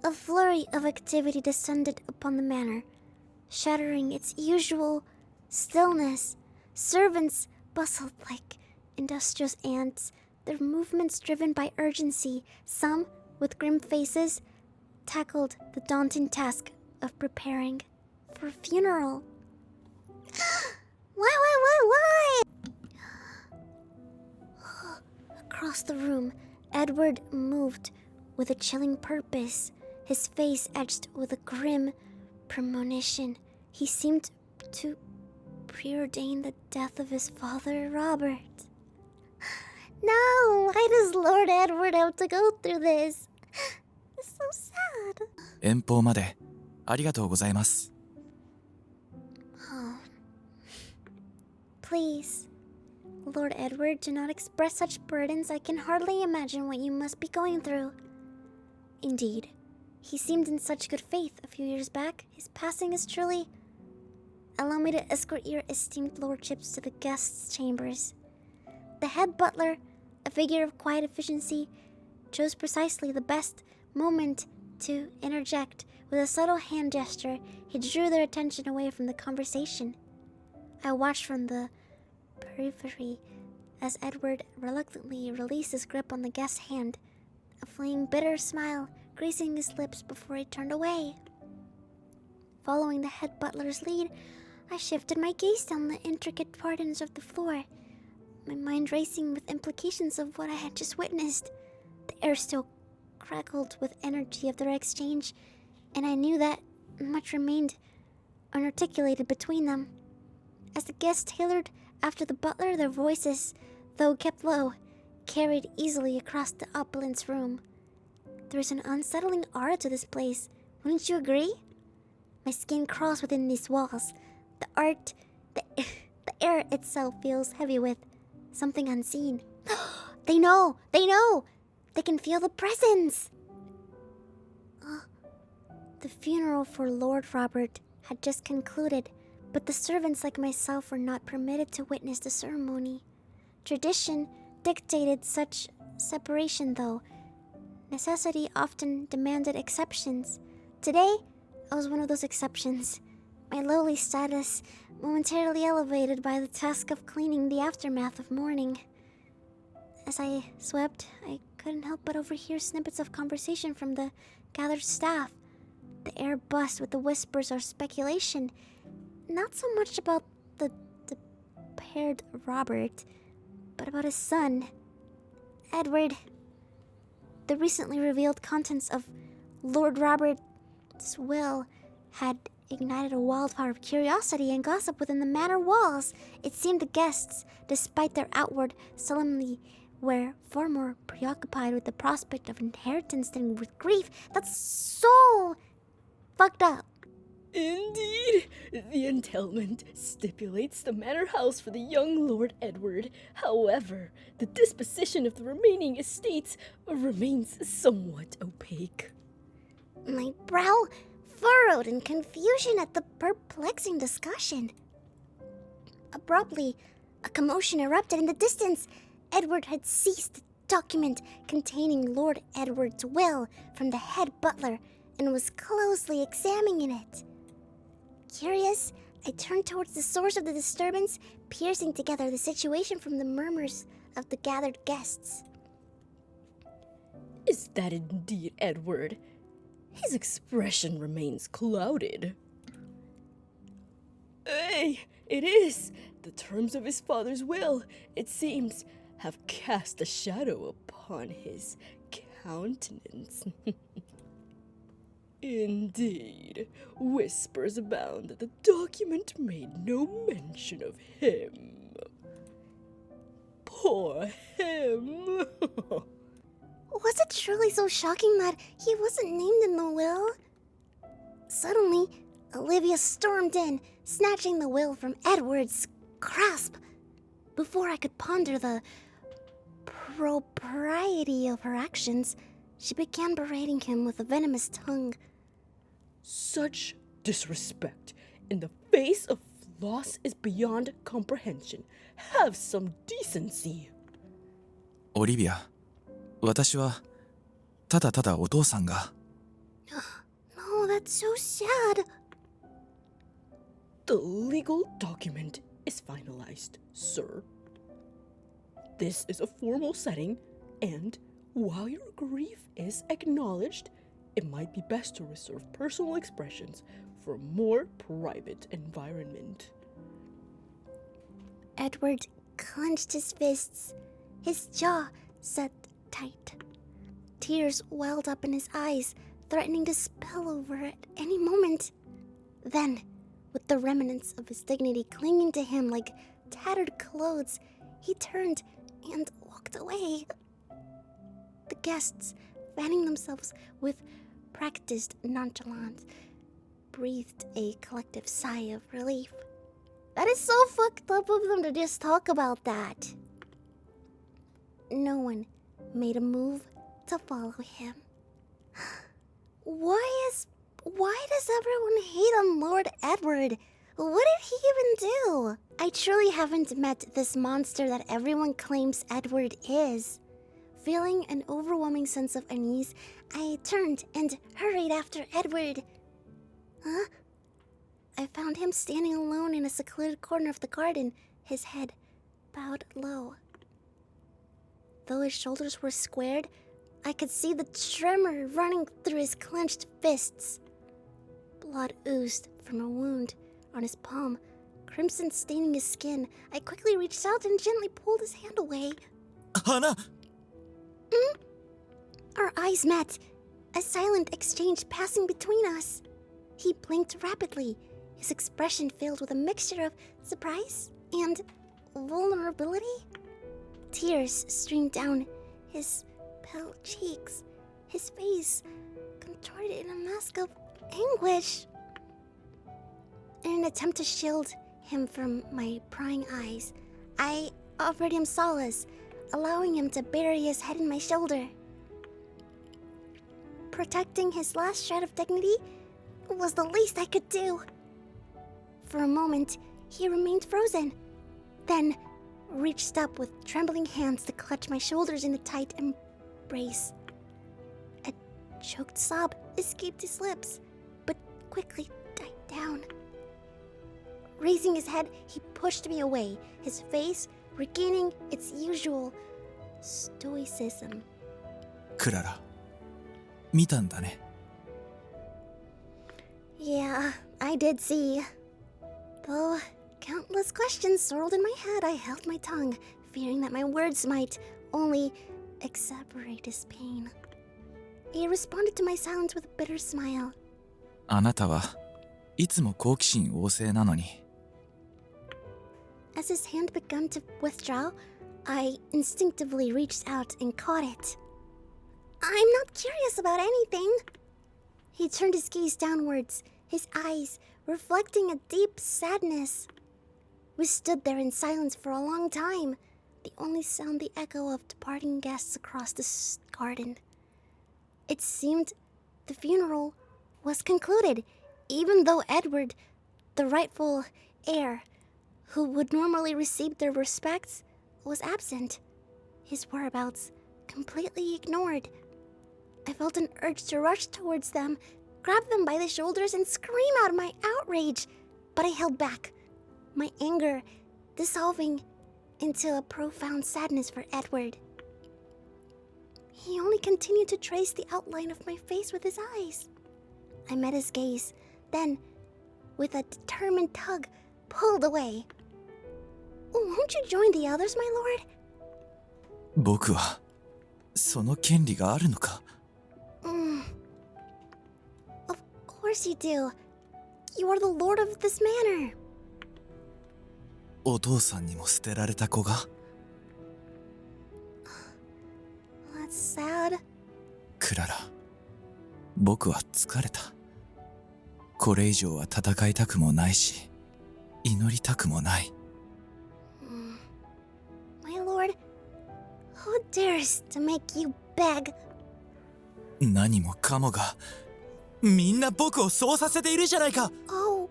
Speaker 1: A flurry of activity descended upon the manor, shattering its usual stillness. Servants bustled like industrious ants, their movements driven by urgency. Some, with grim faces, tackled the daunting task of preparing for a funeral. Why? Across the room, Edward moved with a chilling purpose, his face etched with a grim premonition. He seemed to preordain the death of his father, Robert. No, why does Lord Edward have to go through this? It's so sad.
Speaker 5: 遠方までありがとうございます。
Speaker 1: Oh. Please, Lord Edward, do not express such burdens. I can hardly imagine what you must be going through. Indeed, he seemed in such good faith a few years back. His passing is truly... Allow me to escort your esteemed lordships to the guests' chambers. The head butler, a figure of quiet efficiency, chose precisely the best moment to interject With a subtle hand gesture, he drew their attention away from the conversation. I watched from the periphery as Edward reluctantly released his grip on the guest's hand, a fleeing bitter smile gracing his lips before he turned away. Following the head butler's lead, I shifted my gaze down the intricate patterns of the floor, my mind racing with implications of what I had just witnessed. The air still crackled with energy of their exchange, and I knew that much remained unarticulated between them. As the guests tailored after the butler, their voices, though kept low, carried easily across the opulence room. There is an unsettling aura to this place, wouldn't you agree? My skin crawls within these walls. The art, the air itself feels heavy with something unseen. They know! They can feel the presence! The funeral for Lord Robert had just concluded, but the servants like myself were not permitted to witness the ceremony. Tradition dictated such separation, though necessity often demanded exceptions. Today, I was one of those exceptions. My lowly status momentarily elevated by the task of cleaning the aftermath of mourning. As I swept, I couldn't help but overhear snippets of conversation from the gathered staff. The air buzzed with the whispers or speculation, not so much about the paired Robert, but about his son, Edward. The recently revealed contents of Lord Robert's will had ignited a wildfire of curiosity and gossip within the manor walls. It seemed the guests, despite their outward solemnity, were far more preoccupied with the prospect of inheritance than with grief. That's so fucked up.
Speaker 2: Indeed, the entailment stipulates the manor house for the young Lord Edward. However, the disposition of the remaining estates remains somewhat opaque.
Speaker 1: My brow furrowed in confusion at the perplexing discussion. Abruptly, a commotion erupted in the distance. Edward had seized the document containing Lord Edward's will from the head butler and was closely examining it. Curious, I turned towards the source of the disturbance, piecing together the situation from the murmurs of the gathered guests.
Speaker 2: Is that indeed Edward? His expression remains clouded. Aye, it is. The terms of his father's will, it seems, have cast a shadow upon his countenance. Indeed, whispers abound that the document made no mention of him. Poor him.
Speaker 1: Was it truly so shocking that he wasn't named in the will? Suddenly, Olivia stormed in, snatching the will from Edward's grasp. Before I could ponder the propriety of her actions, she began berating him with a venomous tongue.
Speaker 2: Such disrespect in the face of loss is beyond comprehension. Have some decency.
Speaker 5: オリビア、私はただただお父さんが。
Speaker 1: No, that's so sad.
Speaker 2: The legal document is finalized, sir. This is a formal setting, and while your grief is acknowledged, it might be best to reserve personal expressions for a more private environment.
Speaker 1: Edward clenched his fists, his jaw set tight. Tears welled up in his eyes, threatening to spill over at any moment. Then, with the remnants of his dignity clinging to him like tattered clothes, he turned and walked away. The guests, fanning themselves with practiced nonchalance, breathed a collective sigh of relief. That is so fucked up of them to just talk about that. No one made a move to follow him. Why does everyone hate on Lord Edward? What did he even do? I truly haven't met this monster that everyone claims Edward is. Feeling an overwhelming sense of unease, I turned and hurried after Edward, Huh? I found him standing alone in a secluded corner of the garden, his head bowed low. Though his shoulders were squared, I could see the tremor running through his clenched fists. Blood oozed from a wound on his palm, crimson staining his skin. I quickly reached out and gently pulled his hand away.
Speaker 5: 花
Speaker 1: Our eyes met, a silent exchange passing between us. He blinked rapidly, his expression filled with a mixture of surprise and vulnerability. Tears streamed down his pale cheeks, his face contorted in a mask of anguish. In an attempt to shield him from my prying eyes, I offered him solace, allowing him to bury his head in my shoulder. Protecting his last shred of dignity was the least I could do. For a moment, he remained frozen, then reached up with trembling hands to clutch my shoulders in a tight embrace. A choked sob escaped his lips, but quickly died down. Raising his head, he pushed me away, his face regaining its usual stoicism.
Speaker 5: クララ見たんだね
Speaker 1: Yeah, I did see. Though countless questions swirled in my head, I held my tongue, fearing that my words might only exacerbate his pain. He responded to my silence with a bitter smile.
Speaker 5: あなたはいつも好奇心旺盛なのに
Speaker 1: As his hand began to withdraw, I instinctively reached out and caught it. I'm not curious about anything. He turned his gaze downwards, his eyes reflecting a deep sadness. We stood there in silence for a long time, the only sound the echo of departing guests across the garden. It seemed the funeral was concluded, even though Edward, the rightful heir, who would normally receive their respects, was absent, his whereabouts completely ignored. I felt an urge to rush towards them, grab them by the shoulders, and scream out my outrage, but I held back, my anger dissolving into a profound sadness for Edward. He only continued to trace the outline of my face with his eyes. I met his gaze, then, with a determined tug, pulled away. Won't you join the others, my lord?
Speaker 5: 僕はその権利があるのか
Speaker 1: Of course you do. You are the lord of this manor.
Speaker 5: お父さんにも捨てられた子が
Speaker 1: That's sad.
Speaker 5: クララ僕は疲れたこれ以上は戦いたくもないし祈りたくもない
Speaker 1: My lord, who dares to make you beg?
Speaker 5: 何もかもがみんな僕をそうさせているじゃないか
Speaker 1: Oh.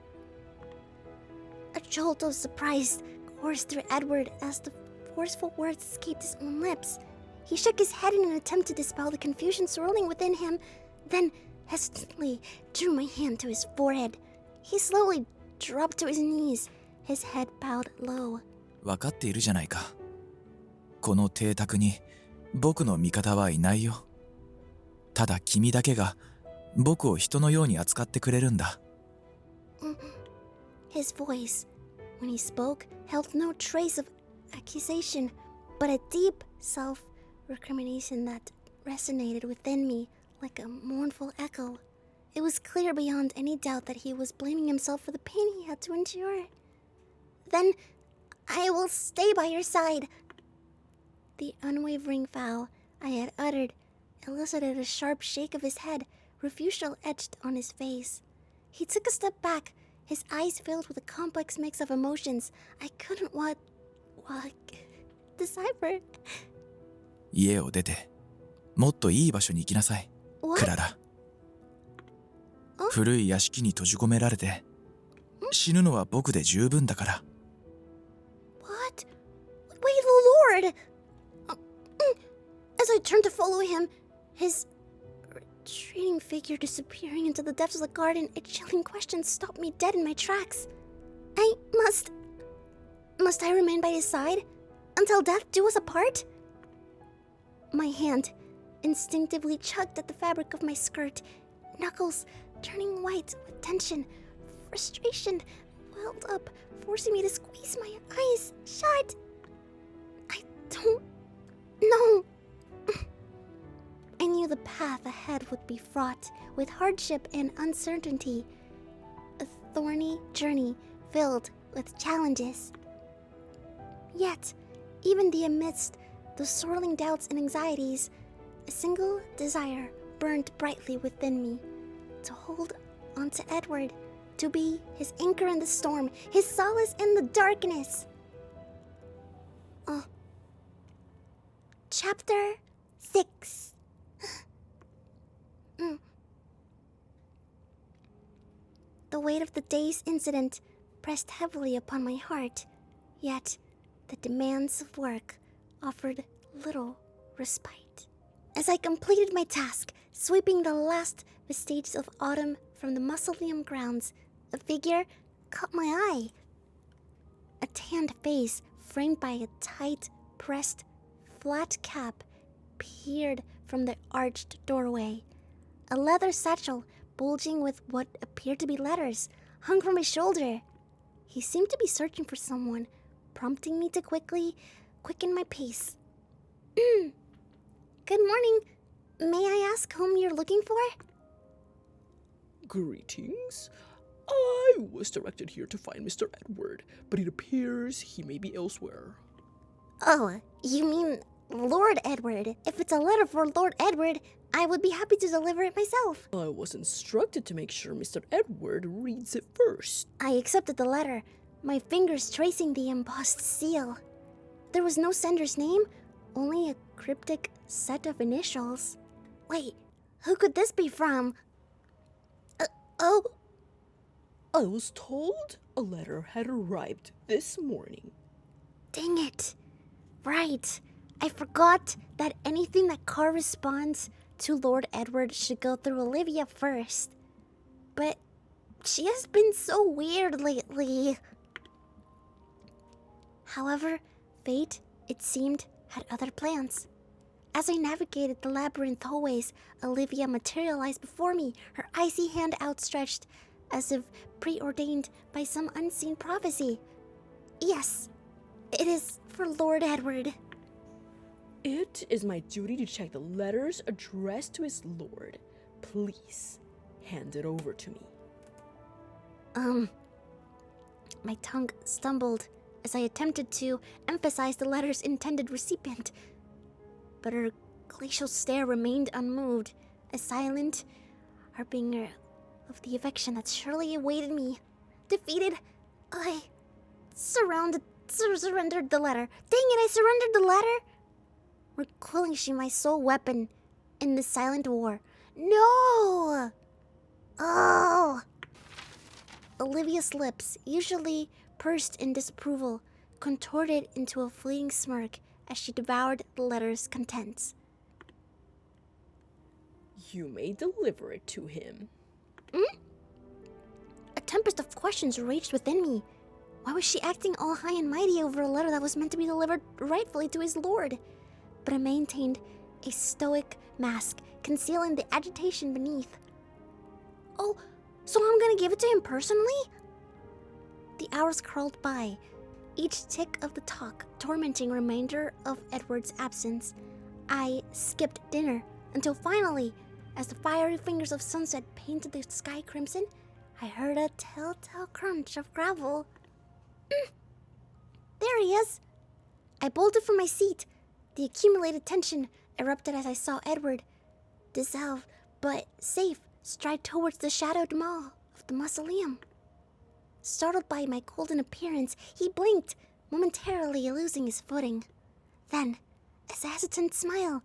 Speaker 1: A jolt of surprise coursed through Edward as the forceful words escaped his own lips. He shook his head in an attempt to dispel the confusion swirling within him, then hesitantly drew my hand to his forehead. He slowly dropped to his knees, his head bowed low.
Speaker 5: 分かっているじゃないかこの邸宅に僕の味方はいないよただ君だけが僕を人のように扱ってくれるんだ
Speaker 1: His voice, when he spoke, held no trace of accusation, but a deep self-recrimination that resonated within me like a mournful echo. It was clear beyond any doubt that he was blaming himself for the pain he had to endure. Then I will stay by your side. The unwavering vow I had uttered elicited a sharp shake of his head, refusal etched on his face. He took a step back, his eyes filled with a complex mix of emotions I couldn't decipher.
Speaker 5: 家を出てもっといい場所に行きなさい
Speaker 1: What?
Speaker 5: クララ古い屋敷に閉じ込められて死ぬのは僕で十分だから
Speaker 1: What? Wait, the Lord! As I turned to follow him, his retreating figure disappearing into the depths of the garden, a chilling question stopped me dead in my tracks. Must I remain by his side until death do us apart? My hand instinctively tugged at the fabric of my skirt, knuckles turning white with tension. Frustration welled up, forcing me to squeeze my eyes shut. I don't know. I knew the path ahead would be fraught with hardship and uncertainty. A thorny journey filled with challenges. Yet, even amidst those swirling doubts and anxieties, a single desire burned brightly within me: to hold onto Edward, to be his anchor in the storm, his solace in the darkness. Chapter 6. The weight of the day's incident pressed heavily upon my heart, yet the demands of work offered little respite. As I completed my task, sweeping the last vestiges of autumn from the mausoleum grounds, a figure caught my eye. A tanned face framed by a tight-pressed flat cap peered from the arched doorway. A leather satchel, bulging with what appeared to be letters, hung from his shoulder. He seemed to be searching for someone, prompting me to quicken my pace. Good morning. May I ask whom you're looking for?
Speaker 2: Greetings. I was directed here to find Mr. Edward, but it appears he may be elsewhere.
Speaker 1: Oh, you mean Lord Edward. If it's a letter for Lord Edward, I would be happy to deliver it myself.
Speaker 2: I was instructed to make sure Mr. Edward reads it first.
Speaker 1: I accepted the letter, my fingers tracing the embossed seal. There was no sender's name, only a cryptic set of initials. Wait, who could this be from? Oh.
Speaker 2: I was told a letter had arrived this morning.
Speaker 1: Dang it. Right. I forgot that anything that corresponds to Lord Edward should go through Olivia first. But she has been so weird lately. However, fate, it seemed, had other plans. As I navigated the labyrinth hallways, Olivia materialized before me, her icy hand outstretched, as if preordained by some unseen prophecy. Yes, it is for Lord Edward.
Speaker 2: It is my duty to check the letters addressed to his lord. Please, hand it over to me.
Speaker 1: My tongue stumbled as I attempted to emphasize the letter's intended recipient. But her glacial stare remained unmoved, a silent harbinger of the affection that surely awaited me. Defeated, I surrendered the letter. Dang it, I surrendered the letter! Relinquishing my sole weapon in the silent war. No! Oh! Olivia's lips, usually pursed in disapproval, contorted into a fleeting smirk as she devoured the letter's contents.
Speaker 2: You may deliver it to him.
Speaker 1: A tempest of questions raged within me. Why was she acting all high and mighty over a letter that was meant to be delivered rightfully to his lord? But I maintained a stoic mask, concealing the agitation beneath. Oh, so I'm gonna give it to him personally? The hours crawled by, each tick of the clock tormenting reminder of Edward's absence. I skipped dinner until finally, as the fiery fingers of sunset painted the sky crimson, I heard a telltale crunch of gravel. There he is! I bolted from my seat. The accumulated tension erupted as I saw Edward, dissolved but safe, stride towards the shadowed maw of the mausoleum. Startled by my golden appearance, he blinked, momentarily losing his footing. Then, a hesitant smile,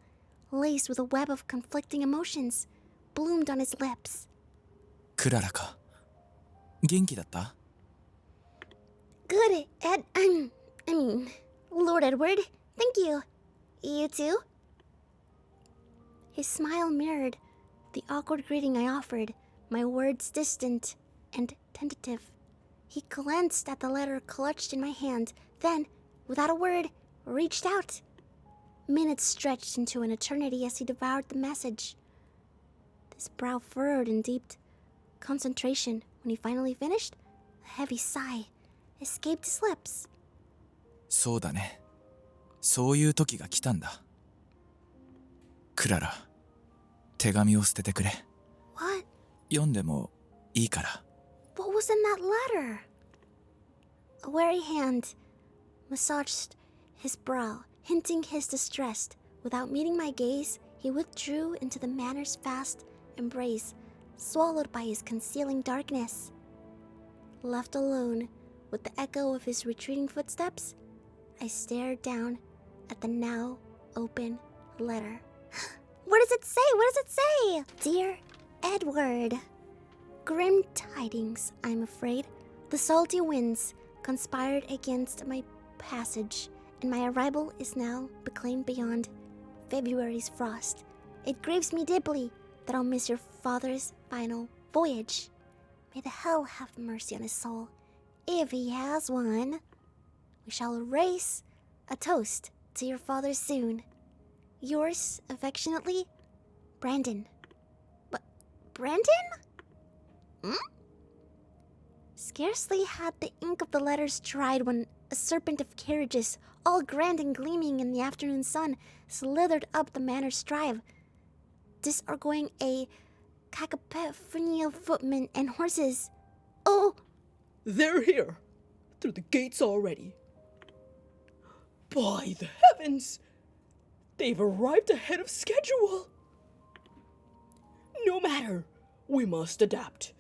Speaker 1: laced with a web of conflicting emotions, bloomed on his lips.
Speaker 5: クララか。元気だった？
Speaker 1: Good, Lord Edward, thank you. You too? His smile mirrored The awkward greeting I offered, my words distant and tentative. He glanced at the letter clutched in my hand, then, without a word, reached out. Minutes stretched into an eternity as he devoured the message. His brow furrowed in deep concentration. When he finally finished, a heavy sigh escaped his lips.
Speaker 5: そうだね。そういう時が来たんだ。クララ、手紙を捨ててくれ。
Speaker 1: What?
Speaker 5: 読んでもいいから。
Speaker 1: What was in that letter? A wary hand massaged his brow, hinting his distress. Without meeting my gaze, he withdrew into the manor's vast embrace, swallowed by his concealing darkness. Left alone with the echo of his retreating footsteps, I stared down at the now open letter. What does it say? What does it say? Dear Edward. Grim tidings, I'm afraid. The salty winds conspired against my passage, and my arrival is now proclaimed beyond February's frost. It grieves me deeply that I'll miss your father's final voyage. May the hell have mercy on his soul, if he has one. We shall raise a toast to your father soon. Yours affectionately, Brandon. But Brandon? Scarcely had the ink of the letters dried when a serpent of carriages, all grand and gleaming in the afternoon sun, slithered up the manor's drive, disgorging a cacophony of footmen and horses. Oh!
Speaker 2: They're here, through the gates already. By the heavens! They've arrived ahead of schedule! No matter, we must adapt.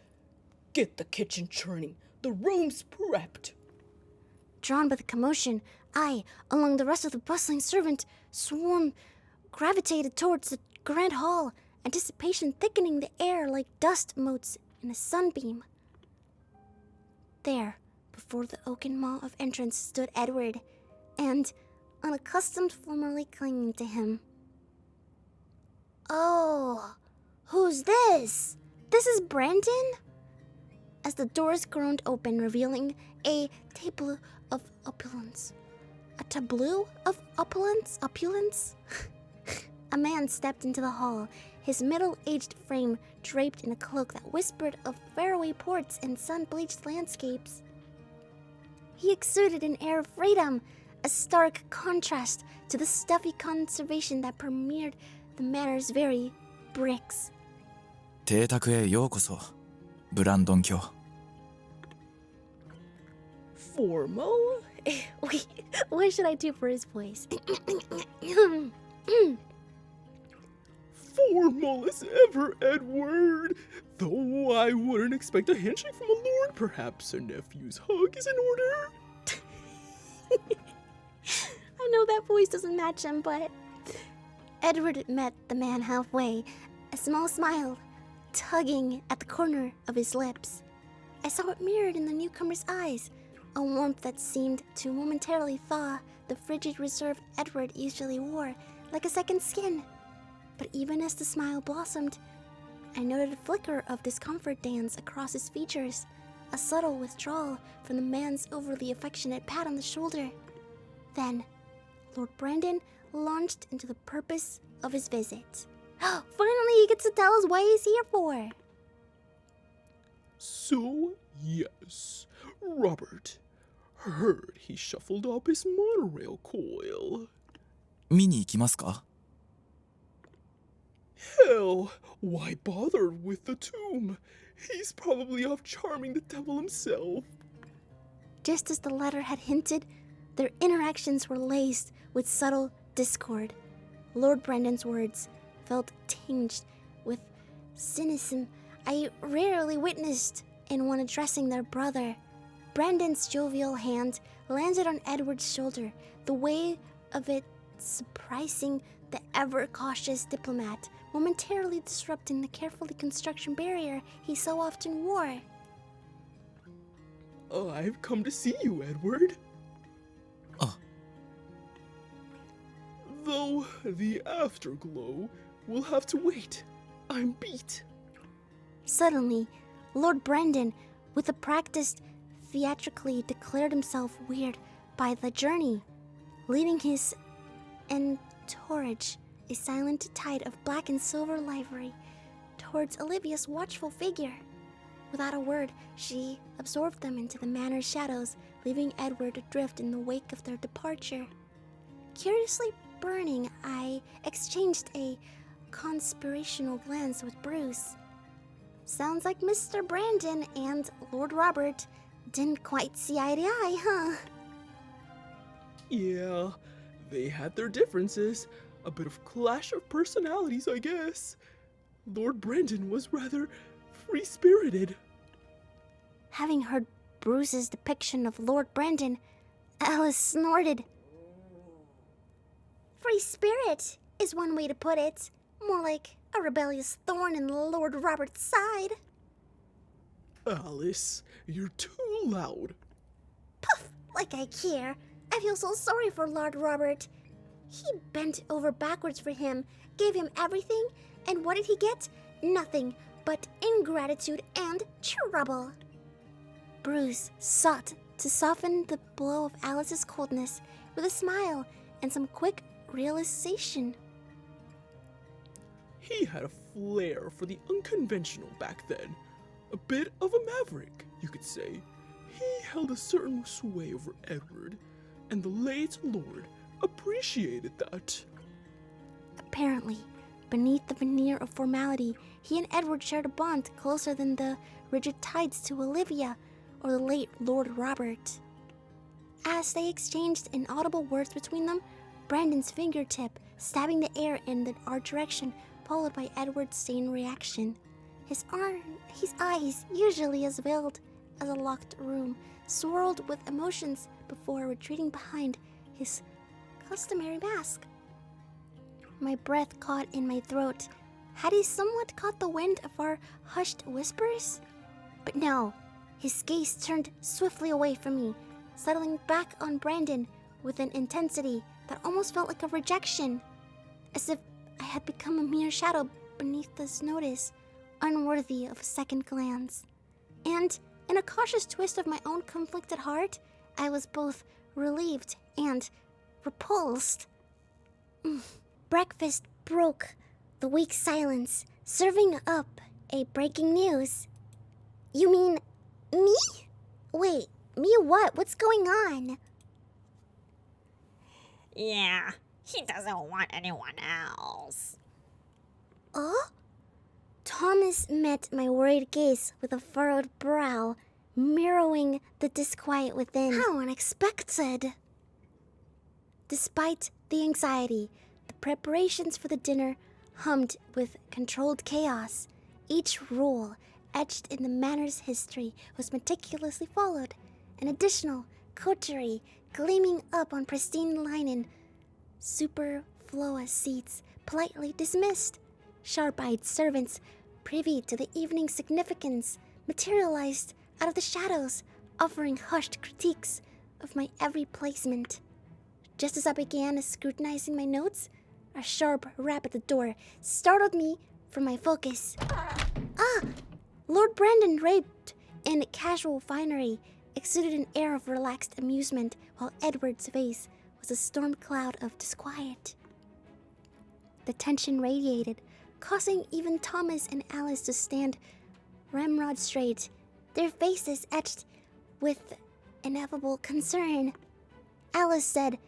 Speaker 2: Get the kitchen churning, the rooms prepped.
Speaker 1: Drawn by the commotion, I, along the rest of the bustling servant swarm, gravitated towards the grand hall, anticipation thickening the air like dust motes in a sunbeam. There, before the oaken maw of entrance, stood Edward, and, unaccustomed, formerly clinging to him. Oh, who's this? This is Brandon? As the doors groaned open, revealing a tableau of opulence. A tableau of opulence? Opulence? A man stepped into the hall, his middle-aged frame draped in a cloak that whispered of faraway ports and sun-bleached landscapes. He exuded an air of freedom, a stark contrast to the stuffy conservation that permeated the manor's very bricks.
Speaker 5: 邸宅へようこそ、ブランドン卿。
Speaker 2: Formal?
Speaker 1: Wait, what should I do for his voice?
Speaker 6: Formal as ever, Edward. Though I wouldn't expect a handshake from a lord. Perhaps a nephew's hug is in order.
Speaker 1: I know that voice doesn't match him, but... Edward met the man halfway, a small smile tugging at the corner of his lips. I saw it mirrored in the newcomer's eyes, a warmth that seemed to momentarily thaw the frigid reserve Edward usually wore, like a second skin. But even as the smile blossomed, I noted a flicker of discomfort dance across his features, a subtle withdrawal from the man's overly affectionate pat on the shoulder. Then, Lord Brandon launched into the purpose of his visit. Finally, he gets to tell us what he's here for.
Speaker 6: So, yes, Robert. Heard he shuffled up his monorail coil.
Speaker 5: 見に行きますか？
Speaker 6: Hell, why bother with the tomb? He's probably off charming the devil himself.
Speaker 1: Just as the letter had hinted, their interactions were laced with subtle discord. Lord Brandon's words felt tinged with cynicism I rarely witnessed in one addressing their brother. Brandon's jovial hand landed on Edward's shoulder, the weight of it surprising the ever-cautious diplomat, momentarily disrupting the carefully constructed barrier he so often wore.
Speaker 6: I've come to see you, Edward. Though the afterglow will have to wait. I'm beat.
Speaker 1: Suddenly, Lord Brendan, with a practiced theatrically declared himself weird by the journey, leading his entourage, a silent tide of black and silver livery, towards Olivia's watchful figure. Without a word, she absorbed them into the manor's shadows, leaving Edward adrift in the wake of their departure. Curiously burning, I exchanged a conspirational glance with Bruce. Sounds like Mr. Brandon and Lord Robert didn't quite see eye to eye, huh?
Speaker 6: Yeah, they had their differences. A bit of clash of personalities, I guess. Lord Brandon was rather free-spirited.
Speaker 1: Having heard Bruce's depiction of Lord Brandon, Alice snorted. Free spirit is one way to put it. More like a rebellious thorn in Lord Robert's side.
Speaker 6: Alice, you're too loud.
Speaker 1: Puff, like I care. I feel so sorry for Lord Robert. He bent over backwards for him, gave him everything, and what did he get? Nothing but ingratitude and trouble. Bruce sought to soften the blow of Alice's coldness with a smile and some quick realization.
Speaker 6: He had a flair for the unconventional back then. A bit of a maverick, you could say. He held a certain sway over Edward, and the late Lord appreciated that.
Speaker 1: Apparently, beneath the veneer of formality, he and Edward shared a bond closer than the rigid ties to Olivia or the late Lord Robert. As they exchanged inaudible words between them, Brandon's fingertip stabbing the air in our direction, followed by Edward's sane reaction. His eyes, usually as veiled as a locked room, swirled with emotions before retreating behind his customary mask. My breath caught in my throat. Had he somewhat caught the wind of our hushed whispers? But no, his gaze turned swiftly away from me, settling back on Brandon with an intensity that almost felt like a rejection, as if I had become a mere shadow beneath this notice, unworthy of a second glance. And in a cautious twist of my own conflicted heart, I was both relieved and repulsed. Breakfast broke the weak silence, serving up a breaking news. You mean me? Wait, me what? What's going on?
Speaker 4: Yeah, he doesn't want anyone else.
Speaker 1: Oh? Thomas met my worried gaze with a furrowed brow, mirroring the disquiet within. How unexpected! Despite the anxiety, the preparations for the dinner hummed with controlled chaos. Each rule, etched in the manor's history, was meticulously followed. An additional coterie gleaming up on pristine linen, superfluous seats politely dismissed. Sharp-eyed servants, privy to the evening's significance, materialized out of the shadows, offering hushed critiques of my every placement. Just as I began scrutinizing my notes, a sharp rap at the door startled me from my focus. Ah! Lord Brandon, draped in casual finery, exuded an air of relaxed amusement, while Edward's face was a storm cloud of disquiet. The tension radiated, causing even Thomas and Alice to stand ramrod straight, their faces etched with ineffable concern. Alice said,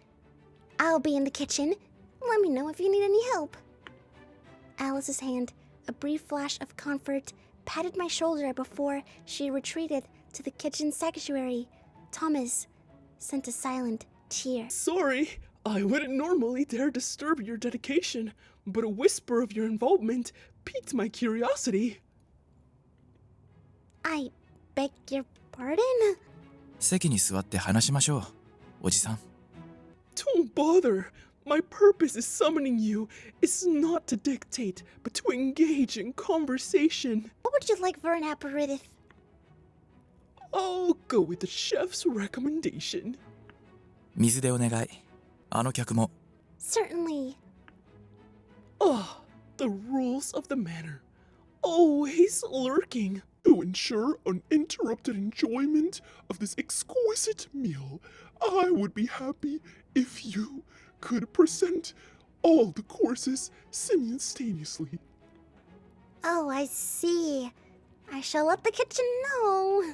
Speaker 1: "I'll be in the kitchen. Let me know if you need any help." Alice's hand, a brief flash of comfort, patted my shoulder before she retreated to the kitchen sanctuary. Thomas sent a silent tear.
Speaker 6: Sorry, I wouldn't normally dare disturb your dedication, but a whisper of your involvement piqued my curiosity.
Speaker 1: I beg your pardon?
Speaker 5: 席に座って話しましょう、おじさん。
Speaker 6: Don't bother. My purpose in summoning you is not to dictate, but to engage in conversation.
Speaker 1: What would you like for an aperitif?
Speaker 6: I'll go with the chef's recommendation.
Speaker 5: 水でお願い。あの客も。
Speaker 1: Certainly.
Speaker 6: Ah, the rules of the manor. always lurking. To ensure uninterrupted enjoyment of this exquisite meal, I would be happy if you could present all the courses simultaneously.
Speaker 1: Oh, I see. I shall let the kitchen know.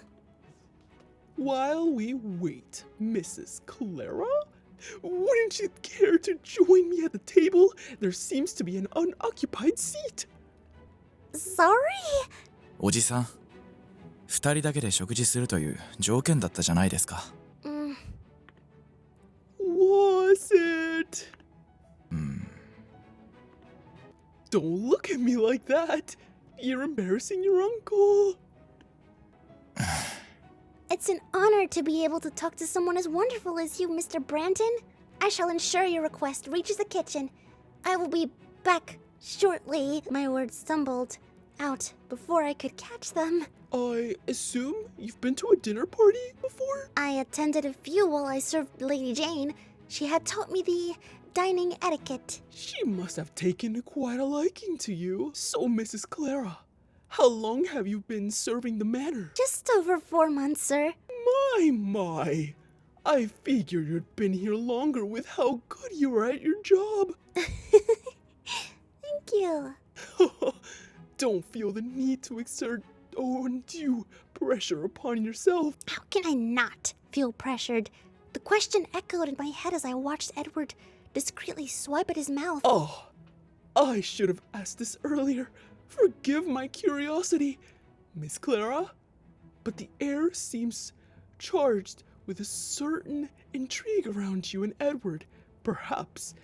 Speaker 6: While we wait, Mrs. Clara, wouldn't you care to join me at the table? There seems to be an unoccupied seat.
Speaker 1: Sorry?
Speaker 5: おじさん、二人だけで食事するという条件だったじゃないですか。
Speaker 6: Was it? Don't look at me like that. You're embarrassing your uncle.
Speaker 1: It's an honor to be able to talk to someone as wonderful as you, Mr. Brandon. I shall ensure your request reaches the kitchen. I will be back shortly. My words stumbled out before I could catch them.
Speaker 6: I assume you've been to a dinner party before?
Speaker 1: I attended a few while I served Lady Jane. She had taught me the dining etiquette.
Speaker 6: She must have taken quite a liking to you. So, Mrs. Clara, how long have you been serving the manor?
Speaker 1: Just over 4 months, sir.
Speaker 6: My. I figured you'd been here longer with how good you were at your job.
Speaker 1: Thank you.
Speaker 6: Don't feel the need to exert undue pressure upon yourself.
Speaker 1: How can I not feel pressured? The question echoed in my head as I watched Edward discreetly swipe at his mouth.
Speaker 6: Oh, I should have asked this earlier. Forgive my curiosity, Miss Clara. But the air seems charged with a certain intrigue around you and Edward. Perhaps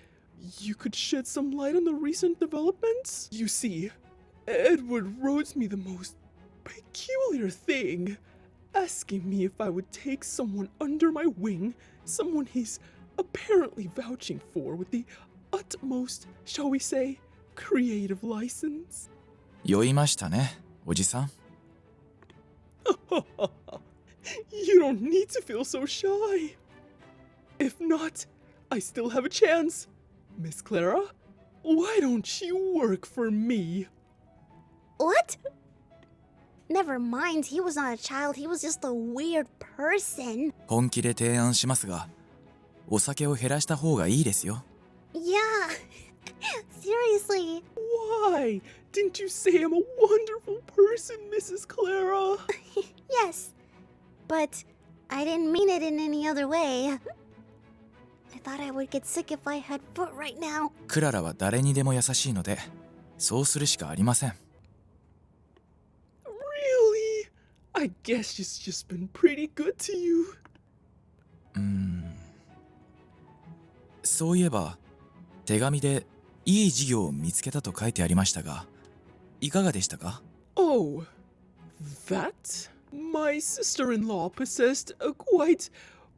Speaker 6: you could shed some light on the recent developments? You see, Edward wrote me the most peculiar thing, asking me if I would take someone under my wing, someone he's apparently vouching for with the utmost, shall we say, creative license.
Speaker 5: 酔いましたね、おじさん。
Speaker 6: You don't need to feel so shy. If not, I still have a chance. Miss Clara, why don't you work for me?
Speaker 1: What? Never mind, he was not a child, he was just a weird person.
Speaker 5: 本気で提案しますが、お酒を減らした方がいいですよ。
Speaker 1: Yeah, seriously.
Speaker 6: Why? Didn't you say I'm a wonderful person, Mrs. Clara?
Speaker 1: Yes, but I didn't mean it in any other way. I thought I would get sick if I had foot right now.
Speaker 5: クララは誰にでも優しいので、そうするしかありません。
Speaker 6: Really? I guess she's just been pretty good to you.
Speaker 5: そういえば、手紙でいい事業を見つけたと書いてありましたが、いかがでしたか？
Speaker 6: Oh, that? My sister-in-law possessed a quite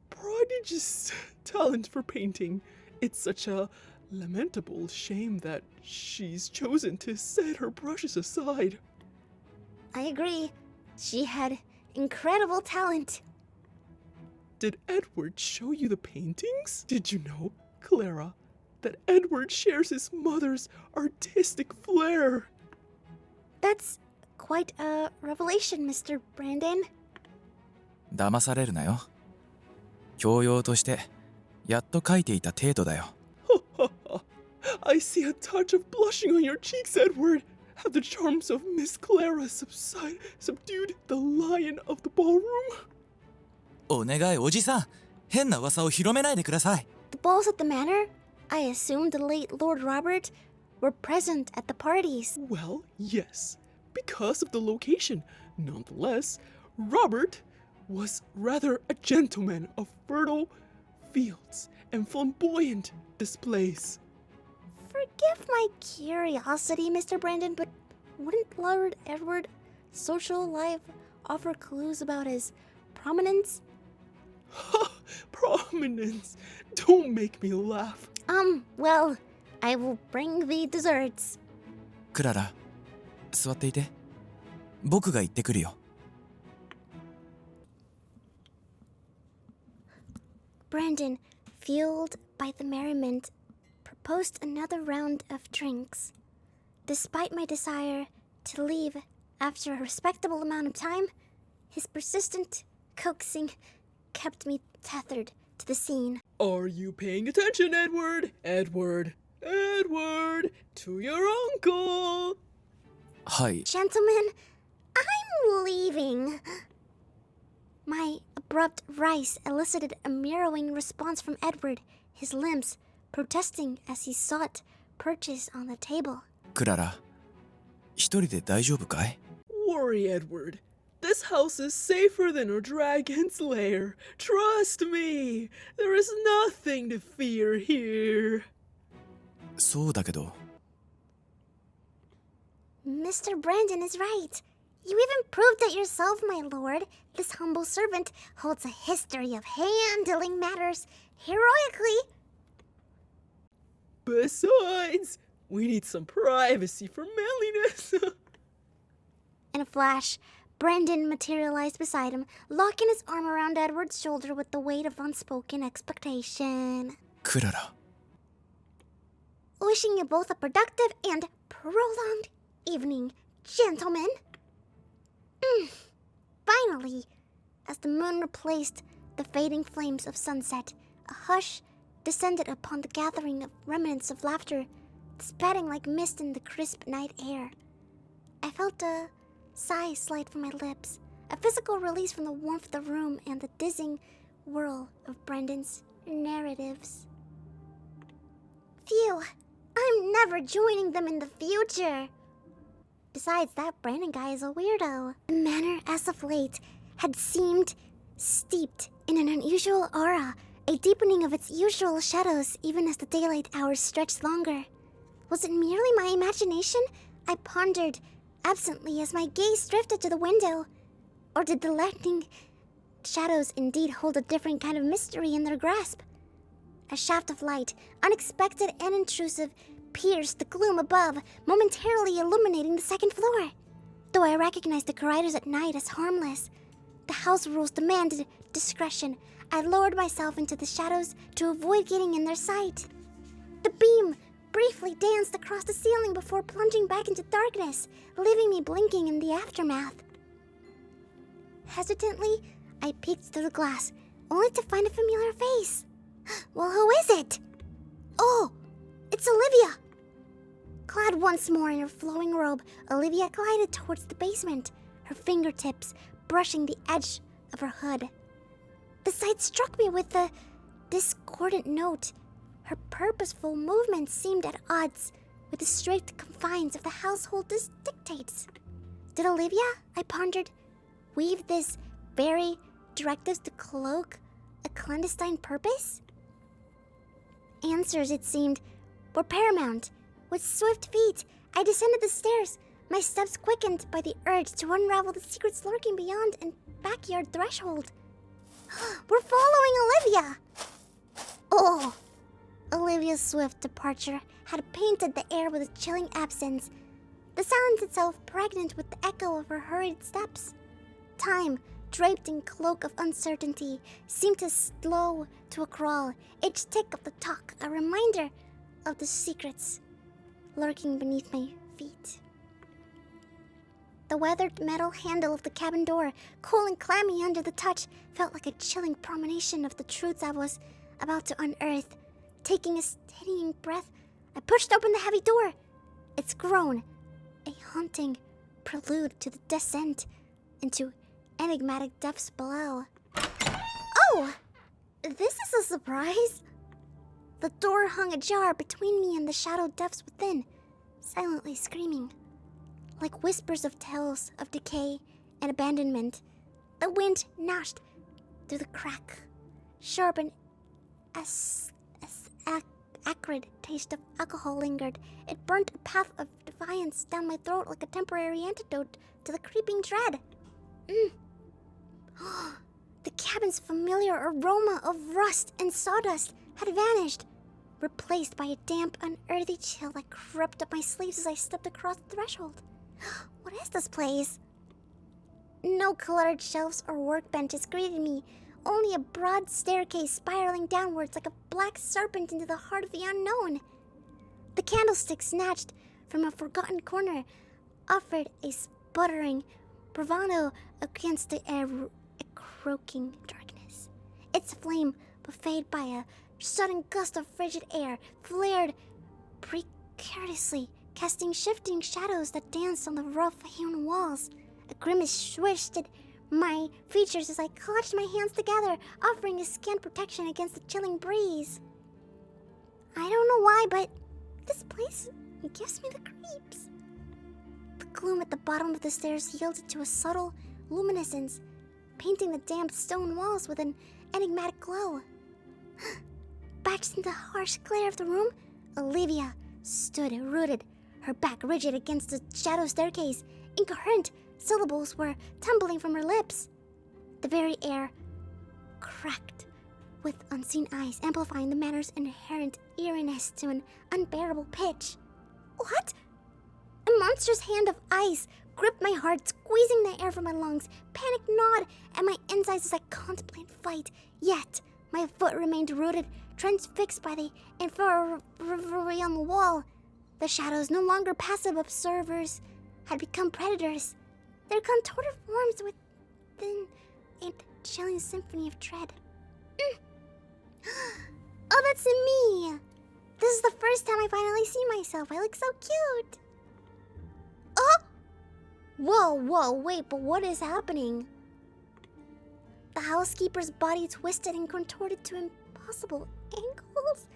Speaker 6: prodigious talent for painting. It's such a lamentable shame that she's chosen to set her brushes aside.
Speaker 1: I agree. She had incredible talent.
Speaker 6: Did Edward show you the paintings? Did you know, Clara, that Edward shares his mother's artistic flair?
Speaker 1: That's quite a revelation, Mr. Brandon.
Speaker 5: 騙されるなよ。教養としてやっと書いていた程度だよ。
Speaker 6: I see a touch of blushing on your cheeks, Edward. Have the charms of Miss Clara subdued the lion of the ballroom?
Speaker 5: お願いおじさん、変な噂を広めないでください。
Speaker 1: The balls at the manor? I assumed the late Lord Robert were present at the parties.
Speaker 6: Well, yes, because of the location. Nonetheless, Robert was rather a gentleman of fertile fields and flamboyant displays.
Speaker 1: Forgive my curiosity, Mr. Brandon, but wouldn't Lord Edward's social life offer clues about his prominence?
Speaker 6: Prominence. Don't make me laugh.
Speaker 1: Well, I will bring the desserts.
Speaker 5: クララ、座っていて。僕が行ってくるよ。
Speaker 1: Brandon, fueled by the merriment, proposed another round of drinks. Despite my desire to leave after a respectable amount of time, his persistent coaxing kept me tethered to the scene.
Speaker 6: Are you paying attention, Edward? Edward, to your uncle.
Speaker 5: はい。
Speaker 1: Gentlemen, I'm leaving. My abrupt rise elicited a mirroring response from Edward, his limbs protesting as he sought purchase on the table.
Speaker 5: クララ、一人で大丈夫かい？
Speaker 6: Worry, Edward. This house is safer than a dragon's lair. Trust me. There is nothing to fear here.
Speaker 5: そうだけど、
Speaker 1: Mr. Brandon is right. You even proved it yourself, my lord. This humble servant holds a history of handling matters heroically.
Speaker 6: Besides, we need some privacy for manliness.
Speaker 1: In a flash, Brandon materialized beside him, locking his arm around Edward's shoulder with the weight of unspoken expectation.
Speaker 5: クララ、
Speaker 1: Wishing you both a productive and prolonged evening, gentlemen. Finally, as the moon replaced the fading flames of sunset, a hush descended upon the gathering of remnants of laughter, spreading like mist in the crisp night air. I felt a sigh slide from my lips, a physical release from the warmth of the room and the dizzying whirl of Brendan's narratives. Phew, I'm never joining them in the future. Besides, that Brandon guy is a weirdo. The manor, as of late, had seemed steeped in an unusual aura, a deepening of its usual shadows even as the daylight hours stretched longer. Was it merely my imagination? I pondered absently as my gaze drifted to the window. Or did the lightning shadows indeed hold a different kind of mystery in their grasp? A shaft of light, unexpected and intrusive, pierced the gloom above, momentarily illuminating the second floor. Though I recognized the corridors at night as harmless, the house rules demanded discretion. I lowered myself into the shadows to avoid getting in their sight. The beam briefly danced across the ceiling before plunging back into darkness, leaving me blinking in the aftermath. Hesitantly, I peeked through the glass, only to find a familiar face. Well, who is it? Oh, it's Olivia! Clad once more in her flowing robe, Olivia glided towards the basement, her fingertips brushing the edge of her hood. The sight struck me with a discordant note. Her purposeful movements seemed at odds with the strict confines of the household dictates. Did Olivia, I pondered, weave this very directives to cloak a clandestine purpose? Answers, it seemed, were paramount. With swift feet, I descended the stairs, my steps quickened by the urge to unravel the secrets lurking beyond and backyard threshold. We're following Olivia! Oh! Olivia's swift departure had painted the air with a chilling absence, the silence itself pregnant with the echo of her hurried steps. Time, draped in cloak of uncertainty, seemed to slow to a crawl, each tick of the talk a reminder of the secrets lurking beneath my feet. The weathered metal handle of the cabin door, cool and clammy under the touch, felt like a chilling premonition of the truths I was about to unearth. Taking a steadying breath, I pushed open the heavy door. Its groan, a haunting prelude to the descent into enigmatic depths below. Oh! This is a surprise! The door hung ajar between me and the shadowed depths within, silently screaming. Like whispers of tales of decay and abandonment, the wind gnashed through the crack. Sharp and acrid taste of alcohol lingered. It burnt a path of defiance down my throat like a temporary antidote to the creeping dread. The cabin's familiar aroma of rust and sawdust had vanished, replaced by a damp, unearthly chill that crept up my sleeves as I stepped across the threshold. What is this place? No cluttered shelves or workbenches greeted me, only a broad staircase spiraling downwards like a black serpent into the heart of the unknown. The candlestick snatched from a forgotten corner offered a sputtering bravado against the croaking darkness. Its flame, buffeted by a sudden gust of frigid air, flared precariously, casting shifting shadows that danced on the rough-hewn walls. A grimace twisted my features as I clutched my hands together, offering a scant protection against the chilling breeze. I don't know why, but this place gives me the creeps. The gloom at the bottom of the stairs yielded to a subtle luminescence, painting the damp stone walls with an enigmatic glow. Backed in the harsh glare of the room, Olivia stood rooted, her back rigid against the shadow staircase. Incoherent syllables were tumbling from her lips. The very air cracked with unseen eyes, amplifying the matter's inherent eeriness to an unbearable pitch. What? A monstrous hand of ice gripped my heart, squeezing the air from my lungs. Panic gnawed at my insides as I contemplated flight. Yet, my foot remained rooted, transfixed by the inferiority on the wall. The shadows, no longer passive observers, had become predators. Their contorted forms within a chilling symphony of dread. Oh, that's me! This is the first time I finally see myself. I look so cute. Oh! Whoa, wait, but what is happening? The housekeeper's body twisted and contorted to impossible angles,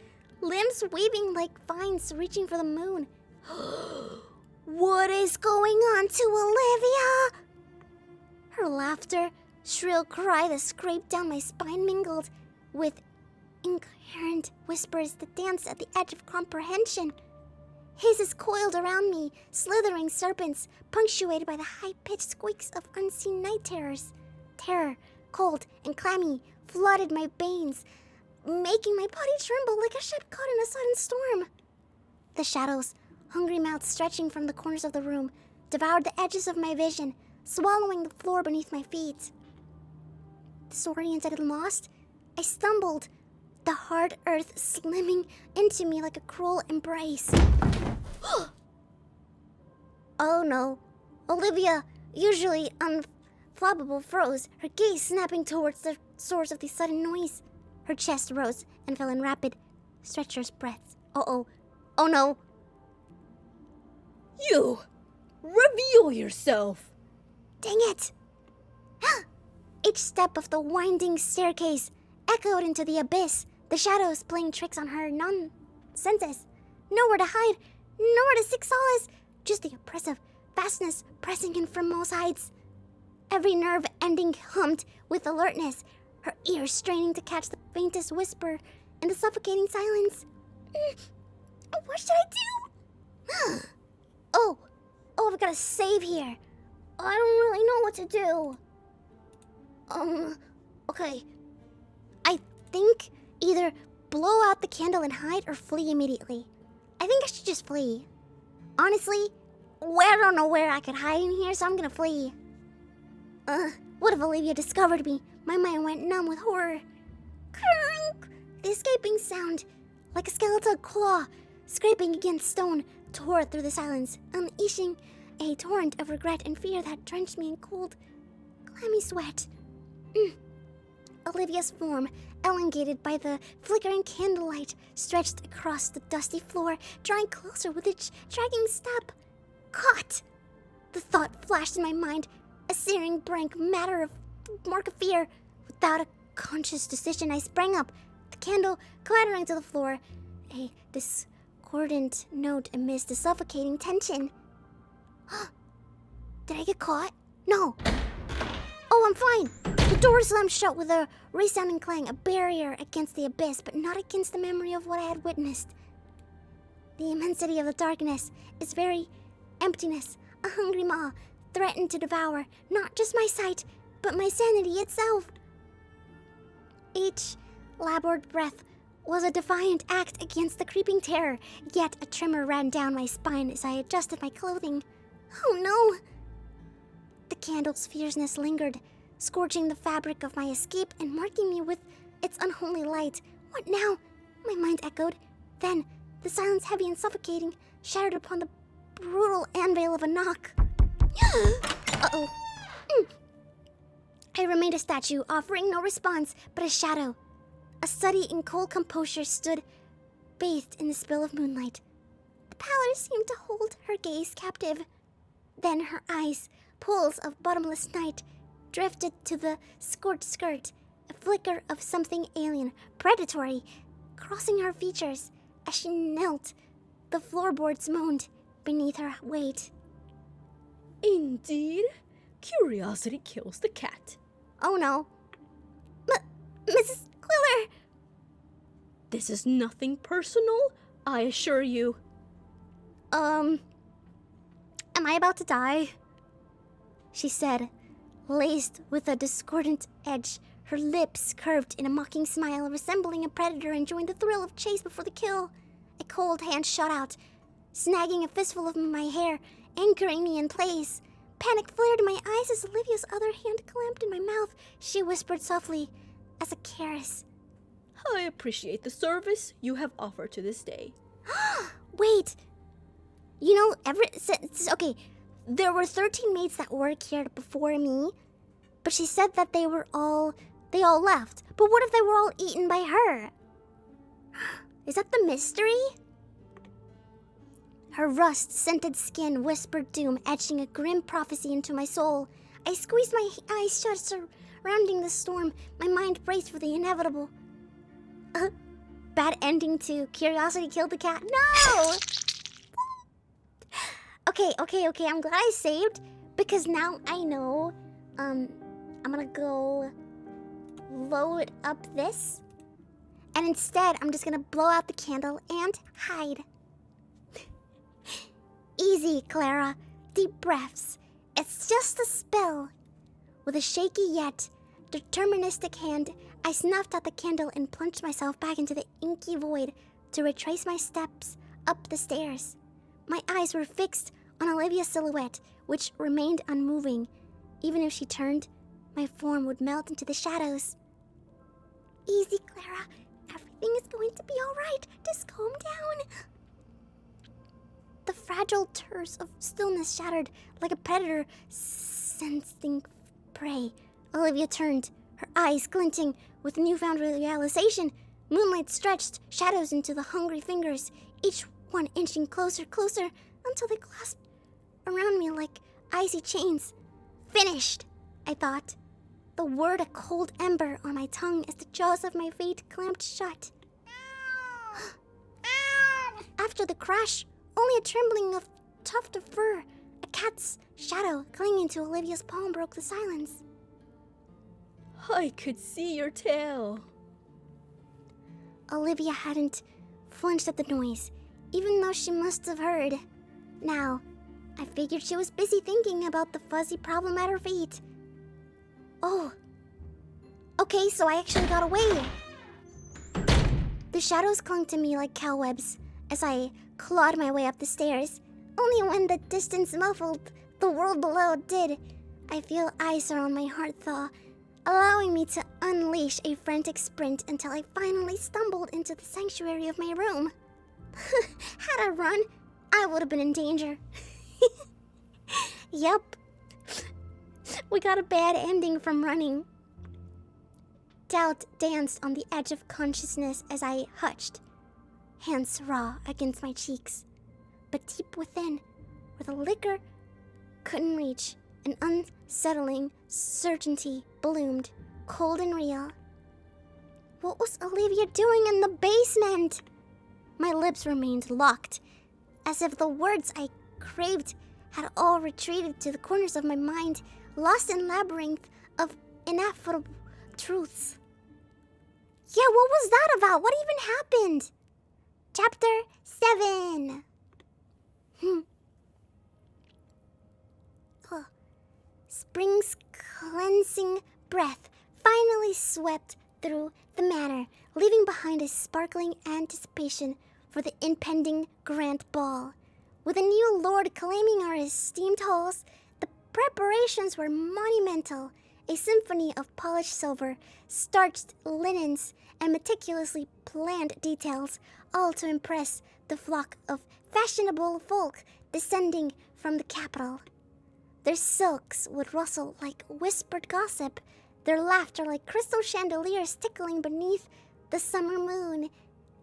Speaker 1: limbs waving like vines reaching for the moon. What is going on to Olivia? Her laughter, shrill cry that scraped down my spine mingled with incoherent whispers that danced at the edge of comprehension. Hisses coiled around me, slithering serpents, punctuated by the high-pitched squeaks of unseen night terrors. Terror, cold and clammy, flooded my veins, making my body tremble like a ship caught in a sudden storm. The shadows, hungry mouths stretching from the corners of the room, devoured the edges of my vision, swallowing the floor beneath my feet. Disoriented and lost, I stumbled, the hard earth slimming into me like a cruel embrace. Oh no. Olivia, usually unflappable, froze, her gaze snapping towards the source of the sudden noise. Her chest rose and fell in rapid, stretcherous breaths. Oh no.
Speaker 2: You! Reveal yourself!
Speaker 1: Dang it! Each step of the winding staircase echoed into the abyss, the shadows playing tricks on her senses. Nowhere to hide, nowhere to seek solace, just the oppressive vastness pressing in from all sides. Every nerve ending hummed with alertness, her ears straining to catch the faintest whisper in the suffocating silence. What should I do? Oh, I've got to save here. I don't really know what to do. Okay. I think either blow out the candle and hide or flee immediately. I think I should just flee. Honestly, I don't know where I could hide in here, so I'm gonna flee. What if Olivia discovered me? My mind went numb with horror. Crunk! The escaping sound, like a skeletal claw, scraping against stone, tore through the silence, unleashing a torrent of regret and fear that drenched me in cold, clammy sweat. Olivia's form, elongated by the flickering candlelight, stretched across the dusty floor, drawing closer with each dragging step. Caught! The thought flashed in my mind, a searing blank matter of mark of fear. Without a conscious decision, I sprang up, the candle clattering to the floor, a discordant note amidst the suffocating tension. Did I get caught? No. Oh, I'm fine. The door slammed shut with a resounding clang, a barrier against the abyss, but not against the memory of what I had witnessed. The immensity of the darkness, its very emptiness, a hungry maw, threatened to devour not just my sight, but my sanity itself. Each labored breath was a defiant act against the creeping terror, yet a tremor ran down my spine as I adjusted my clothing. Oh no! The candle's fierceness lingered, scorching the fabric of my escape and marking me with its unholy light. What now? My mind echoed. Then, the silence heavy and suffocating, shattered upon the brutal anvil of a knock. Uh-oh. I remained a statue, offering no response but a shadow. A study in cold composure stood bathed in the spill of moonlight. The pallor seemed to hold her gaze captive. Then her eyes, pools of bottomless night, drifted to the scorched skirt, a flicker of something alien, predatory, crossing her features. As she knelt, the floorboards moaned beneath her weight.
Speaker 2: Indeed, curiosity kills the cat.
Speaker 1: Oh no. Mrs. Quiller!
Speaker 2: This is nothing personal, I assure you.
Speaker 1: Am I about to die? She said, laced with a discordant edge, her lips curved in a mocking smile, resembling a predator enjoying the thrill of chase before the kill. A cold hand shot out, snagging a fistful of my hair, anchoring me in place. Panic flared in my eyes as Olivia's other hand clamped in my mouth. She whispered softly, as a caress.
Speaker 2: I appreciate the service you have offered to this day.
Speaker 1: Wait! You know, okay, there were 13 maids that worked here before me, but she said that they all left. But what if they were all eaten by her? Is that the mystery? Her rust-scented skin whispered doom, etching a grim prophecy into my soul. I squeezed my eyes shut, surrounding the storm. My mind braced for the inevitable. Bad ending to Curiosity Killed the Cat. No! Okay. I'm glad I saved, because now I know. I'm gonna go load up this. And instead, I'm just gonna blow out the candle and hide. Easy, Clara. Deep breaths. It's just a spell. With a shaky yet deterministic hand, I snuffed out the candle and plunged myself back into the inky void to retrace my steps up the stairs. My eyes were fixed on Olivia's silhouette, which remained unmoving. Even if she turned, my form would melt into the shadows. Easy, Clara. Everything is going to be all right. Just calm down. The fragile terse of stillness shattered like a predator sensing prey. Olivia turned, her eyes glinting with newfound realization. Moonlight stretched shadows into the hungry fingers, each one inching closer until they clasped around me like icy chains. Finished, I thought. The word a cold ember on my tongue as the jaws of my fate clamped shut. After the crash, only a trembling of tuft of fur, a cat's shadow clinging to Olivia's palm broke the silence.
Speaker 2: I could see your tail.
Speaker 1: Olivia hadn't flinched at the noise, even though she must have heard. Now, I figured she was busy thinking about the fuzzy problem at her feet. Oh. Okay, so I actually got away. The shadows clung to me like cobwebs as I clawed my way up the stairs. Only when the distance muffled the world below did I feel ice around my heart thaw, allowing me to unleash a frantic sprint until I finally stumbled into the sanctuary of my room. Had I run, I would have been in danger. Yep. We got a bad ending from running. Doubt danced on the edge of consciousness as I hutched, hands raw against my cheeks. But deep within, where the liquor couldn't reach, an unsettling certainty bloomed, cold and real. What was Olivia doing in the basement? My lips remained locked, as if the words I craved had all retreated to the corners of my mind, lost in labyrinth of ineffable truths. Yeah, what was that about? What even happened? Chapter 7. Spring's cleansing breath finally swept through the manor, leaving behind a sparkling anticipation for the impending grand ball. With a new lord claiming our esteemed halls, the preparations were monumental. A symphony of polished silver, starched linens, and meticulously planned details, all to impress the flock of fashionable folk descending from the capital. Their silks would rustle like whispered gossip, their laughter like crystal chandeliers tickling beneath the summer moon.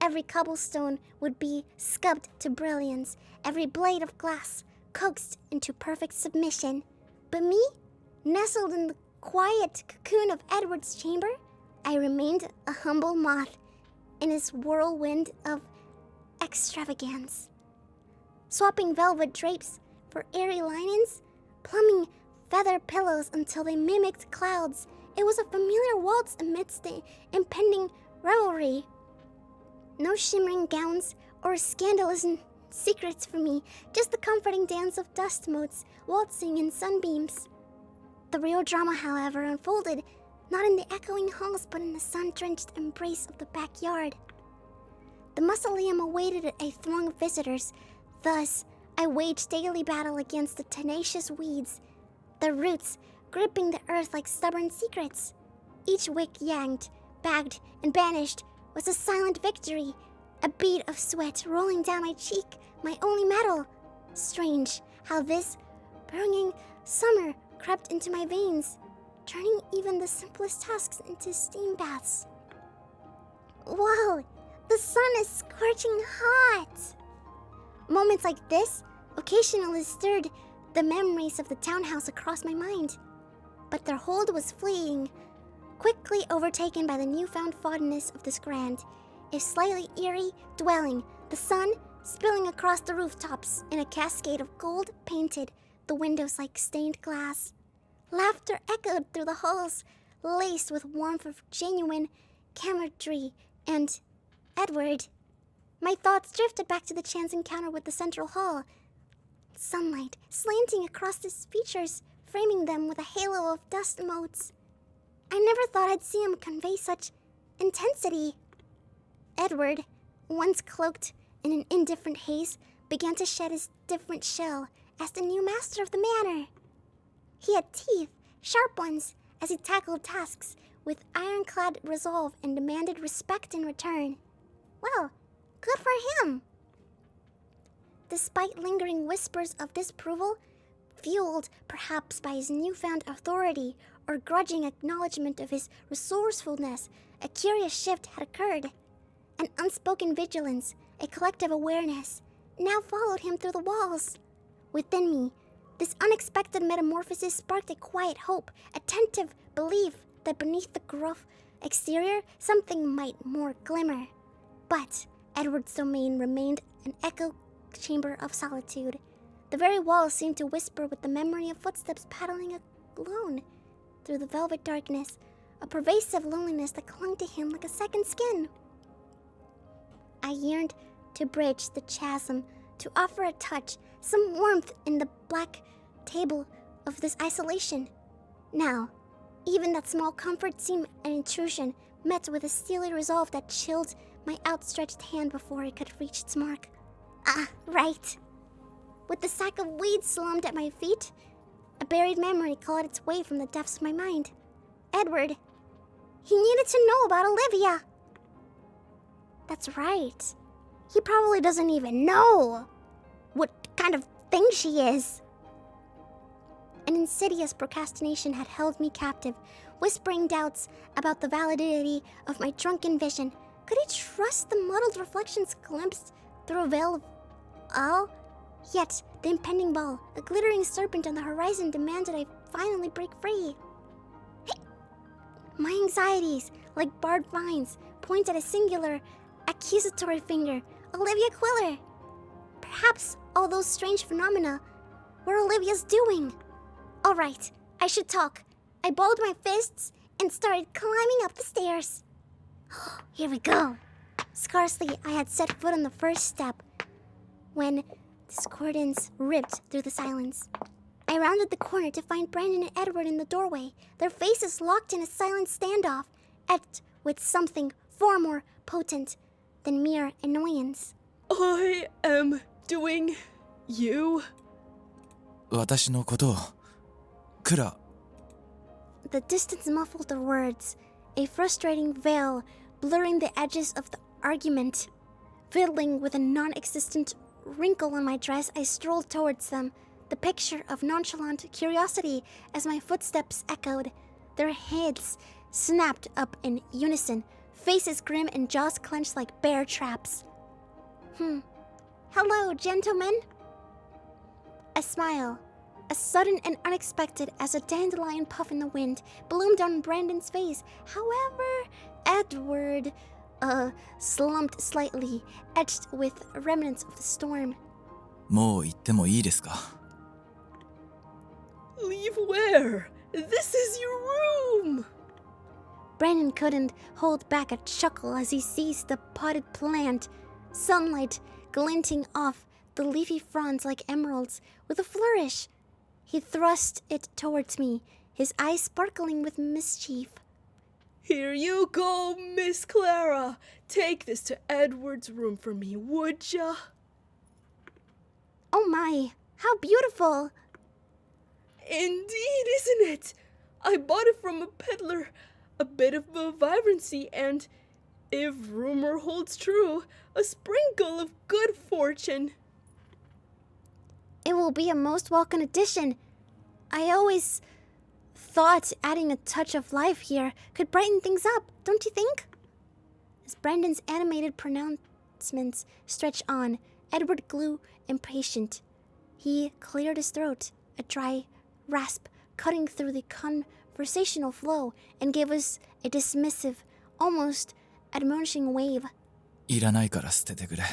Speaker 1: Every cobblestone would be scubbed to brilliance, every blade of glass coaxed into perfect submission. But me, nestled in the quiet cocoon of Edward's chamber, I remained a humble moth in his whirlwind of extravagance. Swapping velvet drapes for airy linens, plumbing feather pillows until they mimicked clouds, it was a familiar waltz amidst the impending revelry. No shimmering gowns or scandalous secrets for me, just the comforting dance of dust motes waltzing in sunbeams. The real drama, however, unfolded not in the echoing halls but in the sun-drenched embrace of the backyard. The mausoleum awaited a throng of visitors. Thus, I waged daily battle against the tenacious weeds, their roots gripping the earth like stubborn secrets. Each wick yanked, bagged, and banished was a silent victory, a bead of sweat rolling down my cheek, my only medal. Strange how this burning summer crept into my veins, turning even the simplest tasks into steam baths. Whoa, the sun is scorching hot! Moments like this occasionally stirred the memories of the townhouse across my mind, but their hold was fleeting, quickly overtaken by the newfound fondness of this grand, if slightly eerie, dwelling, the sun spilling across the rooftops in a cascade of gold painted the windows like stained glass. Laughter echoed through the halls, laced with warmth of genuine camaraderie, and Edward. My thoughts drifted back to the chance encounter with the central hall. Sunlight slanting across his features, framing them with a halo of dust motes. I never thought I'd see him convey such intensity. Edward, once cloaked in an indifferent haze, began to shed his different shell as the new master of the manor. He had teeth, sharp ones, as he tackled tasks with ironclad resolve and demanded respect in return. Well, good for him. Despite lingering whispers of disapproval, fueled perhaps by his newfound authority or grudging acknowledgement of his resourcefulness, a curious shift had occurred. An unspoken vigilance, a collective awareness, now followed him through the walls. Within me, this unexpected metamorphosis sparked a quiet hope, a tentative belief that beneath the gruff exterior, something might more glimmer. But Edward's domain remained an echo chamber of solitude. The very walls seemed to whisper with the memory of footsteps paddling alone through the velvet darkness, a pervasive loneliness that clung to him like a second skin. I yearned to bridge the chasm, to offer a touch, some warmth in the black table of this isolation. Now, even that small comfort seemed an intrusion, met with a steely resolve that chilled my outstretched hand before it could reach its mark. Ah, right. With the sack of weeds slumped at my feet, a buried memory clawed its way from the depths of my mind. Edward. He needed to know about Olivia. That's right. He probably doesn't even know what kind of thing she is. An insidious procrastination had held me captive, whispering doubts about the validity of my drunken vision. Could he trust the muddled reflections glimpsed through a veil of all? Yet, the impending ball, a glittering serpent on the horizon, demanded I finally break free. Hey! My anxieties, like barbed vines, point at a singular, accusatory finger. Olivia Quiller. Perhaps all those strange phenomena were Olivia's doing. All right, I should talk. I balled my fists and started climbing up the stairs. Here we go. Scarcely I had set foot on the first step when discordance ripped through the silence. I rounded the corner to find Brandon and Edward in the doorway, their faces locked in a silent standoff, etched with something far more potent than mere annoyance.
Speaker 2: I am doing you.
Speaker 5: 私のことを、クラ。
Speaker 1: The distance muffled the words, a frustrating veil blurring the edges of the argument, fiddling with a non-existent wrinkle on my dress, I strolled towards them, the picture of nonchalant curiosity as my footsteps echoed. Their heads snapped up in unison, faces grim and jaws clenched like bear traps. Hello, gentlemen. A smile, as sudden and unexpected as a dandelion puff in the wind, bloomed on Brandon's face. However, Edward slumped slightly, etched with remnants of the storm.
Speaker 5: もう行ってもいいですか?
Speaker 2: Leave where? This is your room!
Speaker 1: Brandon couldn't hold back a chuckle as he seized the potted plant, sunlight glinting off the leafy fronds like emeralds. With a flourish, he thrust it towards me, his eyes sparkling with mischief.
Speaker 2: Here you go, Miss Clara. Take this to Edward's room for me, would ya?
Speaker 1: Oh my, how beautiful!
Speaker 2: Indeed, isn't it? I bought it from a peddler. A bit of vibrancy and, if rumor holds true, a sprinkle of good fortune.
Speaker 1: It will be a most welcome addition. I always thought adding a touch of life here could brighten things up, don't you think? As Brandon's animated pronouncements stretched on, Edward grew impatient. He cleared his throat, a dry rasp cutting through the conversational flow, and gave us a dismissive, almost admonishing wave.
Speaker 5: いらないから捨ててくれ。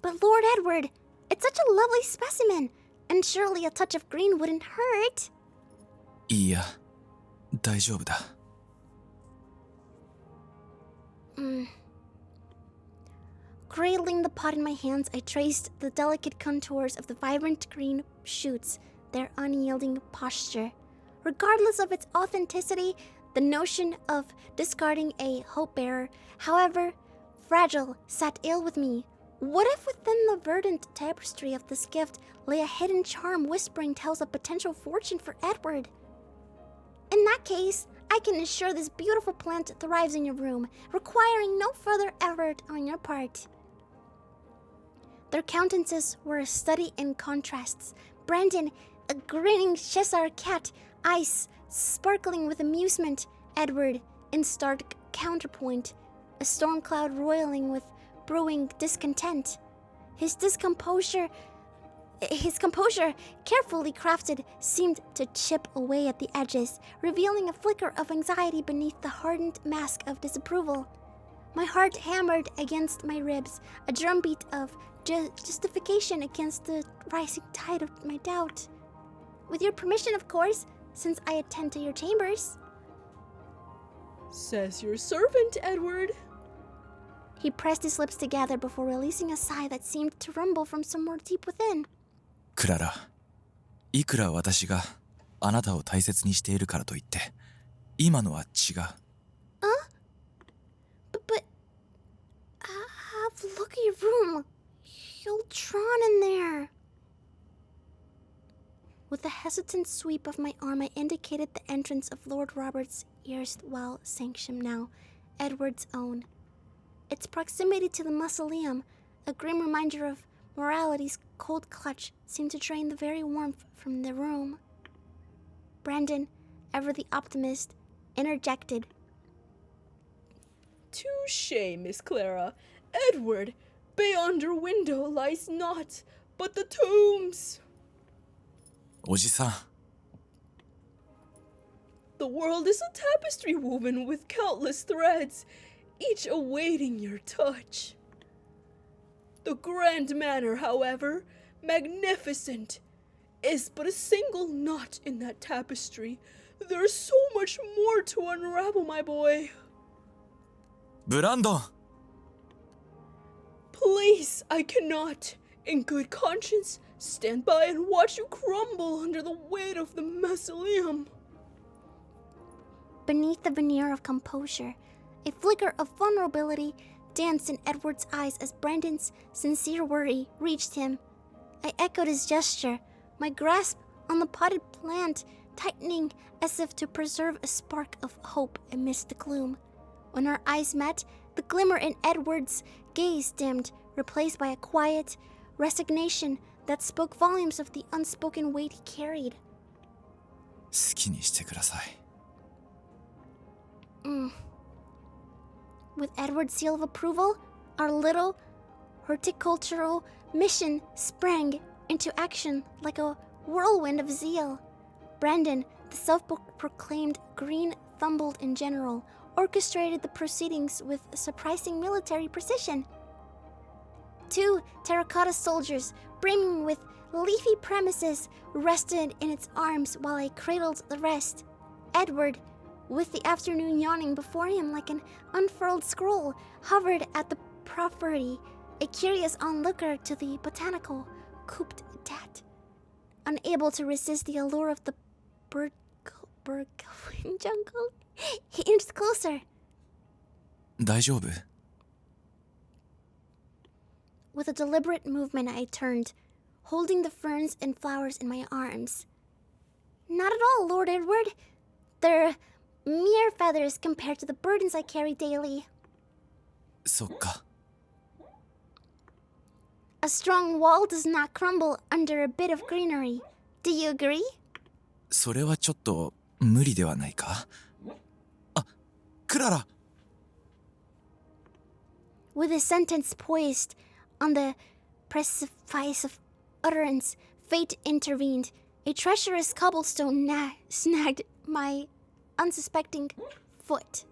Speaker 1: But Lord Edward, it's such a lovely specimen, and surely a touch of green wouldn't hurt.
Speaker 5: いいや、大丈夫だ。
Speaker 1: Cradling the pot in my hands, I traced the delicate contours of the vibrant green shoots, their unyielding posture. Regardless of its authenticity, the notion of discarding a hope-bearer, however fragile, sat ill with me. What if within the verdant tapestry of this gift lay a hidden charm whispering tales of potential fortune for Edward? In that case, I can assure this beautiful plant thrives in your room, requiring no further effort on your part. Their countenances were a study in contrasts. Brandon, a grinning Cheshire cat, eyes sparkling with amusement. Edward, in stark counterpoint, a storm cloud roiling with brewing discontent. His composure, carefully crafted, seemed to chip away at the edges, revealing a flicker of anxiety beneath the hardened mask of disapproval. My heart hammered against my ribs, a drumbeat of justification against the rising tide of my doubt. With your permission, of course, since I attend to your chambers.
Speaker 2: Says your servant, Edward.
Speaker 1: He pressed his lips together before releasing a sigh that seemed to rumble from somewhere deep within.
Speaker 5: クララ、いくら私があなたを大切にしているからといって、今のは違う。
Speaker 1: But, have a look at your room. You'll drown in there. With a hesitant sweep of my arm, I indicated the entrance of Lord Robert's erstwhile sanctum, now Edward's own. Its proximity to the mausoleum, a grim reminder of morality's cold clutch, seemed to drain the very warmth from the room. Brandon, ever the optimist, interjected.
Speaker 2: Touché, Miss Clara. Edward, beyond your window lies naught but the tombs.
Speaker 5: おじさん。
Speaker 2: The world is a tapestry woven with countless threads, each awaiting your touch. The grand manner, however, magnificent, is but a single knot in that tapestry. There's so much more to unravel, my boy.
Speaker 5: ブランドン。
Speaker 2: Please, I cannot, in good conscience, stand by and watch you crumble under the weight of the mausoleum.
Speaker 1: Beneath the veneer of composure, a flicker of vulnerability danced in Edward's eyes as Brandon's sincere worry reached him. I echoed his gesture, my grasp on the potted plant tightening as if to preserve a spark of hope amidst the gloom. When our eyes met, The glimmer in Edward's gaze dimmed, replaced by a quiet resignation that spoke volumes of the unspoken weight he carried.
Speaker 5: 好きにしてください。
Speaker 1: With Edward's seal of approval, our little horticultural mission sprang into action like a whirlwind of zeal. Brandon, the self-proclaimed green thumbled in general, orchestrated the proceedings with surprising military precision. 2 terracotta soldiers, brimming with leafy premises, rested in its arms while I cradled the rest. Edward, with the afternoon yawning before him like an unfurled scroll, hovered at the property, a curious onlooker to the botanical couped dat, unable to resist the allure of the bird jungle. He inched closer.
Speaker 5: 大丈夫？
Speaker 1: With a deliberate movement, I turned, holding the ferns and flowers in my arms. Not at all, Lord Edward. They're mere feathers compared to the burdens I carry daily.
Speaker 5: そっか。
Speaker 1: A strong wall does not crumble under a bit of greenery. Do you agree?
Speaker 5: それはちょっと無理ではないか？あ、クララ！
Speaker 1: With a sentence poised on the precipice of utterance, fate intervened. A treacherous cobblestone snagged my unsuspecting foot.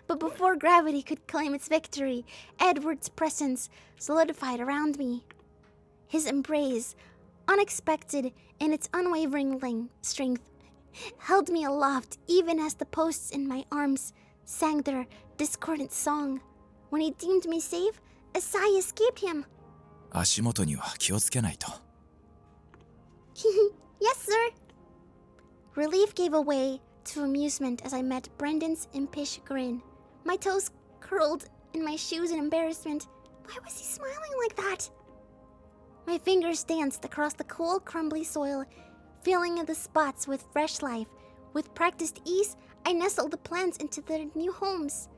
Speaker 1: But before gravity could claim its victory, Edward's presence solidified around me. His embrace, unexpected in its unwavering strength, held me aloft even as the posts in my arms sang their discordant song. When he deemed me safe, a sigh escaped him.
Speaker 5: 足元には気をつけないと。
Speaker 1: Yes, sir. Relief gave away to amusement as I met Brendan's impish grin. My toes curled in my shoes in embarrassment. Why was he smiling like that? My fingers danced across the cool, crumbly soil, filling the spots with fresh life. With practiced ease, I nestled the plants into their new homes.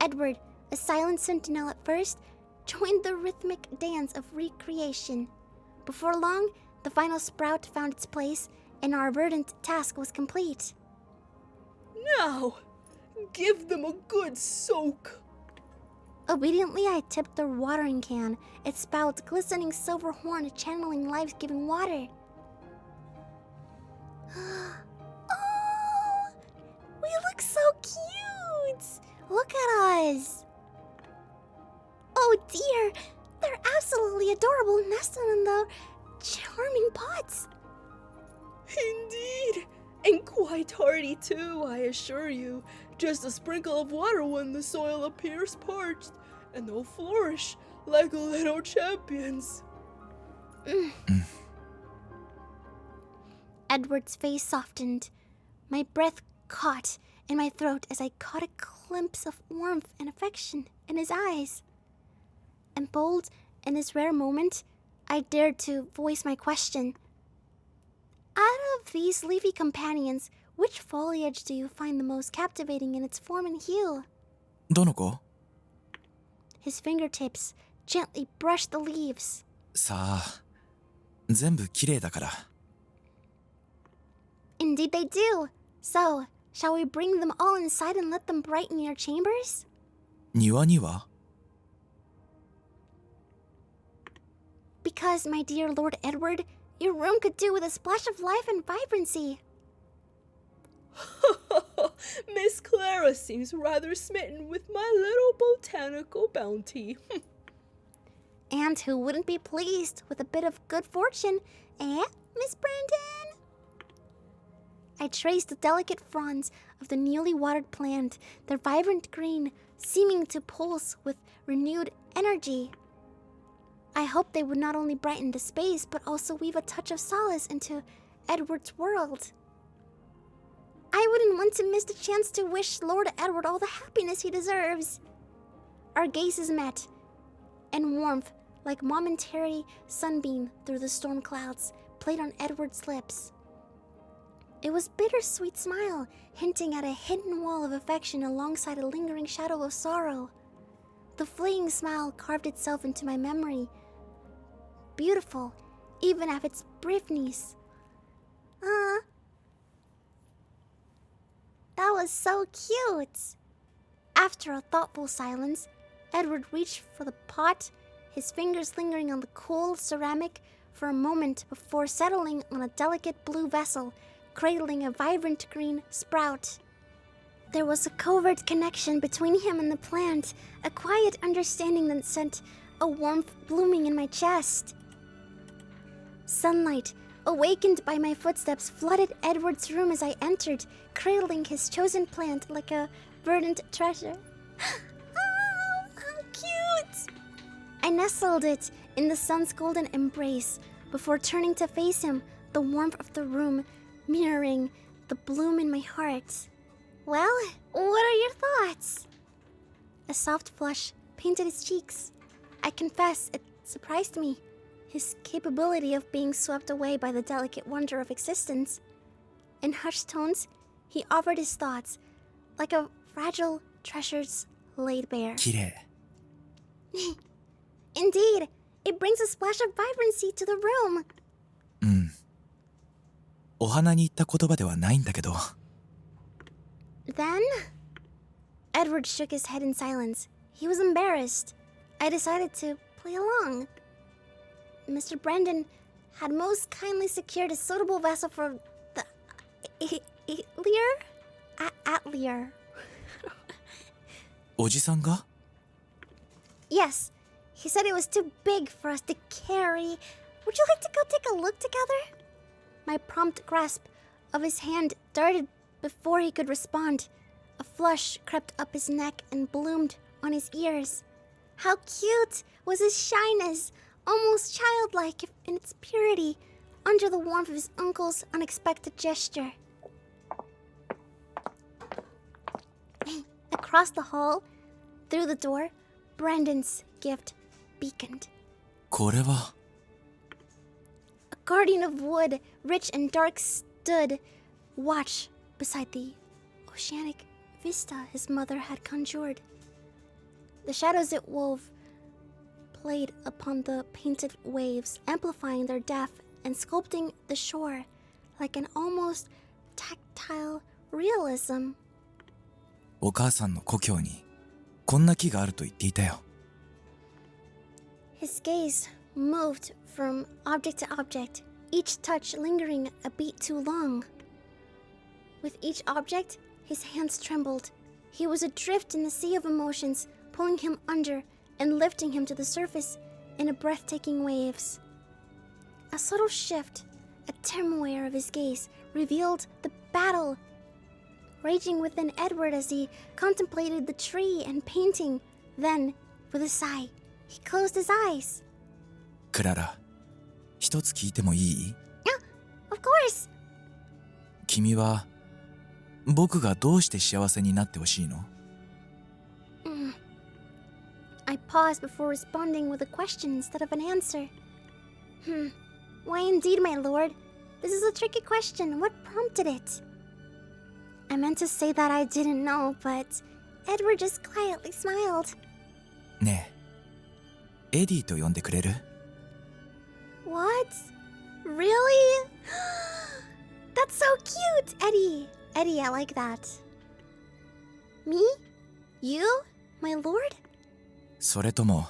Speaker 1: Edward, a silent sentinel at first, joined the rhythmic dance of recreation. Before long, the final sprout found its place, and our verdant task was complete.
Speaker 2: Now, give them a good soak.
Speaker 1: Obediently, I tipped the watering can, its spout glistening silver horn channeling life-giving water. Oh, we look so cute! Look at us! Oh dear, they're absolutely adorable nesting in the charming pots.
Speaker 2: Indeed, and quite hardy too, I assure you. Just a sprinkle of water when the soil appears parched, and they'll flourish like little champions.
Speaker 1: Edward's face softened. My breath caught in my throat as I caught a glimpse of warmth and affection in his eyes. And bold in this rare moment, I dared to voice my question. Out of these leafy companions, which foliage do you find the most captivating in its form and hue?
Speaker 5: どの子？
Speaker 1: His fingertips gently brushed the leaves.
Speaker 5: さあ、全部綺麗だから。
Speaker 1: Indeed they do. So, shall we bring them all inside and let them brighten your chambers?
Speaker 5: 庭には？
Speaker 1: Because, my dear Lord Edward, your room could do with a splash of life and vibrancy.
Speaker 2: Miss Clara seems rather smitten with my little botanical bounty.
Speaker 1: And who wouldn't be pleased with a bit of good fortune, eh, Miss Brandon? I traced the delicate fronds of the newly watered plant, their vibrant green seeming to pulse with renewed energy. I hoped they would not only brighten the space, but also weave a touch of solace into Edward's world. I wouldn't want to miss the chance to wish Lord Edward all the happiness he deserves. Our gazes met, and warmth, like momentary sunbeam through the storm clouds, played on Edward's lips. It was bittersweet smile, hinting at a hidden wall of affection alongside a lingering shadow of sorrow. The fleeing smile carved itself into my memory, beautiful, even at its briefness. That was so cute! After a thoughtful silence, Edward reached for the pot, his fingers lingering on the cool ceramic for a moment before settling on a delicate blue vessel, cradling a vibrant green sprout. There was a covert connection between him and the plant, a quiet understanding that sent a warmth blooming in my chest. Sunlight, awakened by my footsteps, flooded Edward's room as I entered, cradling his chosen plant like a verdant treasure. Oh, how cute! I nestled it in the sun's golden embrace before turning to face him, the warmth of the room mirroring the bloom in my heart. Well, what are your thoughts? A soft flush painted his cheeks. I confess, it surprised me, his capability of being swept away by the delicate wonder of existence. In hushed tones, he offered his thoughts, like a fragile treasures laid bare.
Speaker 5: 綺麗。
Speaker 1: Indeed, it brings a splash of vibrancy to the room.
Speaker 5: うん。お花に言った言葉ではないんだけど。
Speaker 1: Then, Edward shook his head in silence. He was embarrassed. I decided to play along. Mr. Brendan had most kindly secured a suitable vessel for the Atelier.
Speaker 5: おじさんが
Speaker 1: Yes, he said it was too big for us to carry. Would you like to go take a look together? My prompt grasp of his hand darted before he could respond. A flush crept up his neck and bloomed on his ears. How cute was his shyness, almost childlike in its purity, under the warmth of his uncle's unexpected gesture. Across the hall, through the door, Brandon's gift beaconed.
Speaker 5: これは
Speaker 1: A guardian of wood, rich and dark, stood watch beside the oceanic vista his mother had conjured. The shadows it wove played upon the painted waves, amplifying their depth and sculpting the shore like an almost tactile realism.
Speaker 5: お母さんの故郷にこんな木があると言っていたよ。
Speaker 1: His gaze moved from object to object, each touch lingering a beat too long. With each object, his hands trembled. He was adrift in the sea of emotions, pulling him under and lifting him to the surface in a breathtaking waves. A subtle shift, a turmoil of his gaze, revealed the battle raging within Edward as he contemplated the tree and painting. Then, with a sigh, he closed his eyes.
Speaker 5: クララ、一つ聞いてもいい？
Speaker 1: Of course!
Speaker 5: 君は僕がどうして幸せになってほしいの？
Speaker 1: I paused before responding with a question instead of an answer. Why indeed, my lord? This is a tricky question. What prompted it? I meant to say that I didn't know, but Edward just quietly smiled.
Speaker 5: ねえ、エディと呼んでくれる？
Speaker 1: What? Really? That's so cute, Eddie. Eddie, I like that. Me? You? My lord?
Speaker 5: それとも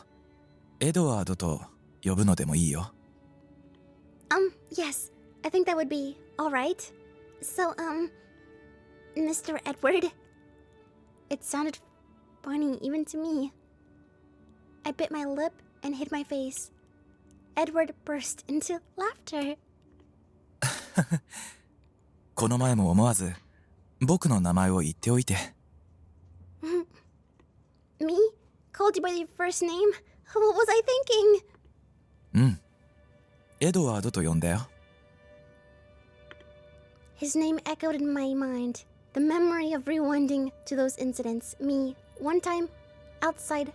Speaker 5: エドワードと呼ぶのでもいいよ。
Speaker 1: Yes. I think that would be alright. So, Mr. Edward. It sounded funny even to me. I bit my lip and hid my face. Edward burst into laughter.
Speaker 5: この前も思わず僕の名前を言っておいて。
Speaker 1: Me? Called you by your first name? What was I thinking?
Speaker 5: うん。エドワードと呼んだよ。
Speaker 1: His name echoed in my mind. The memory of rewinding to those incidents. Me, one time, outside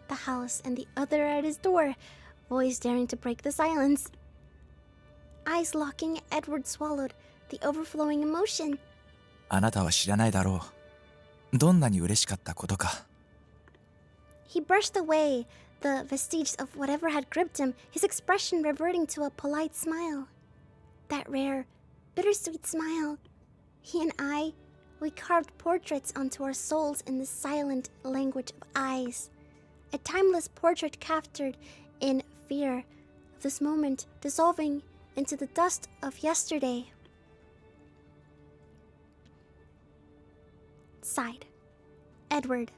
Speaker 1: the house, and the other at his door. Voice daring to break the silence. Eyes locking, Edward swallowed, the overflowing emotion.
Speaker 5: あなたは知らないだろう。どんなに嬉しかったことか。
Speaker 1: He brushed away the vestiges of whatever had gripped him, his expression reverting to a polite smile. That rare, bittersweet smile. He and I, we carved portraits onto our souls in the silent language of eyes. A timeless portrait captured in fear of this moment dissolving into the dust of yesterday. Sighed. Edward.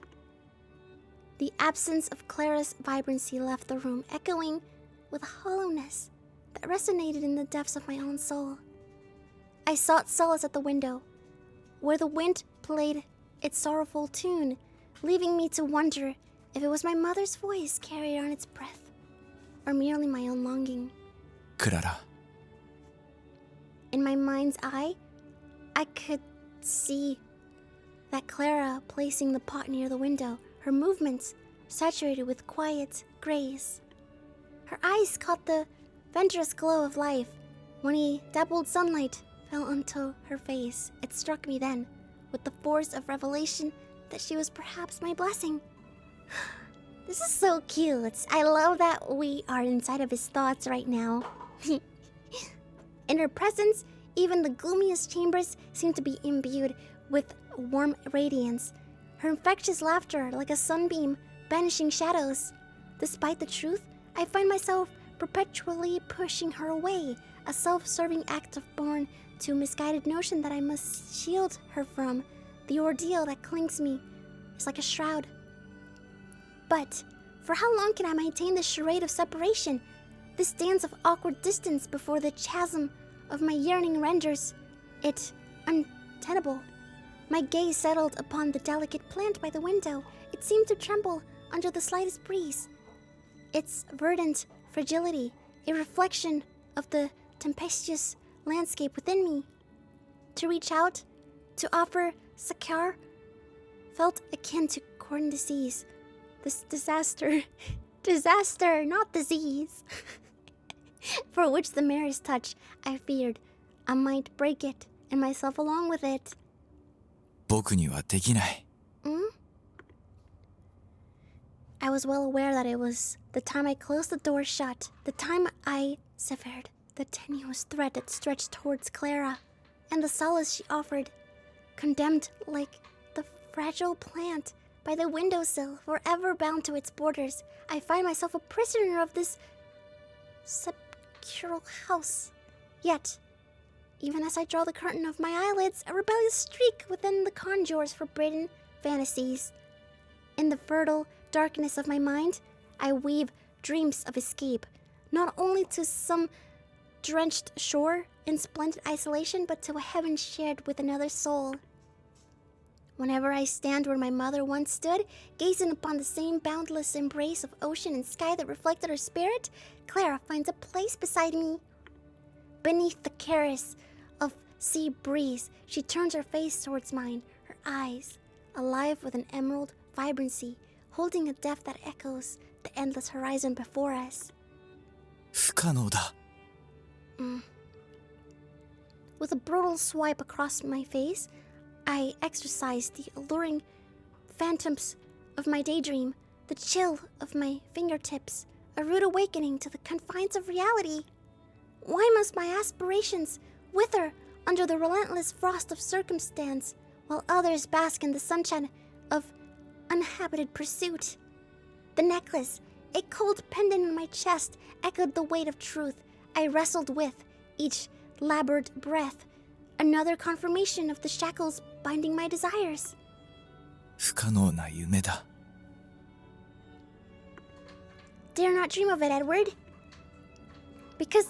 Speaker 1: The absence of Clara's vibrancy left the room, echoing with a hollowness that resonated in the depths of my own soul. I sought solace at the window, where the wind played its sorrowful tune, leaving me to wonder if it was my mother's voice carried on its breath, or merely my own longing.
Speaker 5: クララ、
Speaker 1: In my mind's eye, I could see that Clara placing the pot near the window, her movements saturated with quiet grace. Her eyes caught the venturous glow of life. When a dappled sunlight fell onto her face, it struck me then, with the force of revelation, that she was perhaps my blessing. This is so cute. I love that we are inside of his thoughts right now. In her presence, even the gloomiest chambers seemed to be imbued with warm radiance. Her infectious laughter like a sunbeam, banishing shadows. Despite the truth, I find myself perpetually pushing her away, a self-serving act of born to misguided notion that I must shield her from. The ordeal that clings me is like a shroud. But for how long can I maintain this charade of separation? This dance of awkward distance before the chasm of my yearning renders it untenable. My gaze settled upon the delicate plant by the window. It seemed to tremble under the slightest breeze. Its verdant fragility, a reflection of the tempestuous landscape within me. To reach out, to offer succor, felt akin to corn disease. This disaster, not disease, for which the merest touch, I feared, I might break it, and myself along with it.
Speaker 5: 僕にはできない。
Speaker 1: I was well aware that it was the time I closed the door shut, the time I severed the tenuous thread that stretched towards Clara, and the solace she offered, condemned like the fragile plant by the windowsill, forever bound to its borders. I find myself a prisoner of this sepulchral house. Yet, even as I draw the curtain of my eyelids, a rebellious streak within the conjure's forbidden fantasies. In the fertile darkness of my mind, I weave dreams of escape, not only to some drenched shore in splendid isolation, but to a heaven shared with another soul. Whenever I stand where my mother once stood, gazing upon the same boundless embrace of ocean and sky that reflected her spirit, Clara finds a place beside me. Beneath the caress of sea breeze, she turns her face towards mine, her eyes alive with an emerald vibrancy, holding a depth that echoes the endless horizon before us.
Speaker 5: 不可能だ。
Speaker 1: With a brutal swipe across my face, I exorcised the alluring phantoms of my daydream, the chill of my fingertips, a rude awakening to the confines of reality. Why must my aspirations wither under the relentless frost of circumstance, while others bask in the sunshine of uninhabited pursuit? The necklace, a cold pendant in my chest, echoed the weight of truth I wrestled with each labored breath, another confirmation of the shackles binding my desires.
Speaker 5: 不可能な夢だ。
Speaker 1: Dare not dream of it, Edward. Because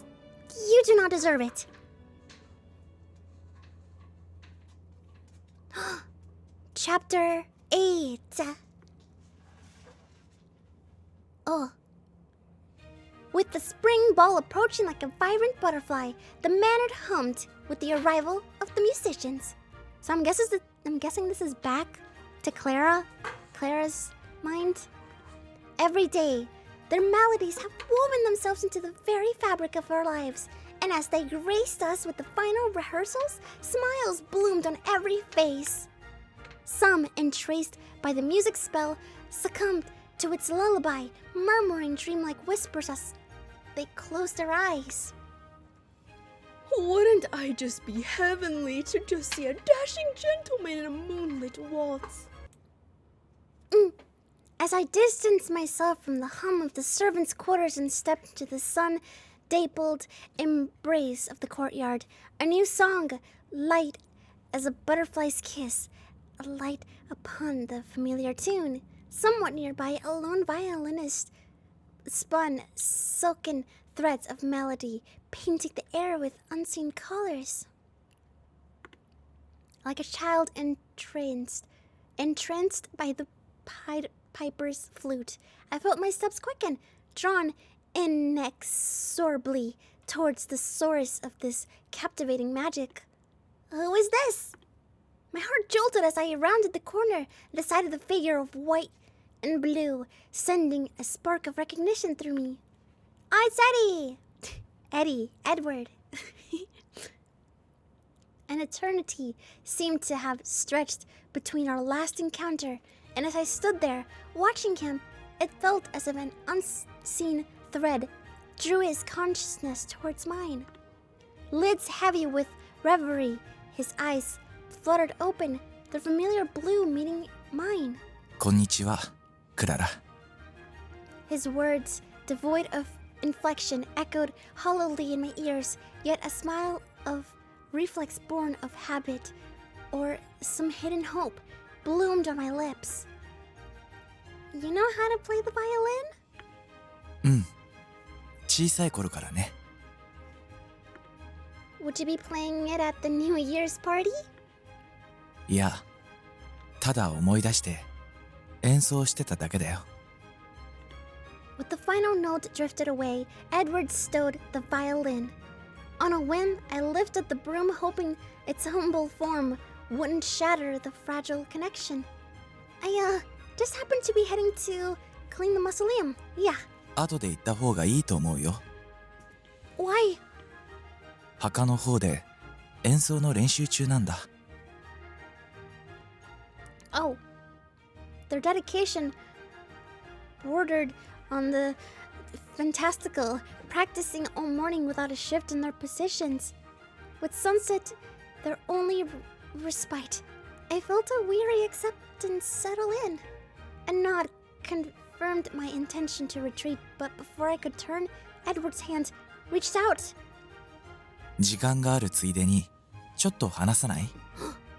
Speaker 1: you do not deserve it. Chapter 8. Oh. With the spring ball approaching like a vibrant butterfly, the manor hummed with the arrival of the musicians. So I'm guessing this is back to Clara's mind. Every day, Their melodies have woven themselves into the very fabric of our lives. And as they graced us with the final rehearsals, smiles bloomed on every face. Some, entranced by the music's spell, succumbed to its lullaby, murmuring dreamlike whispers as they closed their eyes.
Speaker 2: Wouldn't I just be heavenly to just see a dashing gentleman in a moonlit waltz?
Speaker 1: As I distanced myself from the hum of the servants' quarters and stepped into the sun-dappled embrace of the courtyard, a new song, light as a butterfly's kiss, alight upon the familiar tune. Somewhat nearby, a lone violinist spun silken threads of melody, painting the air with unseen colors. Like a child entranced by the piper's flute, I felt my steps quicken, drawn inexorably towards the source of this captivating magic. Who is this? My heart jolted as I rounded the corner at the sight of the figure of white and blue, sending a spark of recognition through me. Oh, it's Eddie. Edward. An eternity seemed to have stretched between our last encounter, and as I stood there, watching him, it felt as if an unseen thread drew his consciousness towards mine. Lids heavy with reverie, his eyes fluttered open, the familiar blue meeting mine.
Speaker 5: こんにちは、クララ。
Speaker 1: His words, devoid of inflection, echoed hollowly in my ears, yet a smile of reflex born of habit or some hidden hope bloomed on my lips. You know how to play the violin?
Speaker 5: うん。小さい頃からね。
Speaker 1: Would you be playing it at the New Year's party?
Speaker 5: いや、ただ思い出して演奏してただけだよ。
Speaker 1: With the final note drifted away, Edward stowed the violin. On a whim, I lifted the broom, hoping its humble form wouldn't shatter the fragile connection. I just happened to be heading to clean the mausoleum. Yeah.
Speaker 5: 後で行った方がいいと思うよ。
Speaker 1: Why?
Speaker 5: 墓の方で演奏の練習中なんだ。
Speaker 1: Oh. Their dedication bordered on the fantastical, practicing all morning without a shift in their positions. With sunset, their only respite, I felt a weary acceptance settle in. A nod confirmed my intention to retreat, but before I could turn, Edward's hand reached out.
Speaker 5: 時間があるついでにちょっと話さない？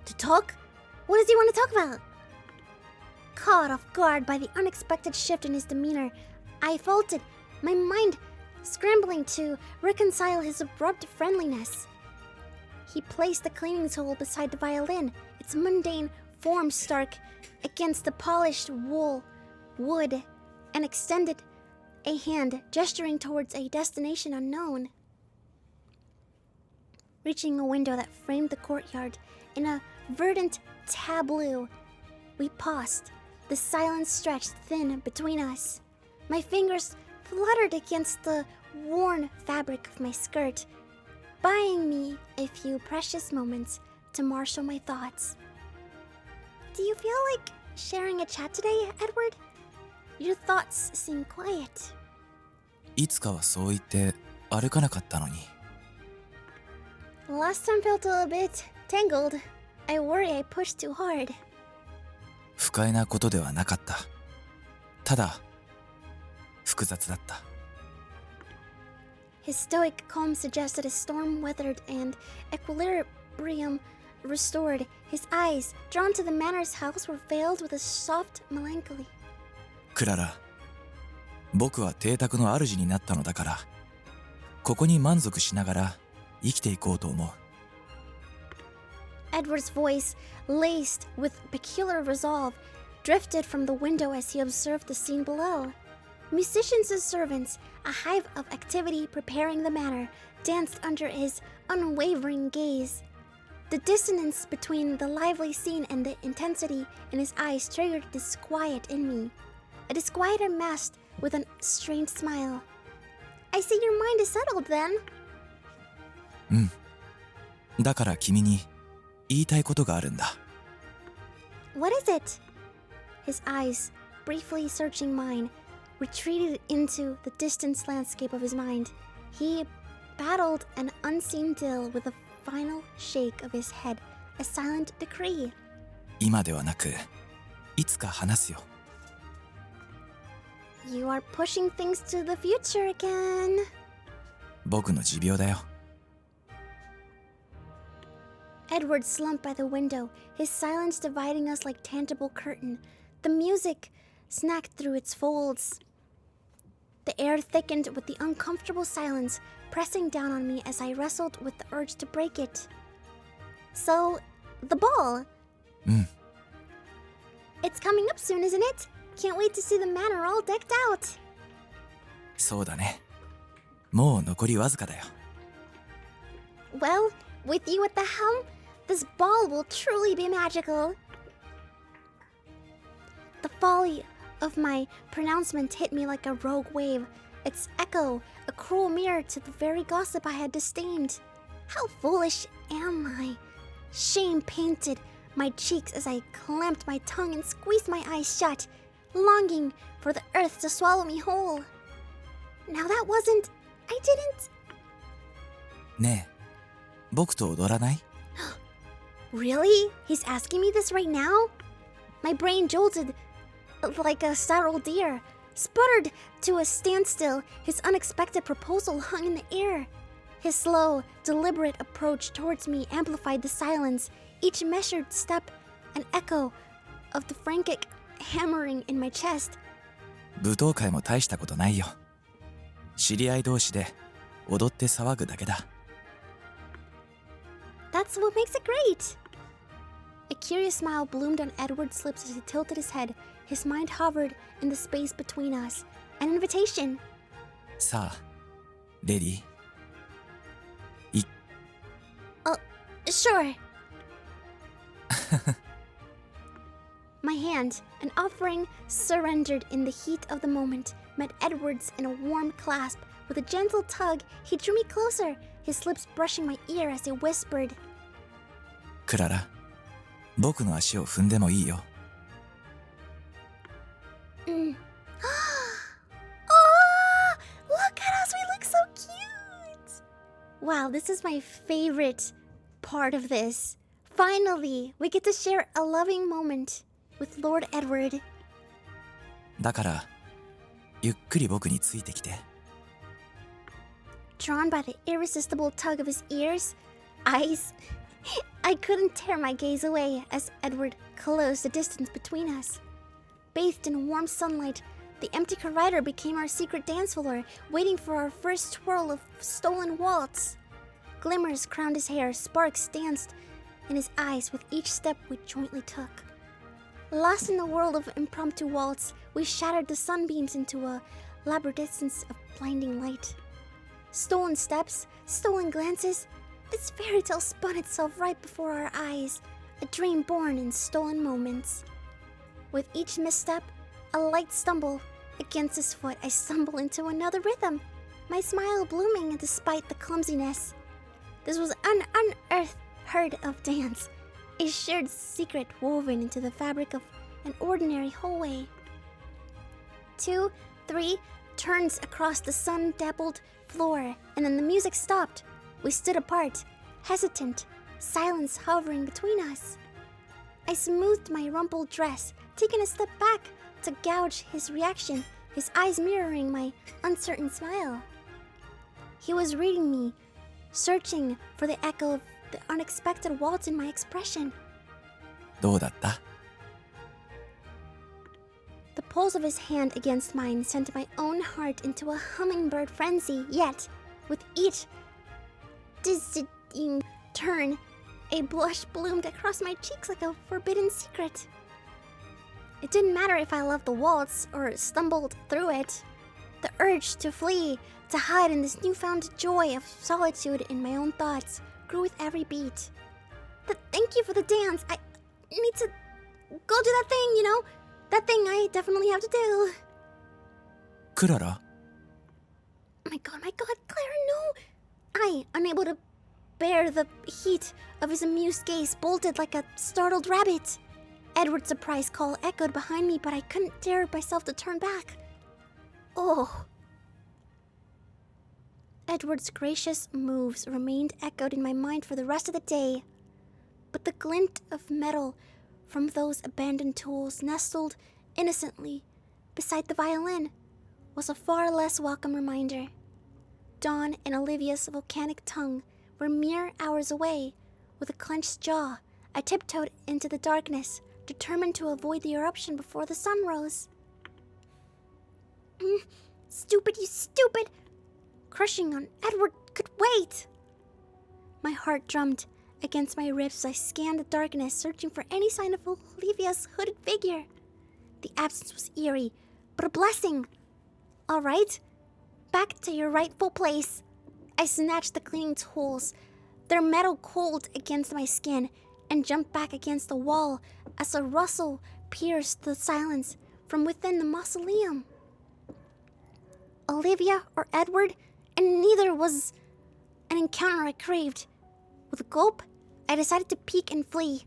Speaker 1: To talk? What does he want to talk about? Caught off guard by the unexpected shift in his demeanor, I faltered, my mind scrambling to reconcile his abrupt friendliness. He placed the cleaning tool beside the violin, its mundane form stark against the polished wood, and extended a hand, gesturing towards a destination unknown. Reaching a window that framed the courtyard in a verdant tableau, we paused. The silence stretched thin between us. My fingers fluttered against the worn fabric of my skirt, buying me a few precious moments to marshal my thoughts. Do you feel like sharing a chat today, Edward? Your thoughts seem quiet.
Speaker 5: いつかはそう言って歩かなかったのに。
Speaker 1: Last time felt a bit tangled. I worry I pushed too hard.
Speaker 5: 不快なことではなかった。ただ複雑だった。
Speaker 1: His stoic calm suggested a storm weathered and equilibrium restored. His eyes, drawn to the manor's house, were veiled with a soft melancholy.
Speaker 5: クララ、僕は邸宅の主になったのだから、ここに満足しながら生きていこうと思う。
Speaker 1: Edward's voice, laced with peculiar resolve, drifted from the window as he observed the scene below. Musicians and servants, a hive of activity preparing the manor, danced under his unwavering gaze. The dissonance between the lively scene and the intensity in his eyes triggered disquiet in me. A disquiet unmasked with a strange smile. I see your mind is settled then.
Speaker 5: うん。だから君に言いたいことがあるんだ。
Speaker 1: What is it? His eyes, briefly searching mine, retreated into the distant landscape of his mind. He battled an unseen dill with a final shake of his head, a silent decree.
Speaker 5: 今ではなく、いつか話すよ。
Speaker 1: You are pushing things to the future again.
Speaker 5: 僕の持病だよ。
Speaker 1: Edward slumped by the window, his silence dividing us like tangible curtain. The music snacked through its folds. The air thickened with the uncomfortable silence, pressing down on me as I wrestled with the urge to break it. So, the ball.
Speaker 5: うん。
Speaker 1: It's coming up soon, isn't it? Can't wait to see the manor all decked out.
Speaker 5: そうだね。もう残りわずかだよ。
Speaker 1: Well, with you at the helm, this ball will truly be magical. The folly of my pronouncement hit me like a rogue wave, its echo a cruel mirror to the very gossip I had disdained. How foolish am I? Shame painted my cheeks as I clamped my tongue and squeezed my eyes shut, longing for the earth to swallow me whole. Now that wasn't... I didn't...
Speaker 5: ねえ、僕と踊らない？
Speaker 1: Really? He's asking me this right now? My brain jolted like a startled deer, sputtered to a standstill. His unexpected proposal hung in the air. His slow, deliberate approach towards me amplified the silence, each measured step an echo of the frantic hammering in my chest.
Speaker 5: 舞踏会も大したことないよ。知り合い同士で踊って騒ぐだけだ。
Speaker 1: That's what makes it great! A curious smile bloomed on Edward's lips as he tilted his head. His mind hovered in the space between us. An invitation.
Speaker 5: さあ、レディー。
Speaker 1: Sure. My hand, an offering surrendered in the heat of the moment, met Edward's in a warm clasp. With a gentle tug, he drew me closer, his lips brushing my ear as he whispered.
Speaker 5: クララ、僕の足を踏んでもいいよ。
Speaker 1: Oh, look at us, we look so cute! Wow, this is my favorite part of this. Finally, we get to share a loving moment with Lord Edward.
Speaker 5: だから、ゆっくり僕についてきて。
Speaker 1: Drawn by the irresistible tug of his eyes, I couldn't tear my gaze away as Edward closed the distance between us. Bathed in warm sunlight, the empty corridor became our secret dance floor, waiting for our first twirl of stolen waltz. Glimmers crowned his hair, sparks danced in his eyes with each step we jointly took. Lost in the world of impromptu waltz, we shattered the sunbeams into a labyrinthic of blinding light. Stolen steps, stolen glances, this fairy tale spun itself right before our eyes, a dream born in stolen moments. With each misstep, a light stumble. Against his foot, I stumble into another rhythm, my smile blooming despite the clumsiness. This was an unearthed herd of dance, a shared secret woven into the fabric of an ordinary hallway. 2, 3 turns across the sun-dappled floor, and then the music stopped. We stood apart, hesitant, silence hovering between us. I smoothed my rumpled dress, taking a step back to gauge his reaction, his eyes mirroring my uncertain smile. He was reading me, searching for the echo of the unexpected waltz in my expression.
Speaker 5: どうだった？
Speaker 1: The pulse of his hand against mine sent my own heart into a hummingbird frenzy, yet, with each dizzying turn, a blush bloomed across my cheeks like a forbidden secret. It didn't matter if I loved the waltz or stumbled through it. The urge to flee, to hide in this newfound joy of solitude in my own thoughts, grew with every beat. Thank you for the dance. I need to go do that thing, that thing I definitely have to do.
Speaker 5: クララ
Speaker 1: My god, Clara, no! I, unable to bear the heat of his amused gaze, bolted like a startled rabbit. Edward's surprise call echoed behind me, but I couldn't dare myself to turn back. Oh. Edward's gracious moves remained echoed in my mind for the rest of the day. But the glint of metal from those abandoned tools nestled innocently beside the violin was a far less welcome reminder. Dawn and Olivia's volcanic tongue were mere hours away. With a clenched jaw, I tiptoed into the darkness, determined to avoid the eruption before the sun rose. Stupid, you stupid! Crushing on Edward could wait! My heart drummed against my ribs as I scanned the darkness, searching for any sign of Olivia's hooded figure. The absence was eerie, but a blessing. All right, back to your rightful place. I snatched the cleaning tools, their metal cold against my skin, and jumped back against the wall as a rustle pierced the silence from within the mausoleum. Olivia or Edward, and neither was an encounter I craved. With a gulp, I decided to peek and flee.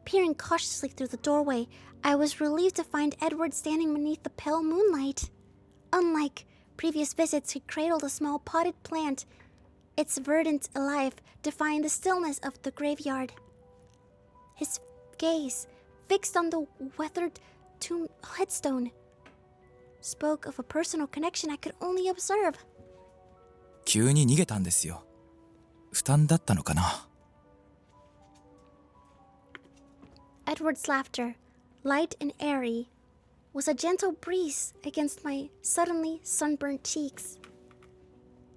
Speaker 1: Peering cautiously through the doorway, I was relieved to find Edward standing beneath the pale moonlight. Unlike previous visits, he cradled a small potted plant, its verdant alive defying the stillness of the graveyard. His gaze, fixed on the weathered tomb headstone, spoke of a personal connection I could only observe.
Speaker 5: 急に逃げたんですよ。負担だったのかな。
Speaker 1: Edward's laughter, light and airy, was a gentle breeze against my suddenly sunburnt cheeks.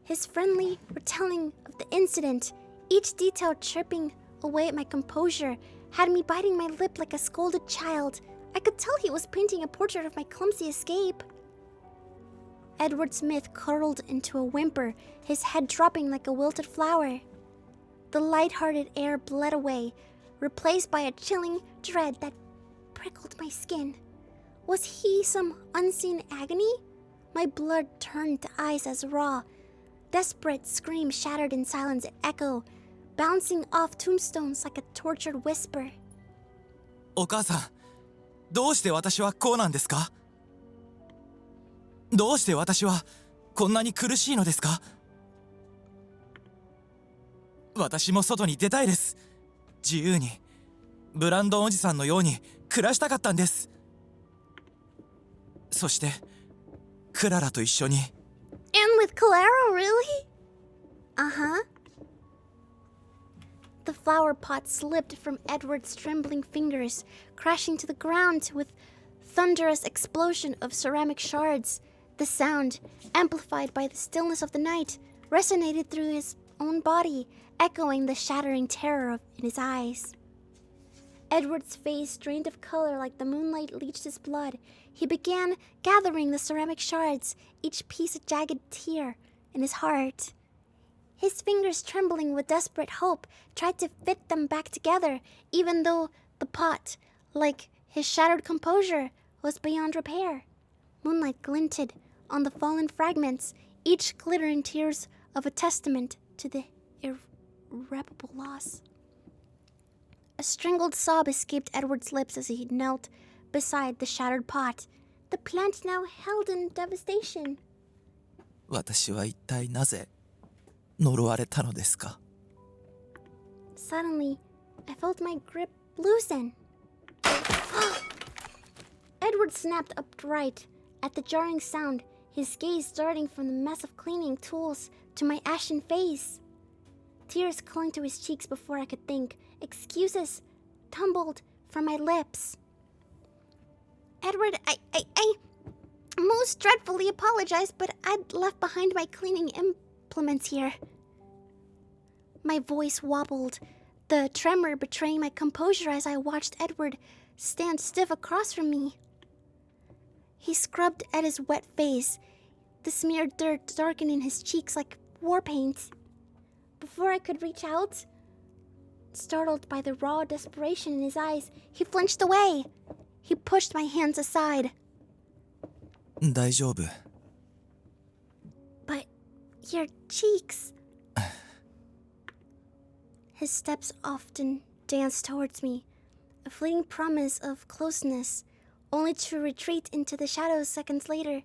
Speaker 1: His friendly retelling of the incident, each detail chirping away at my composure, had me biting my lip like a scolded child. I could tell he was painting a portrait of my clumsy escape. Edward Smith curled into a whimper, his head dropping like a wilted flower. The light-hearted air bled away, replaced by a chilling dread that prickled my skin. Was he some unseen agony? My blood turned to ice as raw. Desperate screams shattered in silence and echo, bouncing off tombstones like a tortured whisper.
Speaker 5: お母さん、どうして私はこうなんですか？どうして私はこんなに苦しいのですか？私も外に出たいです。自由に、ブランドンおじさんのように暮らしたかったんです。そして、クララと一緒に。
Speaker 1: And with Clara, really? Uh-huh. The flower pot slipped from Edward's trembling fingers, crashing to the ground with thunderous explosion of ceramic shards. The sound, amplified by the stillness of the night, resonated through his own body, echoing the shattering terror in his eyes. Edward's face drained of color like the moonlight leached his blood. He began gathering the ceramic shards, each piece a jagged tear in his heart. His fingers, trembling with desperate hope, tried to fit them back together, even though the pot, like his shattered composure, was beyond repair. Moonlight glinted on the fallen fragments, each glittering tears of a testament to the irreparable loss. A strangled sob escaped Edward's lips as he knelt beside the shattered pot, the plant now held in devastation.
Speaker 5: 私は一体なぜ呪われたのですか？
Speaker 1: Suddenly, I felt my grip loosen. Edward snapped upright at the jarring sound, his gaze darting from the mess of cleaning tools to my ashen face. Tears clung to his cheeks before I could think. Excuses tumbled from my lips. Edward, I most dreadfully apologize, but I'd left behind my cleaning implements here. My voice wobbled, the tremor betraying my composure as I watched Edward stand stiff across from me. He scrubbed at his wet face, the smeared dirt darkening his cheeks like war paint. Before I could reach out, startled by the raw desperation in his eyes, he flinched away. He pushed my hands aside.
Speaker 5: 大丈夫。
Speaker 1: But your cheeks. His steps often danced towards me, a fleeting promise of closeness, only to retreat into the shadows seconds later.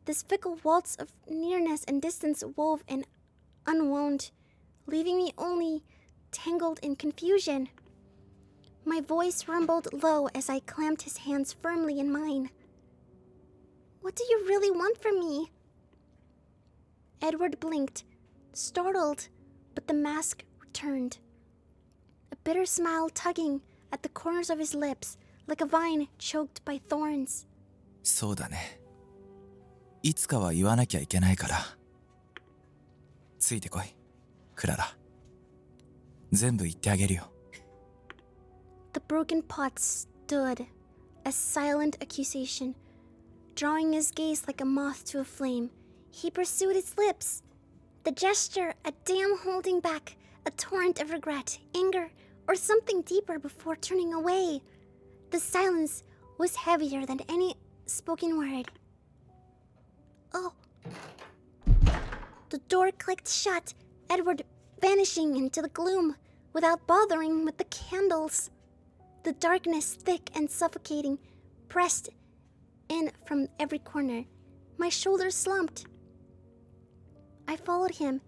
Speaker 1: This fickle waltz of nearness and distance wove and unwound, leaving me only tangled in confusion. My voice rumbled low as I clamped his hands firmly in mine. What do you really want from me? Edward blinked, startled, but the mask returned. A bitter smile tugging at the corners of his lips, like a vine choked by thorns.
Speaker 5: そうだね。いつかは言わなきゃいけないから。ついてこい、クララ。全部言ってあげるよ。
Speaker 1: The broken pot stood, a silent accusation, drawing his gaze like a moth to a flame. He pursued his lips. The gesture, a dam holding back, a torrent of regret, anger, or something deeper before turning away. The silence was heavier than any spoken word. Oh. The door clicked shut, Edward vanishing into the gloom without bothering with the candles. The darkness, thick and suffocating, pressed in from every corner. My shoulders slumped. I followed him,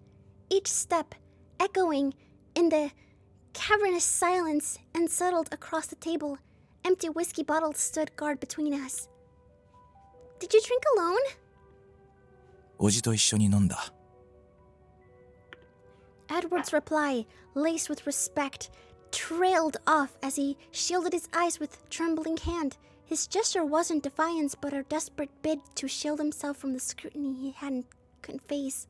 Speaker 1: each step echoing in the cavernous silence, and settled across the table. Empty whiskey bottles stood guard between us. Did you drink alone?
Speaker 5: おじと一緒に飲んだ。
Speaker 1: Edward's reply, laced with respect, trailed off as he shielded his eyes with trembling hand. His gesture wasn't defiance, but a desperate bid to shield himself from the scrutiny he couldn't face.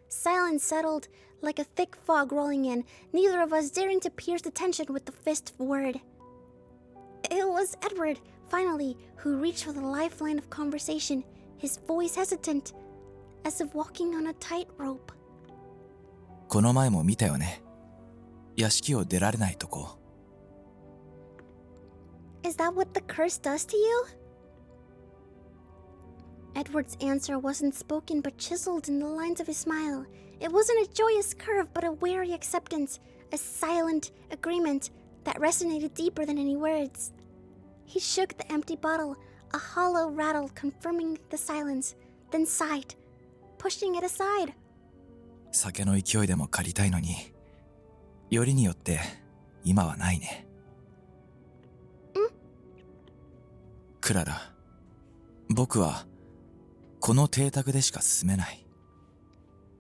Speaker 1: Silence settled like a thick fog rolling in, neither of us daring to pierce the tension with the fist of word. It was Edward, finally, who reached for the lifeline of conversation, his voice hesitant, as if walking on a tightrope.
Speaker 5: この前も見たよね。屋敷を出られないとこ。
Speaker 1: Is that what the curse does to you? Edward's answer wasn't spoken but chiseled in the lines of his smile. It wasn't a joyous curve but a wary acceptance, a silent agreement that resonated deeper than any words. He shook the empty bottle, a hollow rattle confirming the silence, then sighed, pushing it aside.
Speaker 5: 酒の勢いでも借りたいのに、よりによって今はないね。クララ、僕はこの邸宅でしか住めない。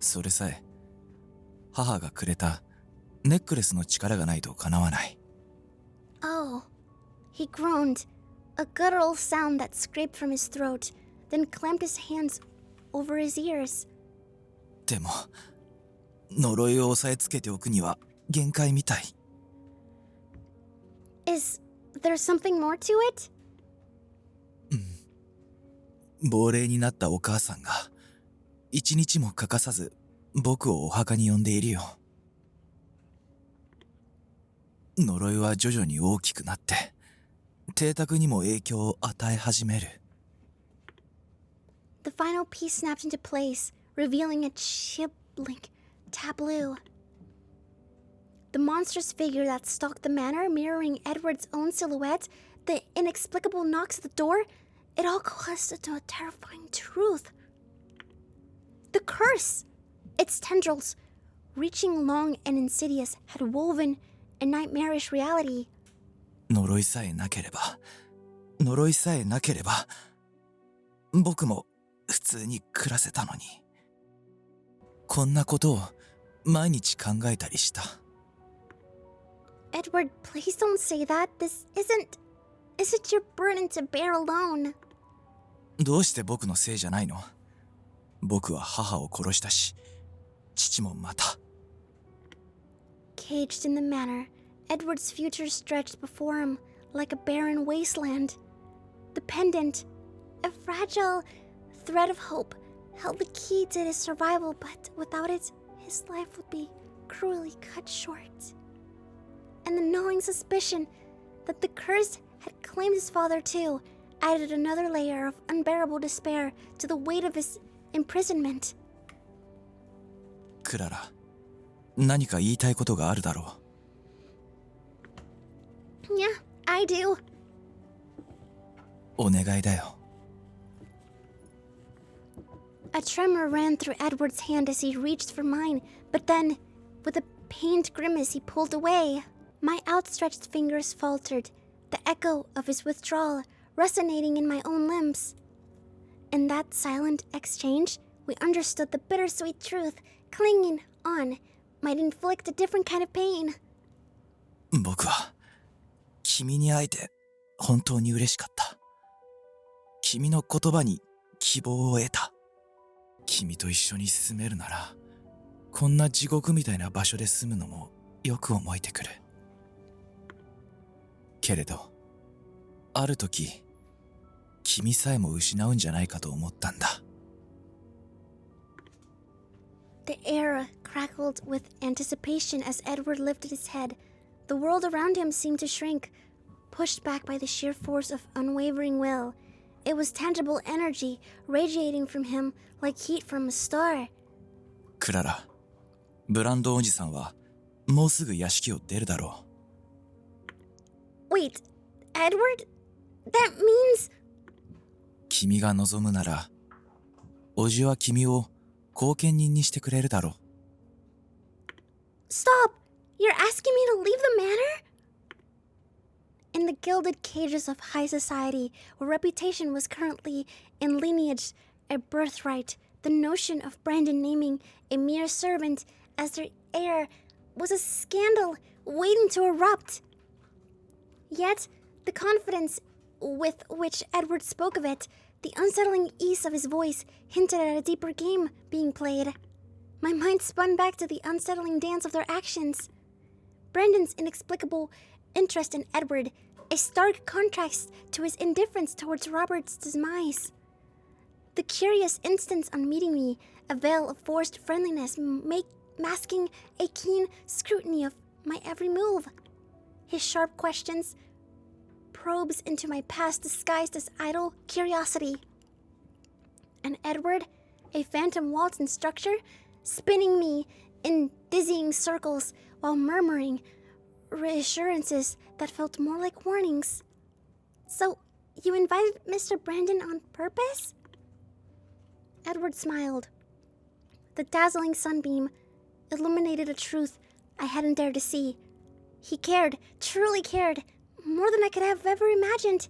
Speaker 5: それさえ母がくれたネックレスの力がないと叶わない。
Speaker 1: Oh, he groaned, a guttural sound that scraped from his throat, then clamped his hands over his ears.
Speaker 5: でも呪いを押さえつけておくには限界みたい。
Speaker 1: Is there something more to it?
Speaker 5: 亡霊になったお母さんが一日も欠かさず僕をお墓に呼んでいるよ。呪いは徐々に大きくなって邸宅にも影響を与え始める。
Speaker 1: The final piece snapped into place, revealing a chilling tableau. The monstrous figure that stalked the manor, mirroring Edward's own silhouette, the inexplicable knocks at the door, it all coalesced into a terrifying truth. The curse! Its tendrils, reaching long and insidious, had woven a nightmarish reality.
Speaker 5: 呪いさえなければ、呪いさえなければ、僕も普通に暮らせたのに。こんなことを毎日考えたりした。
Speaker 1: Edward, please don't say that. This isn't your burden to bear alone.
Speaker 5: どうして僕のせいじゃないの？僕は母を殺したし、父もまた。
Speaker 1: Caged in the manor, Edward's future stretched before him like a barren wasteland. The pendant, a fragile thread of hope, held the key to his survival, but without it, his life would be cruelly cut short. And the gnawing suspicion that the curse had claimed his father too, added another layer of unbearable despair to the weight of his imprisonment.
Speaker 5: クララ、何か言いたいことがあるだろ
Speaker 1: Yeah, I do.
Speaker 5: う。お願いだよ。
Speaker 1: A tremor ran through Edward's hand as he reached for mine, but then, with a pained grimace, he pulled away. My outstretched fingers faltered, the echo of his withdrawal resonating in my own limbs. In that silent exchange, we understood the bittersweet truth. Clinging on might inflict a different kind of pain.
Speaker 5: 僕は君に会えて本当に嬉しかった。君の言葉に希望を得た。君と一緒に住めるなら、こんな地獄みたいな場所で住むのもよく思えてくる。けれど、ある時、君さえも失うんじゃないかと思ったんだ。
Speaker 1: The air crackled with anticipation as Edward lifted his head. The world around him seemed to shrink, pushed back by the sheer force of unwavering will. It was tangible energy radiating from him like heat from a star.
Speaker 5: クララ、ブランドおじさんはもうすぐ屋敷を出るだろう。
Speaker 1: Wait, Edward? That means...
Speaker 5: 君が望むなら、おじは君を後見人にしてくれるだろう。
Speaker 1: Stop! You're asking me to leave the manor? In the gilded cages of high society, where reputation was currently in lineage a birthright, the notion of Brandon naming a mere servant as their heir was a scandal waiting to erupt. Yet, the confidence with which Edward spoke of it, the unsettling ease of his voice hinted at a deeper game being played. My mind spun back to the unsettling dance of their actions. Brandon's inexplicable interest in Edward, a stark contrast to his indifference towards Robert's demise. The curious instance on meeting me, a veil of forced friendliness masking a keen scrutiny of my every move. His sharp questions, probes into my past disguised as idle curiosity. And Edward, a phantom waltz instructor, spinning me in dizzying circles while murmuring reassurances that felt more like warnings. So, you invited Mr. Brandon on purpose? Edward smiled. The dazzling sunbeam illuminated a truth I hadn't dared to see. He cared, truly cared, more than I could have ever imagined.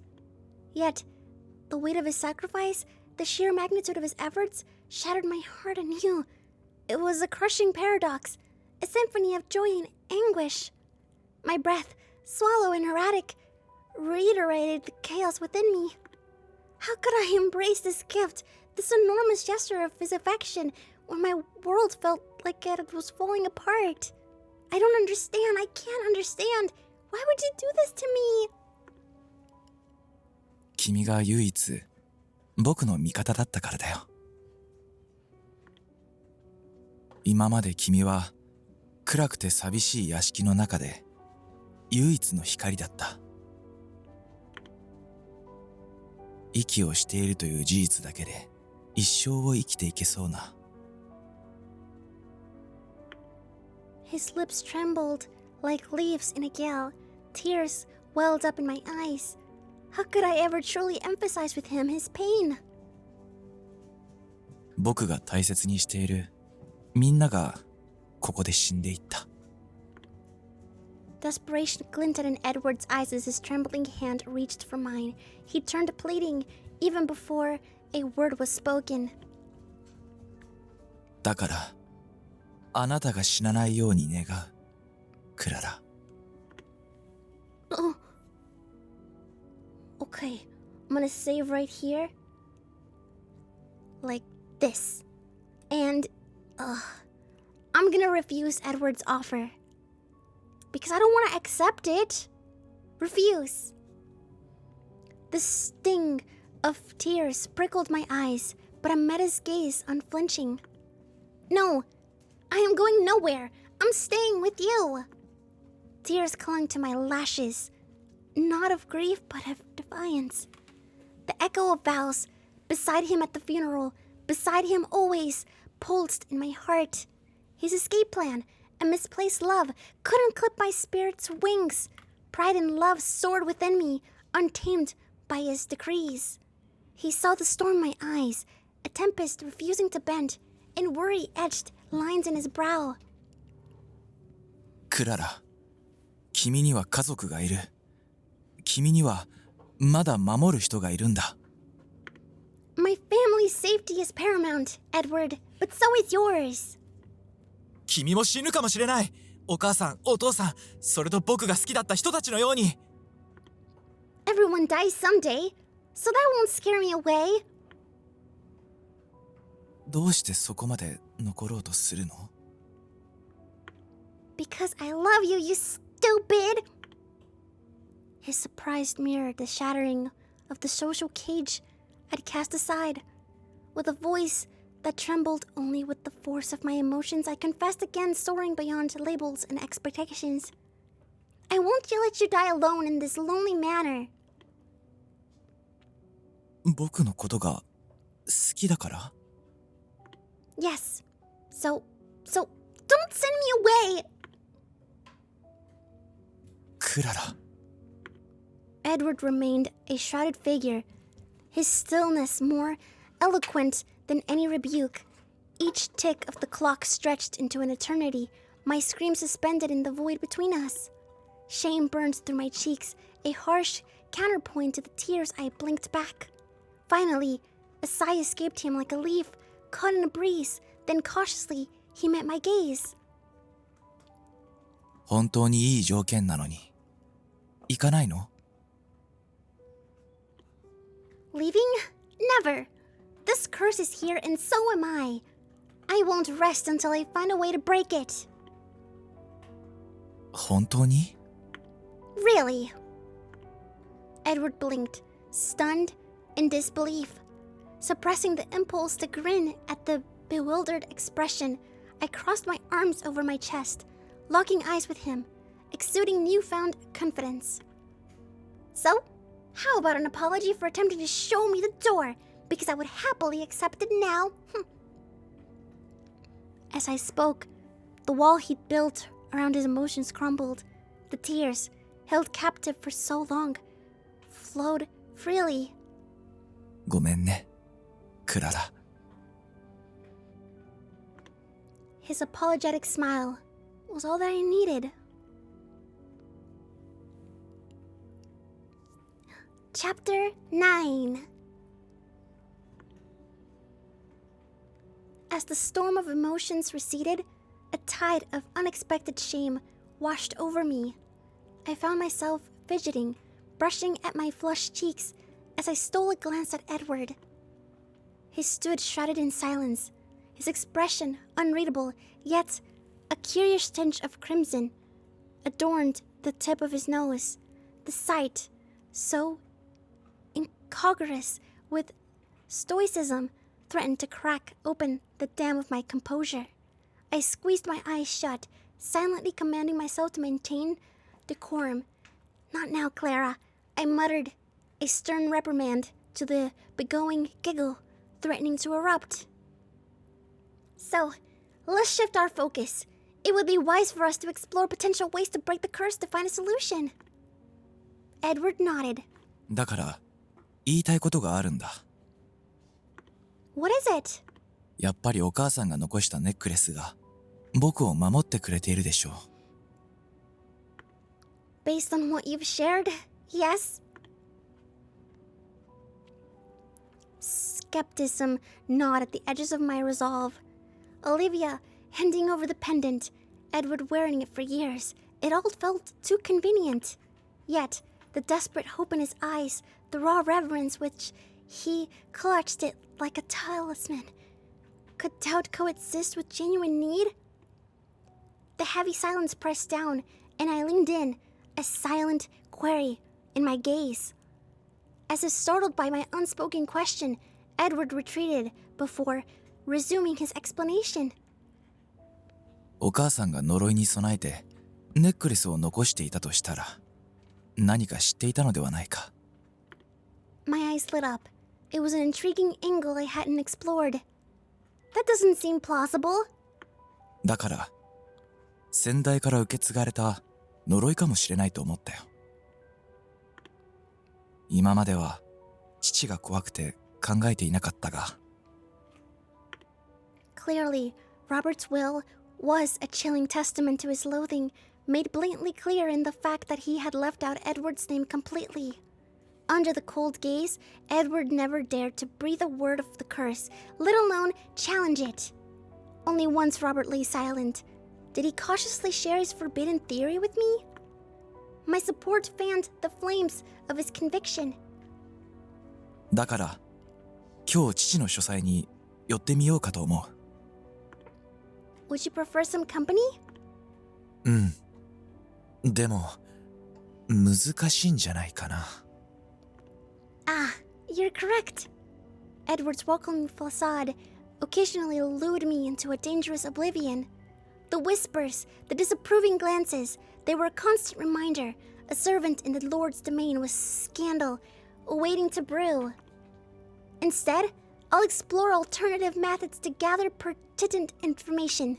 Speaker 1: Yet, the weight of his sacrifice, the sheer magnitude of his efforts, shattered my heart anew. It was a crushing paradox, a symphony of joy and anguish. My breath, swallow and erratic, reiterated the chaos within me. How could I embrace this gift, this enormous gesture of his affection, when my world felt like it was falling apart? I don't understand. I can't understand. Why would you do this to me?
Speaker 5: 君が唯一僕の味方だったからだよ。今まで君は暗くて寂しい屋敷の中で唯一の光だった。息をしているという事実だけで一生を生きていけそうな。
Speaker 1: His lips trembled like leaves in a gale. Tears welled up in my eyes. How could I ever truly empathize with him his pain?
Speaker 5: 僕が大切にしているみんながここで死んでいった。
Speaker 1: Desperation glinted in Edward's eyes as his trembling hand reached for mine. He turned pleading even before a word was spoken.
Speaker 5: だからあなたが死なないように願う、クララ。
Speaker 1: Oh. Okay, I'm gonna save right here. Like this. And, I'm gonna refuse Edward's offer. Because I don't want to accept it. Refuse. The sting of tears prickled my eyes, but I met his gaze unflinching. No, I am going nowhere. I'm staying with you. Tears clung to my lashes, not of grief, but of defiance. The echo of vows, beside him at the funeral, beside him always, pulsed in my heart. His escape plan and misplaced love couldn't clip my spirit's wings. Pride and love soared within me, untamed by his decrees. He saw the storm in my eyes, a tempest refusing to bend, and worry etched lines in his brow.
Speaker 5: クララ、君には家族がいる。君にはまだ守る人がいるんだ。
Speaker 1: My family's safety is paramount, Edward, but so is yours.
Speaker 5: 君も死ぬかもしれない。お母さん、お父さん、それと僕が好きだった人たちのように。
Speaker 1: Everyone dies someday, so that won't scare me away.
Speaker 5: どうしてそこまで残ろうとするの？
Speaker 1: Because I love you, you stupid! His surprise mirrored the shattering of the social cage I'd cast aside. With a voice that trembled only with the force of my emotions, I confessed again, soaring beyond labels and expectations. I won't let you die alone in this lonely manner.
Speaker 5: 僕のことが好きだから？
Speaker 1: Yes. So don't send me away!
Speaker 5: クララ。
Speaker 1: Edward remained a shrouded figure, his stillness more eloquent than any rebuke. Each tick of the clock stretched into an eternity, my scream suspended in the void between us. Shame burned through my cheeks, a harsh counterpoint to the tears I blinked back. Finally, a sigh escaped him like a leaf caught in a breeze. Then cautiously, he met my gaze.
Speaker 5: 本当にいい条件なのに行かないの？
Speaker 1: Leaving? Never. This curse is here and so am I. I won't rest until I find a way to break it.
Speaker 5: 本当に？
Speaker 1: Really? Edward blinked, stunned in disbelief. Suppressing the impulse to grin at the bewildered expression, I crossed my arms over my chest, locking eyes with him, exuding newfound confidence. So, how about an apology for attempting to show me the door? Because I would happily accept it now. As I spoke, the wall he'd built around his emotions crumbled. The tears, held captive for so long, flowed freely.
Speaker 5: ごめんね、クララ。
Speaker 1: His apologetic smile was all that I needed. Chapter 9. As the storm of emotions receded, a tide of unexpected shame washed over me. I found myself fidgeting, brushing at my flushed cheeks as I stole a glance at Edward. He stood shrouded in silence, his expression unreadable, yet a curious tinge of crimson adorned the tip of his nose. The sight, so incongruous with stoicism, threatened to crack open the dam of my composure. I squeezed my eyes shut, silently commanding myself to maintain decorum. Not now, Clara, I muttered, a stern reprimand to the beguiling giggle, threatening to erupt. So, let's shift our focus. It would be wise for us to explore potential ways to break the curse to find a solution. Edward nodded.
Speaker 5: だから言いたいことがあるんだ。
Speaker 1: What is it?
Speaker 5: やっぱりお母さんが残したネックレスが僕を守ってくれているでしょう。
Speaker 1: Based on what you've shared, yes. Skepticism gnawed at the edges of my resolve. Olivia handing over the pendant, Edward wearing it for years. It all felt too convenient. Yet, the desperate hope in his eyes, the raw reverence which he clutched it like a talisman. Could doubt coexist with genuine need? The heavy silence pressed down, and I leaned in, a silent query in my gaze. As if startled by my unspoken question, Edward retreated before resuming his explanation.
Speaker 5: お母さんが呪いに備えてネックレスを残していたとしたら何か知っていたのではないか。
Speaker 1: My eyes lit up. It was an intriguing angle I hadn't explored. That doesn't seem plausible.
Speaker 5: だから、先代から受け継がれた呪いかもしれないと思ったよ。今までは父が怖くて考えていなかったが。
Speaker 1: Clearly, Robert's will was a chilling testament to his loathing, made blatantly clear in the fact that he had left out Edward's name completely. Under the cold gaze, Edward never dared to breathe a word of the curse, let alone challenge it. Only once Robert lay silent. Did he cautiously share his forbidden theory with me? My support fanned the flames of his conviction.
Speaker 5: だから、今日父の書斎に寄ってみようかと思う。
Speaker 1: Would you prefer some company?
Speaker 5: うん。でも、難しいんじゃないかな。
Speaker 1: Ah, you're correct. Edward's welcoming facade occasionally lured me into a dangerous oblivion. The whispers, the disapproving glances, they were a constant reminder. A servant in the Lord's domain was scandal, waiting to brew. Instead, I'll explore alternative methods to gather pertinent information.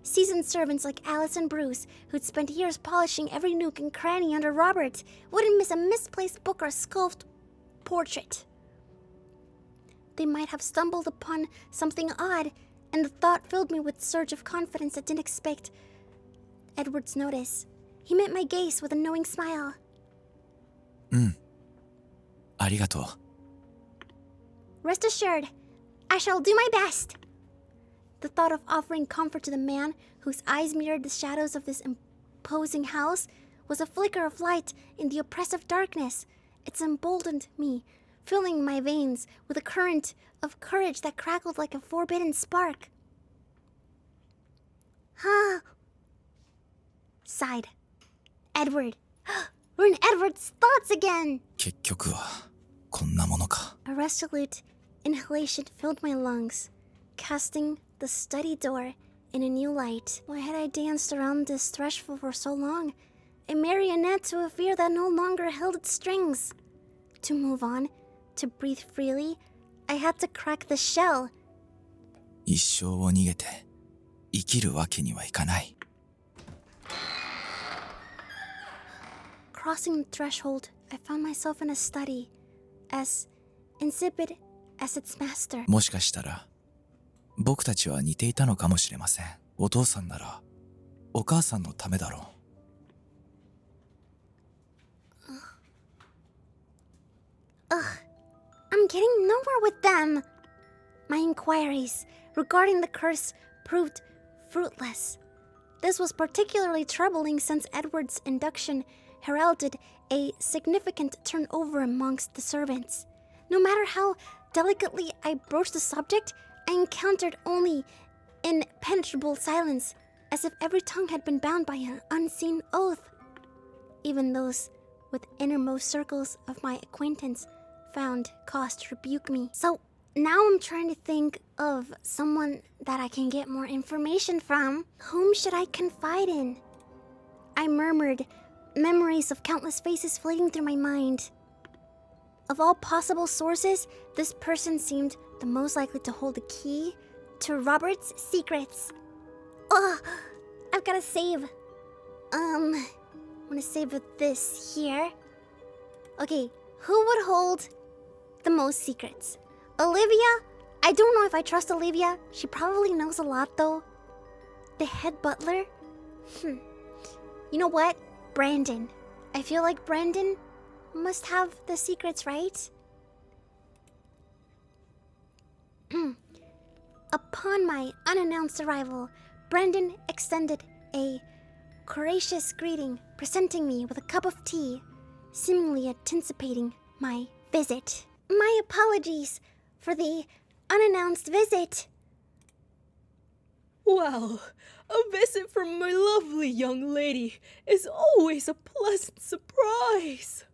Speaker 1: Seasoned servants like Alice and Bruce, who'd spent years polishing every nook and cranny under Robert, wouldn't miss a misplaced book or sculpted portrait. They might have stumbled upon something odd, and the thought filled me with a surge of confidence I didn't expect Edward's notice. He met my gaze with a knowing smile.
Speaker 5: うん。ありがとう。
Speaker 1: Rest assured, I shall do my best. The thought of offering comfort to the man whose eyes mirrored the shadows of this imposing house was a flicker of light in the oppressive darkness. It emboldened me, filling my veins with a current of courage that crackled like a forbidden spark. Sighed. Edward. We're in Edward's thoughts again!
Speaker 5: 結局は、こんなものか。
Speaker 1: A resolute inhalation filled my lungs, casting the study door in a new light. Why had I danced around this threshold for so long? A marionette to a fear that no longer held its strings. To move on, to breathe freely, I had to crack the shell.
Speaker 5: 一生を逃げて生きるわけにはいかない。
Speaker 1: Crossing the threshold, I found myself in a study, as insipid as its master.
Speaker 5: もしかしたら僕たちは似ていたのかもしれません。お父さんならお母さんのためだろう。
Speaker 1: I'm getting nowhere with them. My inquiries regarding the curse proved fruitless. This was particularly troubling since Edward's induction heralded a significant turnover amongst the servants. No matter how delicately I broached the subject, I encountered only impenetrable silence, as if every tongue had been bound by an unseen oath. Even those with innermost circles of my acquaintance found cause to rebuke me. So now I'm trying to think of someone that I can get more information from. Whom should I confide in? I murmured, memories of countless faces fleeting through my mind. Of all possible sources, this person seemed the most likely to hold the key to Robert's secrets. Ugh, I've got to save. I'm gonna save this here. Okay, who would hold the most secrets? Olivia? I don't know if I trust Olivia. She probably knows a lot though. The head butler? You know what? Brandon. I feel like Brandon must have the secrets, right? Upon my unannounced arrival, Brandon extended a courteous greeting, presenting me with a cup of tea, seemingly anticipating my visit. My apologies for the unannounced visit.
Speaker 2: Well, a visit from my lovely young lady is always a pleasant surprise.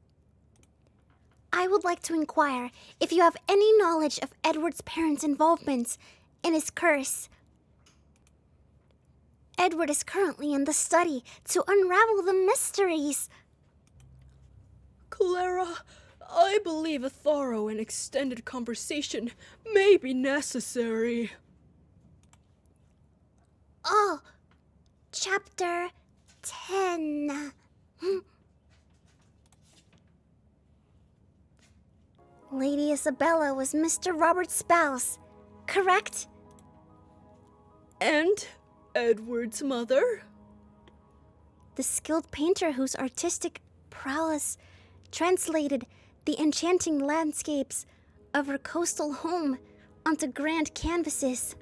Speaker 1: I would like to inquire if you have any knowledge of Edward's parents' involvement in his curse. Edward is currently in the study to unravel the mysteries.
Speaker 2: Clara, I believe a thorough and extended conversation may be necessary.
Speaker 1: Oh, chapter 10. Lady Isabella was Mr. Robert's spouse, correct?
Speaker 2: And Edward's mother?
Speaker 1: The skilled painter whose artistic prowess translated the enchanting landscapes of her coastal home onto grand canvases,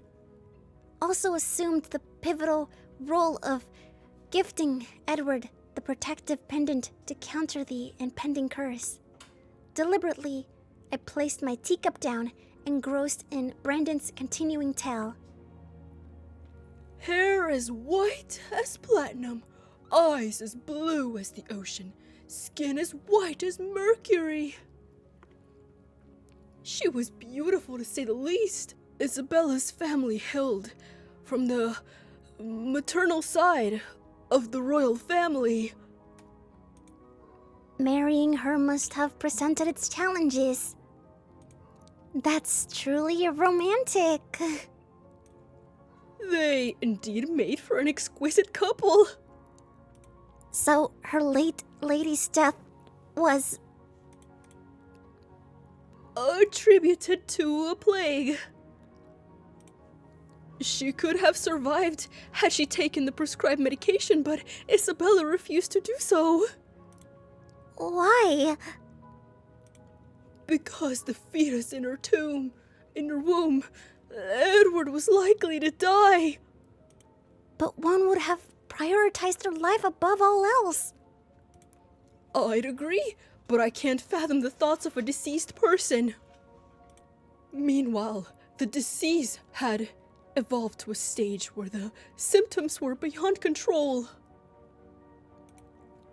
Speaker 1: also assumed the pivotal role of gifting Edward the protective pendant to counter the impending curse. Deliberately, I placed my teacup down, engrossed in Brandon's continuing tale.
Speaker 2: Hair as white as platinum, eyes as blue as the ocean, skin as white as mercury. She was beautiful, to say the least. Isabella's family hailed from the maternal side of the royal family.
Speaker 1: Marrying her must have presented its challenges. That's truly romantic.
Speaker 2: They indeed made for an exquisite couple.
Speaker 1: So her late lady's death was...
Speaker 2: attributed to a plague. She could have survived had she taken the prescribed medication, but Isabella refused to do so.
Speaker 1: Why?
Speaker 2: Because the fetus in her womb, Edward was likely to die.
Speaker 1: But one would have prioritized her life above all else.
Speaker 2: I'd agree, but I can't fathom the thoughts of a deceased person. Meanwhile, the disease had evolved to a stage where the symptoms were beyond control.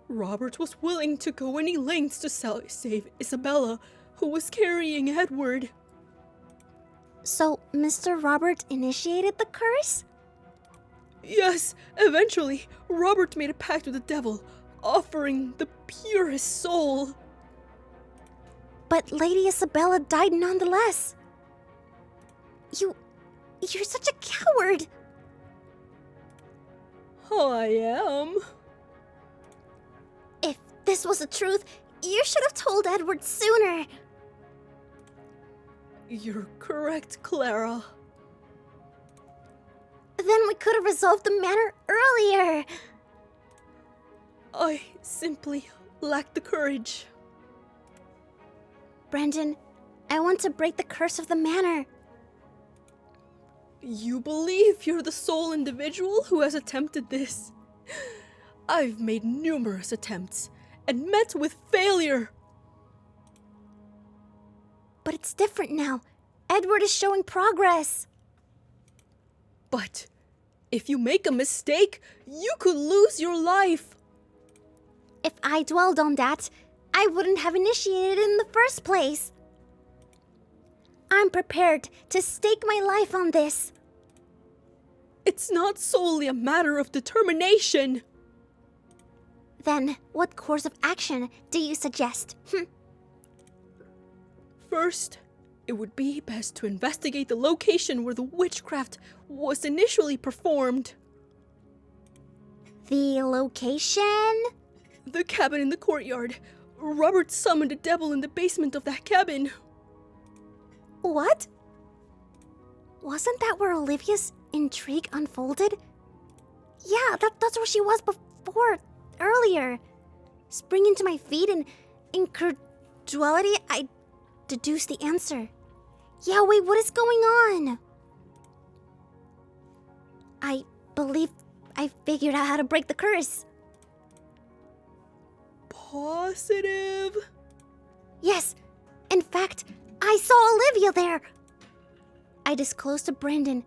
Speaker 2: Robert was willing to go any lengths to save Isabella, who was carrying Edward.
Speaker 1: So Mr. Robert initiated the curse?
Speaker 2: Yes, eventually, Robert made a pact with the devil, offering the purest soul.
Speaker 1: But Lady Isabella died nonetheless. You're such a coward!
Speaker 2: I am.
Speaker 1: If this was the truth, you should have told Edward sooner.
Speaker 2: You're correct, Clara.
Speaker 1: Then we could have resolved the matter earlier.
Speaker 2: I simply lack the courage.
Speaker 1: Brandon, I want to break the curse of the manor.
Speaker 2: You believe you're the sole individual who has attempted this? I've made numerous attempts and met with failure.
Speaker 1: But it's different now. Edward is showing progress.
Speaker 2: But if you make a mistake, you could lose your life.
Speaker 1: If I dwelled on that, I wouldn't have initiated it in the first place. I'm prepared to stake my life on this.
Speaker 2: It's not solely a matter of determination.
Speaker 1: Then, what course of action do you suggest?
Speaker 2: First, it would be best to investigate the location where the witchcraft was initially performed.
Speaker 1: The location?
Speaker 2: The cabin in the courtyard. Robert summoned a devil in the basement of that cabin.
Speaker 1: What? Wasn't that where Olivia's intrigue unfolded? Yeah, that's where she was earlier. Springing to my feet in incredulity, I deduced the answer. Yeah, wait, what is going on? I believe I figured out how to break the curse.
Speaker 2: Positive?
Speaker 1: Yes, in fact, I saw Olivia there. I disclosed to Brandon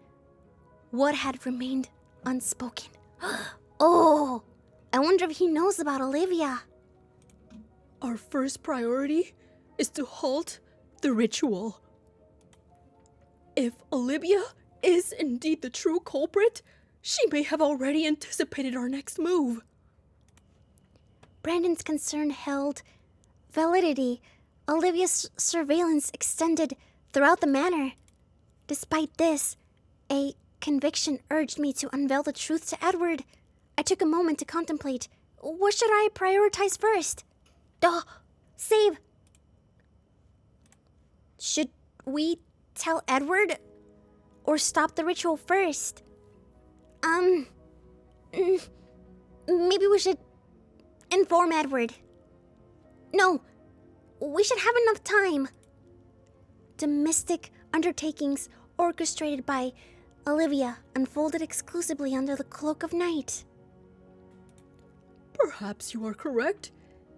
Speaker 1: what had remained unspoken. Oh, I wonder if he knows about Olivia.
Speaker 2: Our first priority is to halt the ritual. If Olivia is indeed the true culprit, she may have already anticipated our next move.
Speaker 1: Brandon's concern held validity, Olivia's surveillance extended throughout the manor. Despite this, a conviction urged me to unveil the truth to Edward. I took a moment to contemplate. What should I prioritize first? Duh! Save! Should we tell Edward? Or stop the ritual first? Maybe we should inform Edward. No, we should have enough time. Domestic undertakings orchestrated by Olivia unfolded exclusively under the cloak of night.
Speaker 2: Perhaps you are correct.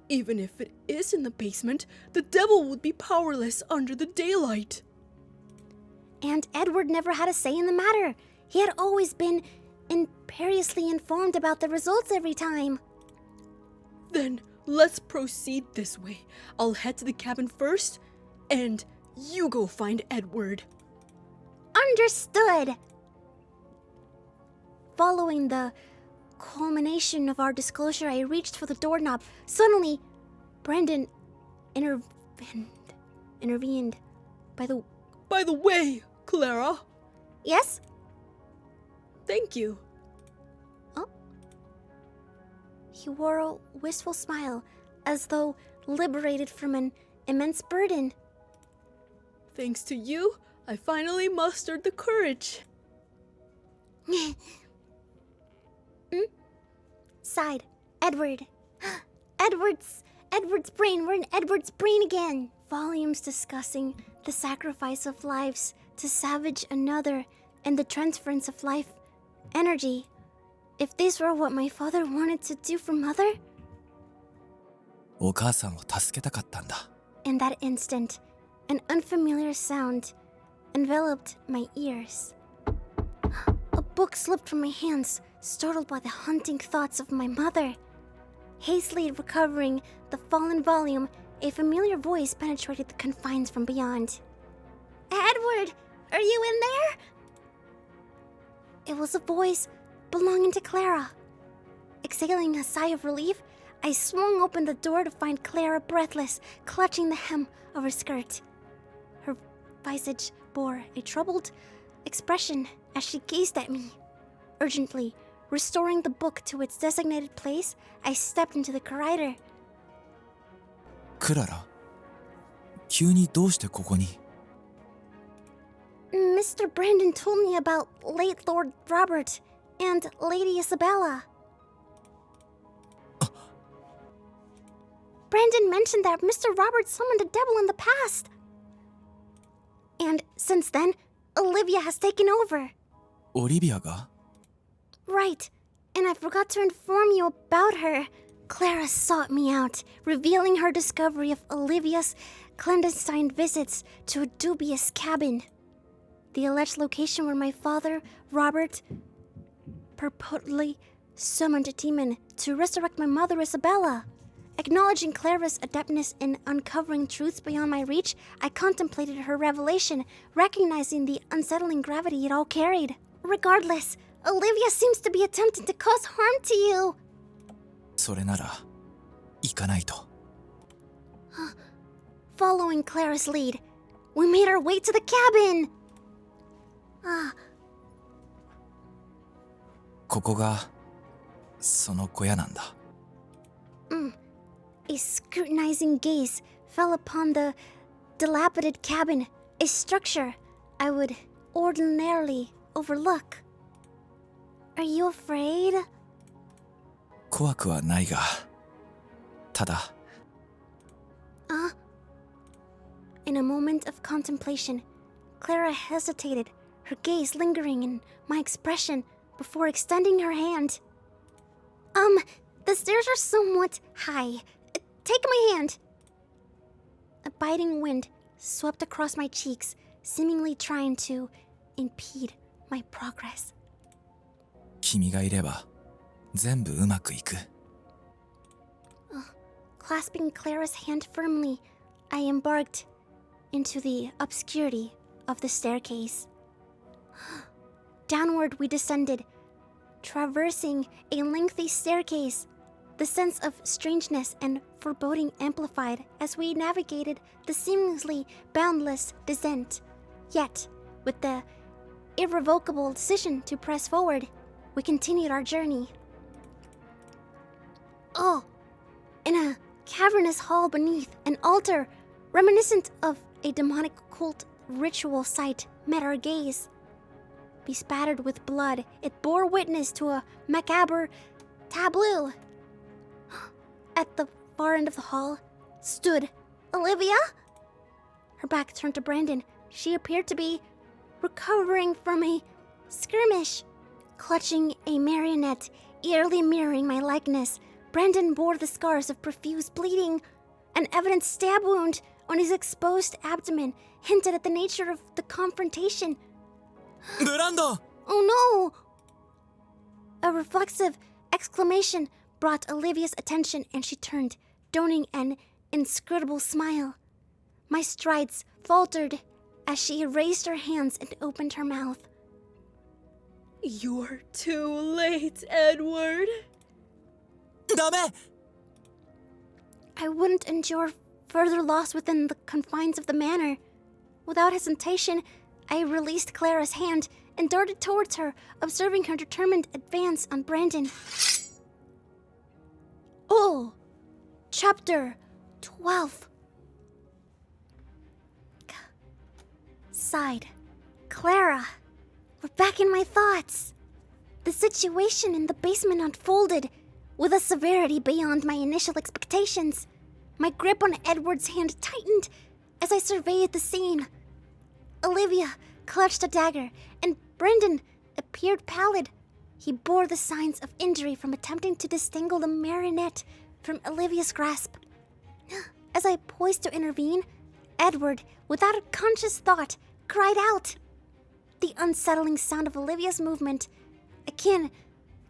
Speaker 2: Even if it is in the basement, the devil would be powerless under the daylight.
Speaker 1: And Edward never had a say in the matter. He had always been imperiously informed about the results every time.
Speaker 2: Then let's proceed this way. I'll head to the cabin first, and you go find Edward.
Speaker 1: Understood! Following the culmination of our disclosure, I reached for the doorknob. Suddenly, Brendan intervened.
Speaker 2: By the way, Clara.
Speaker 1: Yes?
Speaker 2: Thank you.
Speaker 1: Oh. He wore a wistful smile, as though liberated from an immense burden.
Speaker 2: Thanks to you, I finally mustered the courage.
Speaker 1: Sighed. Edward. Edward's brain. We're in Edward's brain again. Volumes discussing the sacrifice of lives to savage another and the transference of life energy. If this were what my father wanted to do for mother?
Speaker 5: お母さんを助けたかったんだ。
Speaker 1: In that instant, an unfamiliar sound enveloped my ears. A book slipped from my hands, startled by the haunting thoughts of my mother. Hastily recovering the fallen volume, a familiar voice penetrated the confines from beyond. Edward, are you in there? It was a voice belonging to Clara. Exhaling a sigh of relief, I swung open the door to find Clara breathless, clutching the hem of her skirt. Her visage bore a troubled expression as she gazed at me. Urgently, restoring the book to its designated place, I stepped into the corridor.
Speaker 5: クララ、急にどうしてここに？
Speaker 1: Mr. Brandon told me about late Lord Robert and Lady Isabella. Brandon mentioned that Mr. Robert summoned a devil in the past. And since then, Olivia has taken over.
Speaker 5: オリビアが？
Speaker 1: Right, and I forgot to inform you about her. Clara sought me out, revealing her discovery of Olivia's clandestine visits to a dubious cabin. The alleged location where my father, Robert, purportedly summoned a demon to resurrect my mother, Isabella. Acknowledging Clara's adeptness in uncovering truths beyond my reach, I contemplated her revelation, recognizing the unsettling gravity it all carried. Regardless, Olivia seems to be attempting to cause harm to you.
Speaker 5: それなら行かないと。
Speaker 1: Following Clara's lead, we made our way to the cabin.
Speaker 5: ここがその小屋なんだ。
Speaker 1: A scrutinizing gaze fell upon the dilapidated cabin, a structure I would ordinarily overlook. Are you afraid?
Speaker 5: 怖くはないが、ただ。
Speaker 1: In a moment of contemplation, Clara hesitated, her gaze lingering in my expression before extending her hand. The stairs are somewhat high. Take my hand. A biting wind swept across my cheeks, seemingly trying to impede my progress.
Speaker 5: 君がいれば全部うまくいく。
Speaker 1: Clasping Clara's hand firmly, I embarked into the obscurity of the staircase. Downward we descended, traversing a lengthy staircase. The sense of strangeness and foreboding amplified as we navigated the seemingly boundless descent. Yet, with the irrevocable decision to press forward, we continued our journey. Oh, in a cavernous hall beneath an altar reminiscent of a demonic cult ritual site met our gaze. Bespattered with blood, it bore witness to a macabre tableau. At the far end of the hall stood Olivia. Her back turned to Brandon. She appeared to be recovering from a skirmish. Clutching a marionette, eerily mirroring my likeness, Brandon bore the scars of profuse bleeding. An evident stab wound on his exposed abdomen hinted at the nature of the confrontation.
Speaker 5: ブランド
Speaker 1: Oh no! A reflexive exclamation brought Olivia's attention, and she turned, donning an inscrutable smile. My strides faltered as she raised her hands and opened her mouth.
Speaker 2: You're too late, Edward.
Speaker 5: ダメ
Speaker 1: I wouldn't endure further loss within the confines of the manor. Without hesitation, I released Clara's hand and darted towards her, observing her determined advance on Brandon. Oh! Chapter 12. Sighed. Clara, we're back in my thoughts. The situation in the basement unfolded with a severity beyond my initial expectations. My grip on Edward's hand tightened as I surveyed the scene. Olivia clutched a dagger, and Brendan appeared pallid. He bore the signs of injury from attempting to disentangle the marionette from Olivia's grasp. As I poised to intervene, Edward, without a conscious thought, cried out. The unsettling sound of Olivia's movement, akin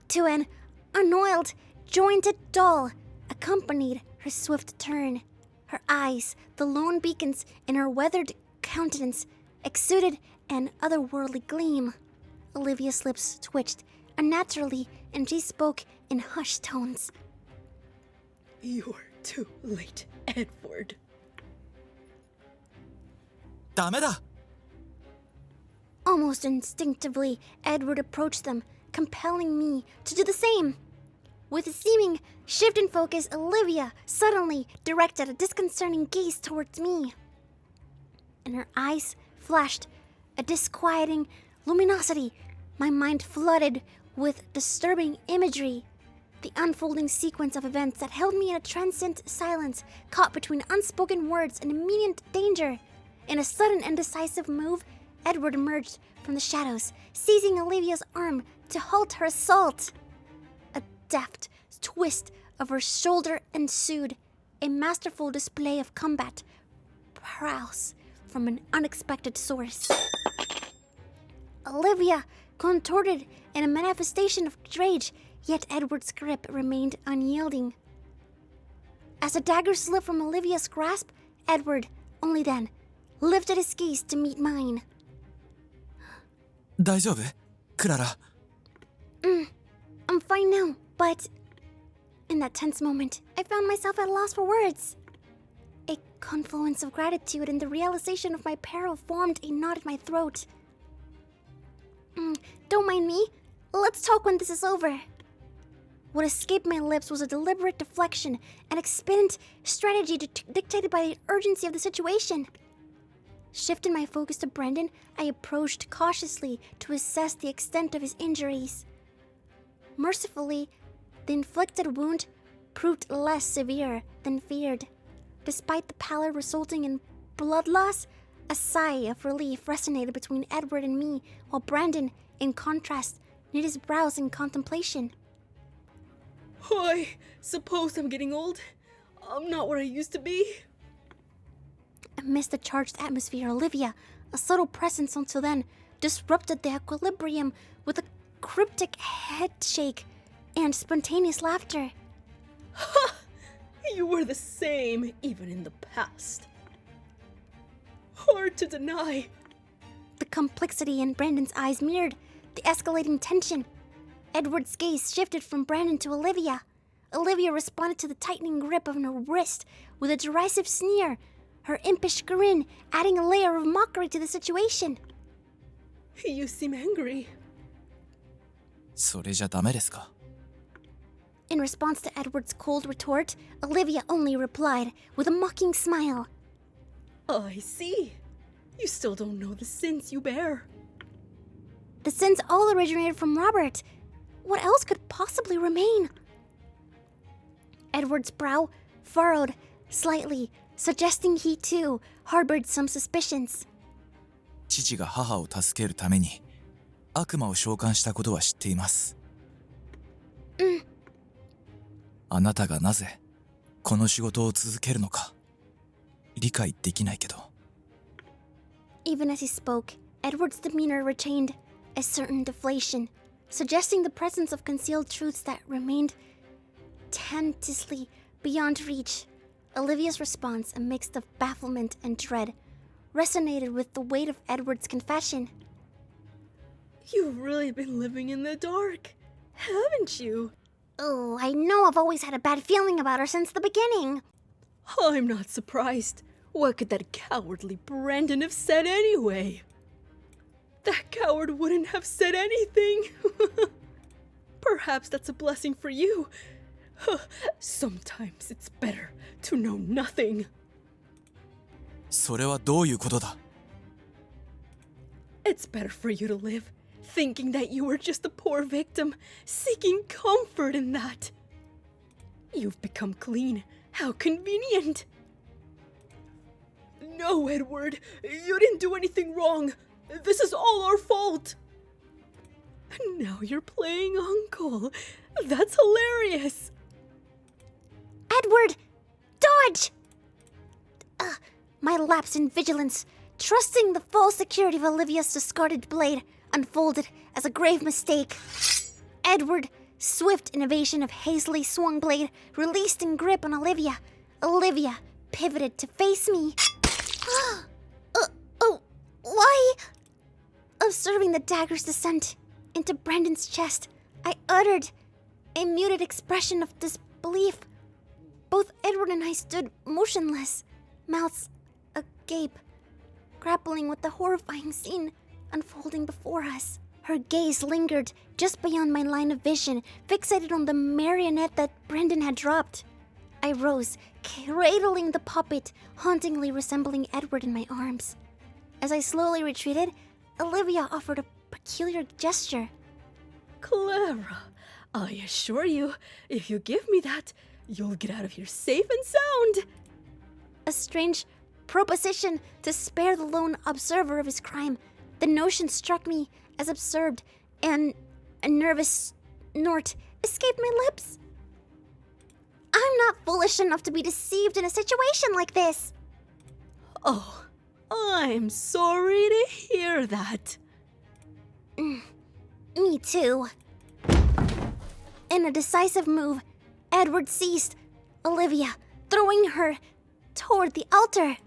Speaker 1: to an unoiled, jointed doll, accompanied her swift turn. Her eyes, the lone beacons in her weathered countenance, exuded an otherworldly gleam. Olivia's lips twitched unnaturally, and she spoke in hushed tones.
Speaker 2: You're too late, Edward.
Speaker 5: ダメだ
Speaker 1: Almost instinctively, Edward approached them, compelling me to do the same. With a seeming shift in focus, Olivia suddenly directed a disconcerting gaze towards me. In her eyes flashed a disquieting luminosity. My mind flooded with disturbing imagery. The unfolding sequence of events that held me in a transient silence, caught between unspoken words and imminent danger. In a sudden and decisive move, Edward emerged from the shadows, seizing Olivia's arm to halt her assault. A deft twist of her shoulder ensued, a masterful display of combat prowess from an unexpected source. Olivia contorted in a manifestation of rage, yet Edward's grip remained unyielding. As the dagger slipped from Olivia's grasp, Edward, only then, lifted his gaze to meet mine.
Speaker 5: 大丈夫クララ
Speaker 1: I'm fine now, but... In that tense moment, I found myself at a loss for words. A confluence of gratitude and the realization of my peril formed a knot in my throat. Don't mind me. Let's talk when this is over. What escaped my lips was a deliberate deflection, an expedient strategy dictated by the urgency of the situation. Shifting my focus to Brendan, I approached cautiously to assess the extent of his injuries. Mercifully, the inflicted wound proved less severe than feared. Despite the pallor resulting in blood loss, a sigh of relief resonated between Edward and me, while Brandon, in contrast, knit his brows in contemplation.
Speaker 2: I suppose I'm getting old. I'm not what I used to be.
Speaker 1: Amidst the charged atmosphere, Olivia, a subtle presence until then, disrupted the equilibrium with a cryptic head shake and spontaneous laughter.
Speaker 2: Ha! You were the same even in the past. Hard to deny.
Speaker 1: The complexity in Brandon's eyes mirrored the escalating tension. Edward's gaze shifted from Brandon to Olivia. Olivia responded to the tightening grip of her wrist with a derisive sneer, her impish grin adding a layer of mockery to the situation.
Speaker 2: You seem angry.
Speaker 5: それじゃダメですか?
Speaker 1: In response to Edward's cold retort, Olivia only replied with a mocking smile.
Speaker 2: I see. You still don't know the sins you bear.
Speaker 1: The sins all originated from Robert. What else could possibly remain? Edward's brow furrowed slightly, suggesting he too harbored some suspicions.
Speaker 5: 父が母を助けるために悪魔を召喚したことは知っています。あなたがなぜこの仕事を続けるのか理解できないけど。
Speaker 1: Even as he spoke, Edward's demeanor retained a certain deflation, suggesting the presence of concealed truths that remained tangibly beyond reach. Olivia's response, a mix of bafflement and dread, resonated with the weight of Edward's confession.
Speaker 2: You've really been living in the dark, haven't you?
Speaker 1: Oh, I know I've always had a bad feeling about her since the beginning.
Speaker 2: I'm not surprised. What could that cowardly Brandon have said anyway? That coward wouldn't have said anything. Perhaps that's a blessing for you. Sometimes it's better to know nothing.
Speaker 5: それはどういうことだ?
Speaker 2: It's better for you to live, thinking that you were just a poor victim, seeking comfort in that. You've become clean. How convenient. No, Edward, you didn't do anything wrong. This is all our fault. Now you're playing uncle. That's hilarious.
Speaker 1: Edward! Dodge! My lapse in vigilance, trusting the false security of Olivia's discarded blade, unfolded as a grave mistake. Edward, swift innovation of hazily swung blade, released in grip on Olivia. Olivia pivoted to face me. Why? Observing the dagger's descent into Brandon's chest, I uttered a muted expression of disbelief. Both Edward and I stood motionless, mouths agape, grappling with the horrifying scene unfolding before us. Her gaze lingered just beyond my line of vision, fixated on the marionette that Brandon had dropped. I rose, cradling the puppet, hauntingly resembling Edward in my arms. As I slowly retreated, Olivia offered a peculiar gesture.
Speaker 2: Clara, I assure you, if you give me that, you'll get out of here safe and sound.
Speaker 1: A strange proposition to spare the lone observer of his crime. The notion struck me as absurd, and a nervous snort escaped my lips. I'm not foolish enough to be deceived in a situation like this.
Speaker 2: Oh, I'm sorry to hear that.
Speaker 1: Me too. In a decisive move, Edward seized Olivia, throwing her toward the altar.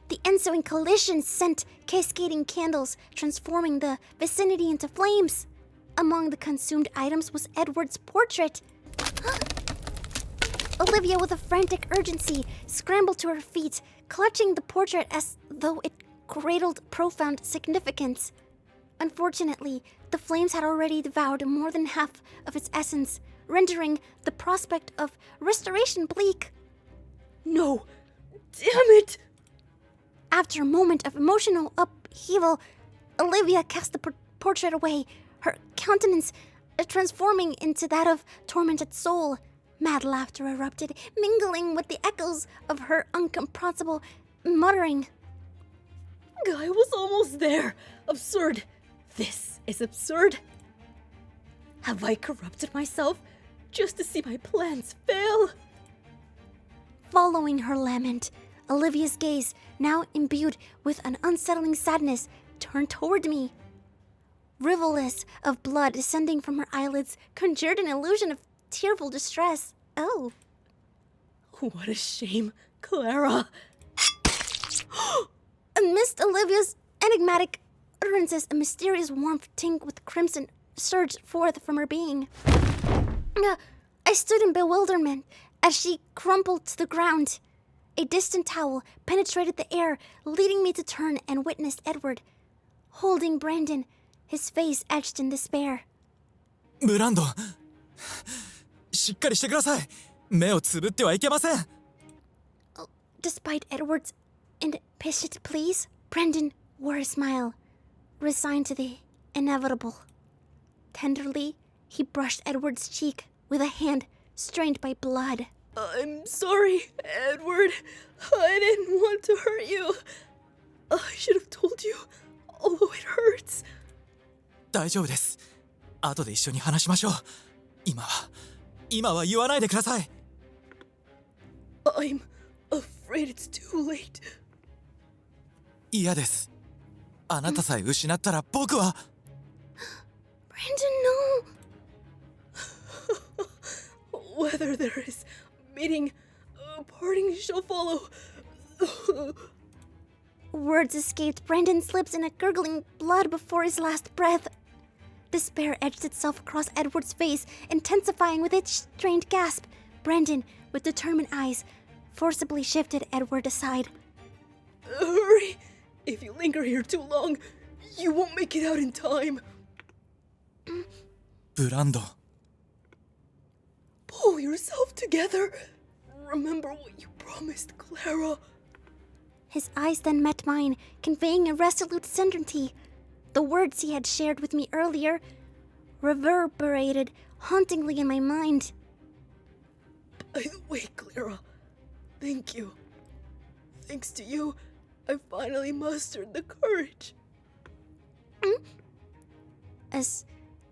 Speaker 1: The ensuing collision sent cascading candles, transforming the vicinity into flames. Among the consumed items was Edward's portrait. Olivia, with a frantic urgency, scrambled to her feet, clutching the portrait as though it cradled profound significance. Unfortunately, the flames had already devoured more than half of its essence, rendering the prospect of restoration bleak.
Speaker 2: No! Damn it!
Speaker 1: After a moment of emotional upheaval, Olivia cast the portrait away, her countenance transforming into that of tormented soul. Mad laughter erupted, mingling with the echoes of her incomprehensible muttering.
Speaker 2: I was almost there. Absurd. This is absurd. Have I corrupted myself just to see my plans fail?
Speaker 1: Following her lament, Olivia's gaze, now imbued with an unsettling sadness, turned toward me. Rivulets of blood descending from her eyelids conjured an illusion of tearful distress. Oh.
Speaker 2: What a shame, Clara.
Speaker 1: Amidst Olivia's enigmatic utterances, a mysterious warmth tinged with crimson surged forth from her being. I stood in bewilderment as she crumpled to the ground. A distant howl penetrated the air, leading me to turn and witness Edward, holding Brandon, his face etched in despair.
Speaker 5: ブランドン、しっかりしてください。目をつぶってはいけません。
Speaker 1: Despite Edward's impatient pleas, Brandon wore a smile, resigned to the inevitable. Tenderly, he brushed Edward's cheek with a hand stained by blood.
Speaker 2: I'm sorry, Edward. I didn't want to hurt you. I should have told you, although it hurts.
Speaker 5: 大丈夫です。後で一緒に話しましょう。今は言わないでください。
Speaker 2: I'm afraid it's too late.
Speaker 5: 嫌です。あなたさえ失ったら僕は。
Speaker 1: Brandon,
Speaker 2: no. Whether there is meeting, parting shall follow.
Speaker 1: Words escaped Brandon's lips in a gurgling blood before his last breath. Despair edged itself across Edward's face, intensifying with each strained gasp. Brandon, with determined eyes, forcibly shifted Edward aside.
Speaker 2: Hurry! If you linger here too long, you won't make it out in time.
Speaker 5: ブランドン。
Speaker 2: Pull yourself together. Remember what you promised, Clara.
Speaker 1: His eyes then met mine, conveying a resolute certainty. The words he had shared with me earlier reverberated hauntingly in my mind.
Speaker 2: By the way, Clara, thank you. Thanks to you, I finally mustered the courage.
Speaker 1: As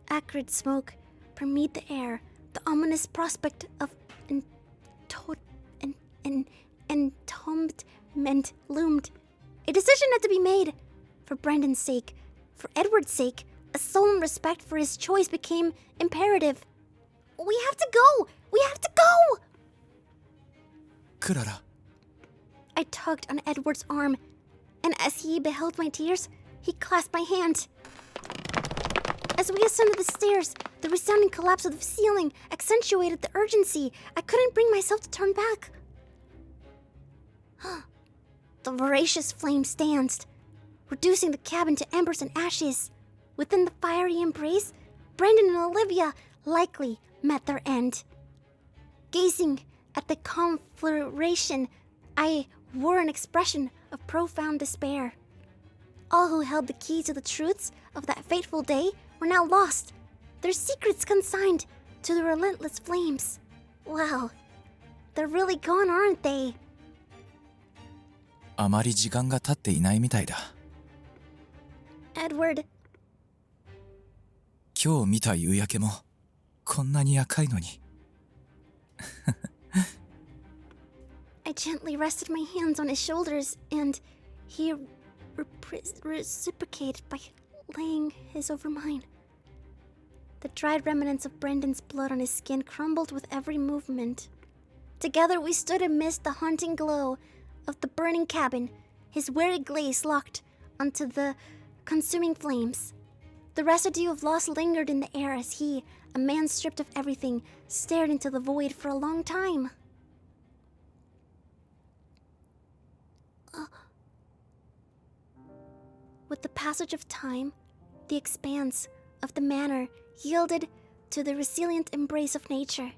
Speaker 1: acrid smoke permeated the air, the ominous prospect of entombment loomed. A decision had to be made. For Brandon's sake, for Edward's sake, a solemn respect for his choice became imperative. We have to go! We have to go!
Speaker 5: クララ。
Speaker 1: I tugged on Edward's arm, and as he beheld my tears, he clasped my hand. As we ascended the stairs, the resounding collapse of the ceiling accentuated the urgency. I couldn't bring myself to turn back. The voracious flames danced, reducing the cabin to embers and ashes. Within the fiery embrace, Brandon and Olivia likely met their end. Gazing at the conflagration, I wore an expression of profound despair. All who held the key to the truths of that fateful day were now lost, their secrets consigned to the relentless flames. Wow, they're really gone, aren't they?
Speaker 5: あまり時間が経っていないみたいだ。
Speaker 1: Edward,
Speaker 5: 今日見た夕焼けもこんなに赤いのに。
Speaker 1: I gently rested my hands on his shoulders, and he reciprocated by laying his over mine. The dried remnants of Brandon's blood on his skin crumbled with every movement. Together we stood amidst the haunting glow of the burning cabin, his weary gaze locked onto the consuming flames. The residue of loss lingered in the air as he, a man stripped of everything, stared into the void for a long time. With the passage of time, the expanse of the manor yielded to the resilient embrace of nature.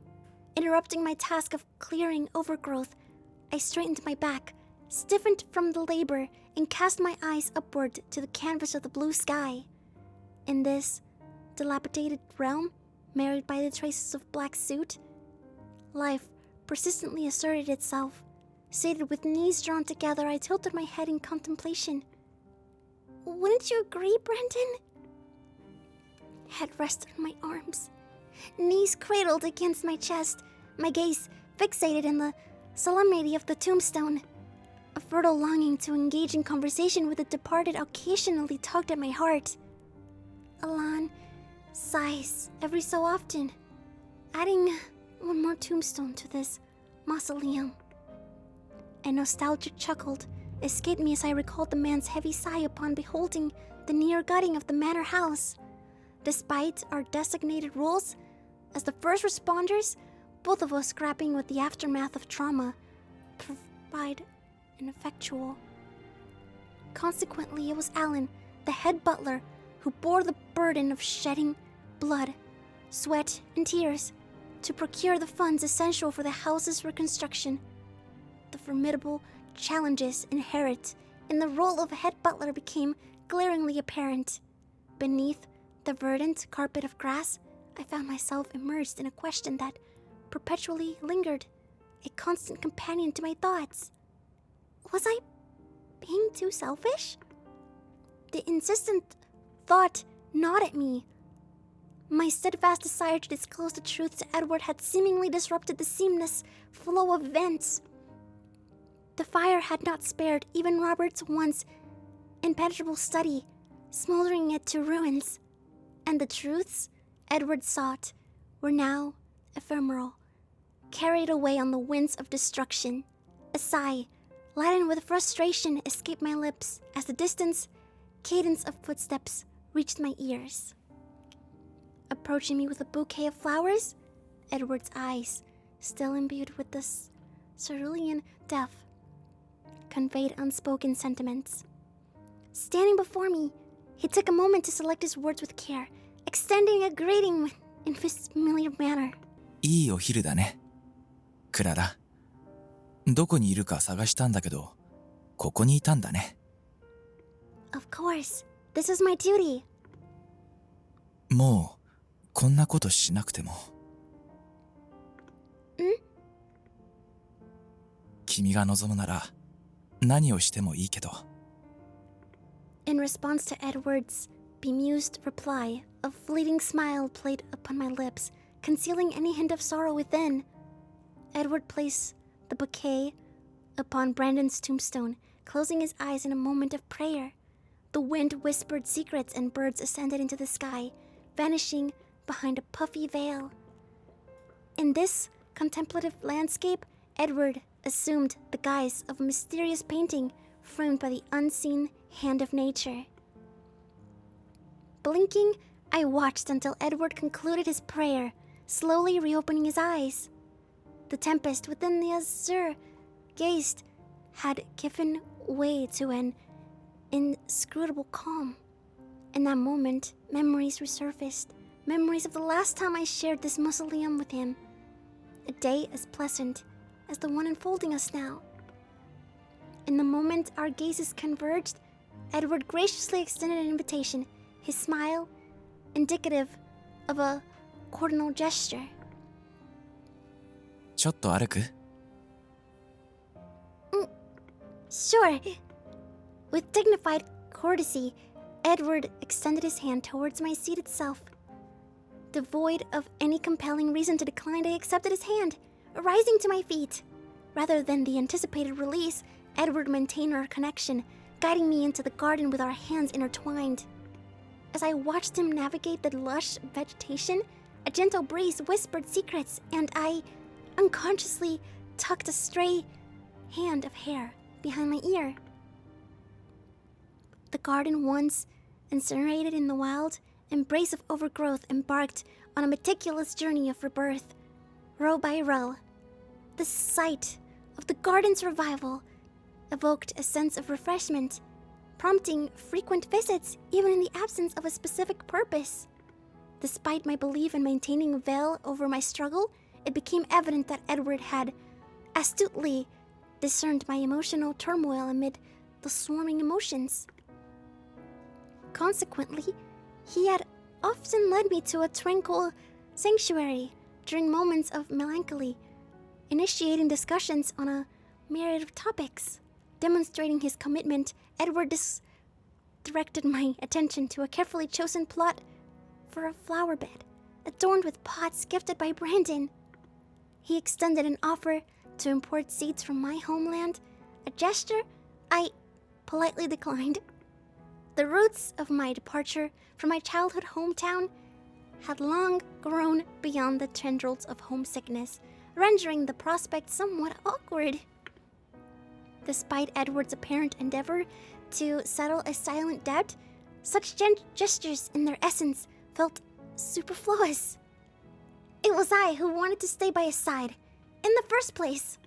Speaker 1: Interrupting my task of clearing overgrowth, I straightened my back, stiffened from the labor, and cast my eyes upward to the canvas of the blue sky. In this dilapidated realm, marred by the traces of black soot, life persistently asserted itself. Seated with knees drawn together, I tilted my head in contemplation. Wouldn't you agree, Brandon? Head rested on my arms, knees cradled against my chest, my gaze fixated in the solemnity of the tombstone. A fertile longing to engage in conversation with the departed occasionally tugged at my heart. Alan sighs every so often, adding one more tombstone to this mausoleum. A nostalgic chuckle escaped me as I recalled the man's heavy sigh upon beholding the near gutting of the manor house. Despite our designated roles as the first responders, both of us grappling with the aftermath of trauma provide ineffectual. Consequently, it was Alan, the head butler, who bore the burden of shedding blood, sweat, and tears to procure the funds essential for the house's reconstruction. The formidable challenges inherent in the role of head butler became glaringly apparent. Beneath the verdant carpet of grass, I found myself immersed in a question that perpetually lingered, a constant companion to my thoughts. Was I being too selfish? The insistent thought gnawed at me. My steadfast desire to disclose the truth to Edward had seemingly disrupted the seamless flow of events. The fire had not spared even Robert's once impenetrable study, smoldering it to ruins, and the truths Edward sought were now ephemeral, carried away on the winds of destruction. A sigh, laden with frustration, escaped my lips as the distant cadence of footsteps reached my ears. Approaching me with a bouquet of flowers, Edward's eyes, still imbued with the cerulean depth, conveyed unspoken sentiments. Standing before me, he took a moment to select his words with care, extending a greeting in his familiar manner.
Speaker 5: いいお昼だね。クララ。どこにいるか探したんだけど、ここにいたんだね。
Speaker 1: Of course, this is my duty.
Speaker 5: もう、こんなことしなくても。君が望むなら、何をしてもいいけど。
Speaker 1: In response to Edward's bemused reply, a fleeting smile played upon my lips, concealing any hint of sorrow within. Edward placed the bouquet upon Brandon's tombstone, closing his eyes in a moment of prayer. The wind whispered secrets and birds ascended into the sky, vanishing behind a puffy veil. In this contemplative landscape, Edward assumed the guise of a mysterious painting framed by the unseen hand of nature. Blinking, I watched until Edward concluded his prayer, slowly reopening his eyes. The tempest within the azure gaze had given way to an inscrutable calm. In that moment, memories resurfaced, memories of the last time I shared this mausoleum with him. A day as pleasant as the one enfolding us now. In the moment our gazes converged, Edward graciously extended an invitation, his smile indicative of a cordial gesture.
Speaker 5: ちょっと歩く？
Speaker 1: Sure. With dignified courtesy, Edward extended his hand towards my seat itself. Devoid of any compelling reason to decline, I accepted his hand, rising to my feet. Rather than the anticipated release, Edward maintained our connection, guiding me into the garden with our hands intertwined. As I watched him navigate the lush vegetation, a gentle breeze whispered secrets, and I unconsciously tucked a stray hand of hair behind my ear. The garden, once incinerated in the wild embrace of overgrowth, embarked on a meticulous journey of rebirth, row by row. The sight of the garden's revival evoked a sense of refreshment, prompting frequent visits even in the absence of a specific purpose. Despite my belief in maintaining a veil over my struggle, it became evident that Edward had astutely discerned my emotional turmoil amid the swarming emotions. Consequently, he had often led me to a tranquil sanctuary during moments of melancholy, initiating discussions on a myriad of topics. Demonstrating his commitment, Edward directed my attention to a carefully chosen plot for a flower bed, adorned with pots gifted by Brandon. He extended an offer to import seeds from my homeland, a gesture I politely declined. The roots of my departure from my childhood hometown had long grown beyond the tendrils of homesickness, rendering the prospect somewhat awkward. Despite Edward's apparent endeavor to settle a silent debt, such gestures in their essence felt superfluous. It was I who wanted to stay by his side, in the first place.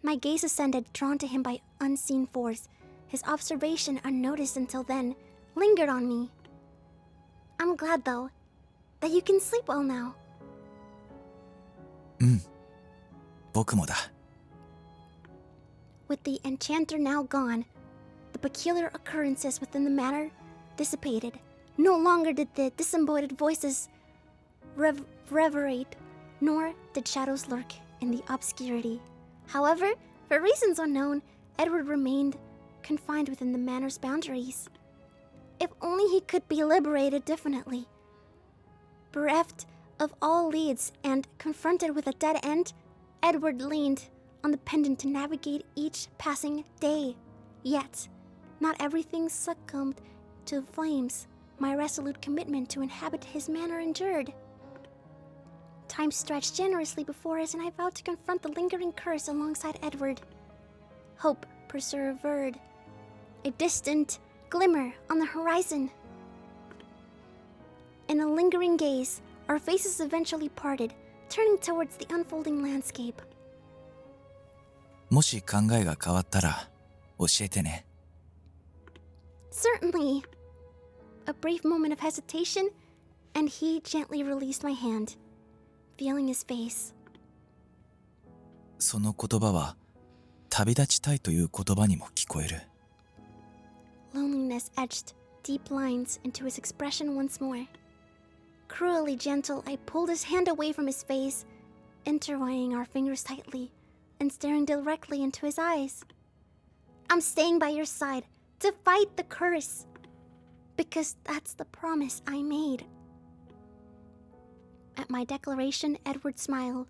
Speaker 1: My gaze ascended, drawn to him by unseen force. His observation, unnoticed until then, lingered on me. I'm glad, though, that you can sleep well now.
Speaker 5: 僕もだ。
Speaker 1: With the enchanter now gone, the peculiar occurrences within the manor dissipated. No longer did the disembodied voices reverberate, nor did shadows lurk in the obscurity. However, for reasons unknown, Edward remained confined within the manor's boundaries. If only he could be liberated definitely. Bereft of all leads and confronted with a dead end, Edward leaned on the pendant to navigate each passing day. Yet, not everything succumbed to flames. My resolute commitment to inhabit his manor endured. Time stretched generously before us, and I vowed to confront the lingering curse alongside Edward. Hope persevered, a distant glimmer on the horizon. In a lingering gaze, our faces eventually parted, turning towards the unfolding landscape.
Speaker 5: もし考えが変わったら教えてね。
Speaker 1: Certainly. A brief moment of hesitation, and he gently released my hand, feeling his face.
Speaker 5: その言葉は旅立ちたいという言葉にも聞こえる。
Speaker 1: Loneliness etched deep lines into his expression once more. Cruelly gentle, I pulled his hand away from his face, intertwining our fingers tightly and staring directly into his eyes. I'm staying by your side to fight the curse, because that's the promise I made. At my declaration, Edward smiled,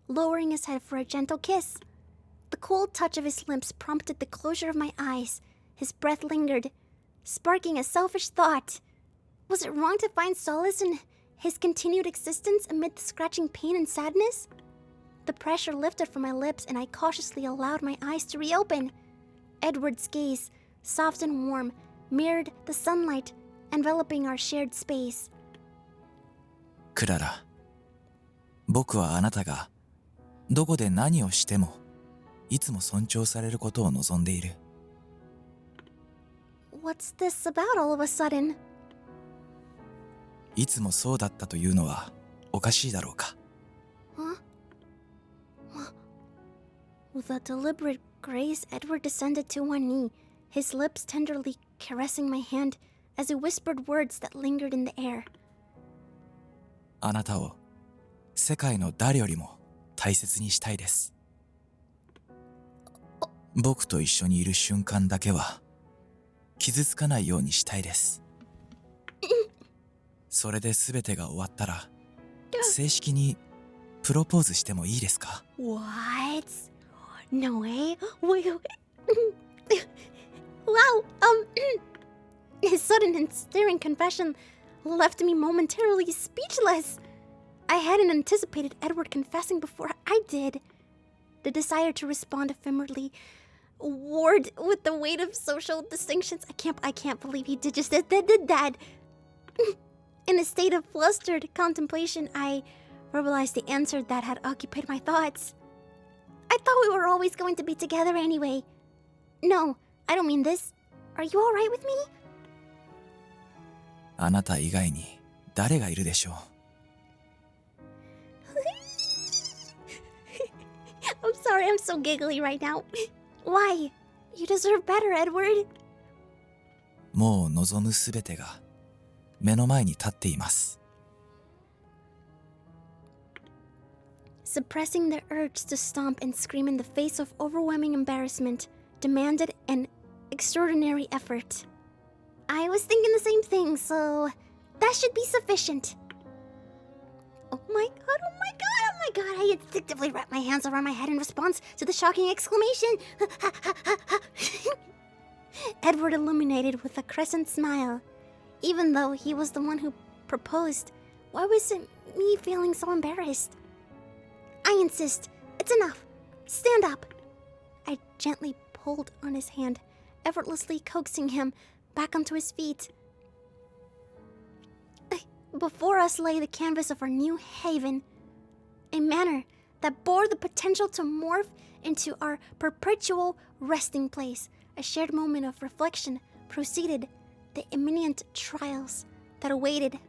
Speaker 1: lowering his head for a gentle kiss. The cold touch of his lips prompted the closure of my eyes. His breath lingered, sparking a selfish thought. Was it wrong to find solace in his continued existence amid the scratching pain and sadness? The pressure lifted from my lips, and I cautiously allowed my eyes to reopen. Edward's gaze, soft and warm, mirrored the sunlight enveloping our shared space.
Speaker 5: クララ、僕はあなたがどこで何をしてもいつも尊重されることを望んでいる。
Speaker 1: What's this about all of a sudden?
Speaker 5: いつもそうだったというのはおかしいだろうか。
Speaker 1: Huh? With a deliberate grace, Edward descended to one knee, his lips tenderly caressing my hand as he whispered words that lingered in the air.
Speaker 5: あなたを世界の誰よりも大切にしたいです。僕と一緒にいる瞬間だけは傷つかないようにしたいです。それで全てが終わったら正式にプロポーズしてもいいですか？
Speaker 1: What? No way. Wait. Wow. His sudden and staring confession left me momentarily speechless. I hadn't anticipated Edward confessing before I did. The desire to respond ephemerally warred with the weight of social distinctions. I can't believe he did that. In a state of flustered contemplation, I verbalized the answer that had occupied my thoughts. I thought we were always going to be together anyway. No, I don't mean this. Are you all right with me?
Speaker 5: あなた以外に誰がいるでしょう？
Speaker 1: I'm sorry, I'm so giggly right now. Why? You deserve better, Edward.
Speaker 5: もう望むすべてが目の前に立っています。
Speaker 1: Suppressing the urge to stomp and scream in the face of overwhelming embarrassment demanded an extraordinary effort. I was thinking the same thing, so that should be sufficient. Oh my god, oh my god, oh my god. I instinctively wrapped my hands around my head in response to the shocking exclamation. Edward illuminated with a crescent smile. Even though he was the one who proposed, why was it me feeling so embarrassed? I insist. It's enough. Stand up. I gently pulled on his hand, effortlessly coaxing him back onto his feet. Before us lay the canvas of our new haven, a manor that bore the potential to morph into our perpetual resting place. A shared moment of reflection preceded the imminent trials that awaited.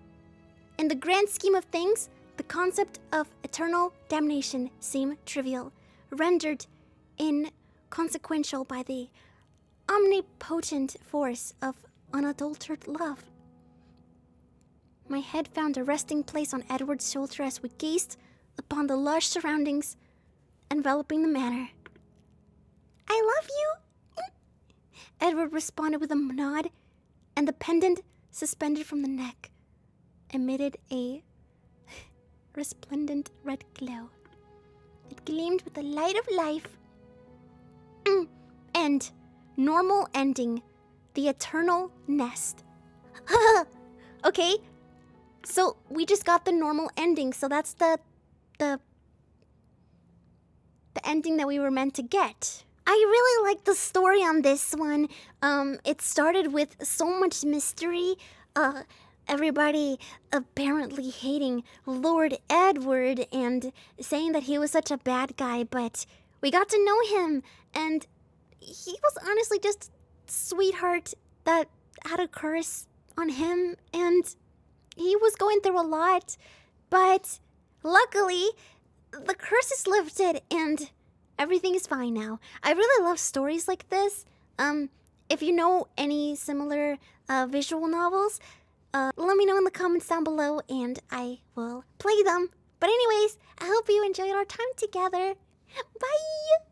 Speaker 1: In the grand scheme of things, the concept of eternal damnation seemed trivial, rendered inconsequential by the omnipotent force of unadulterated love. My head found a resting place on Edward's shoulder as we gazed upon the lush surroundings enveloping the manor. "I love you," Edward responded with a nod, and the pendant suspended from the neck emitted a resplendent red glow. It gleamed with the light of life. End. Normal ending. The eternal nest. Okay, so we just got the normal ending, so that's the ending that we were meant to get. I really like the story on this one. It started with so much mystery. Everybody apparently hating Lord Edward and saying that he was such a bad guy, but we got to know him, and he was honestly just a sweetheart that had a curse on him, and he was going through a lot, but luckily the curse is lifted and everything is fine now. I really love stories like this. If you know any similar visual novels, let me know in the comments down below and I will play them. But anyways, I hope you enjoyed our time together. Bye!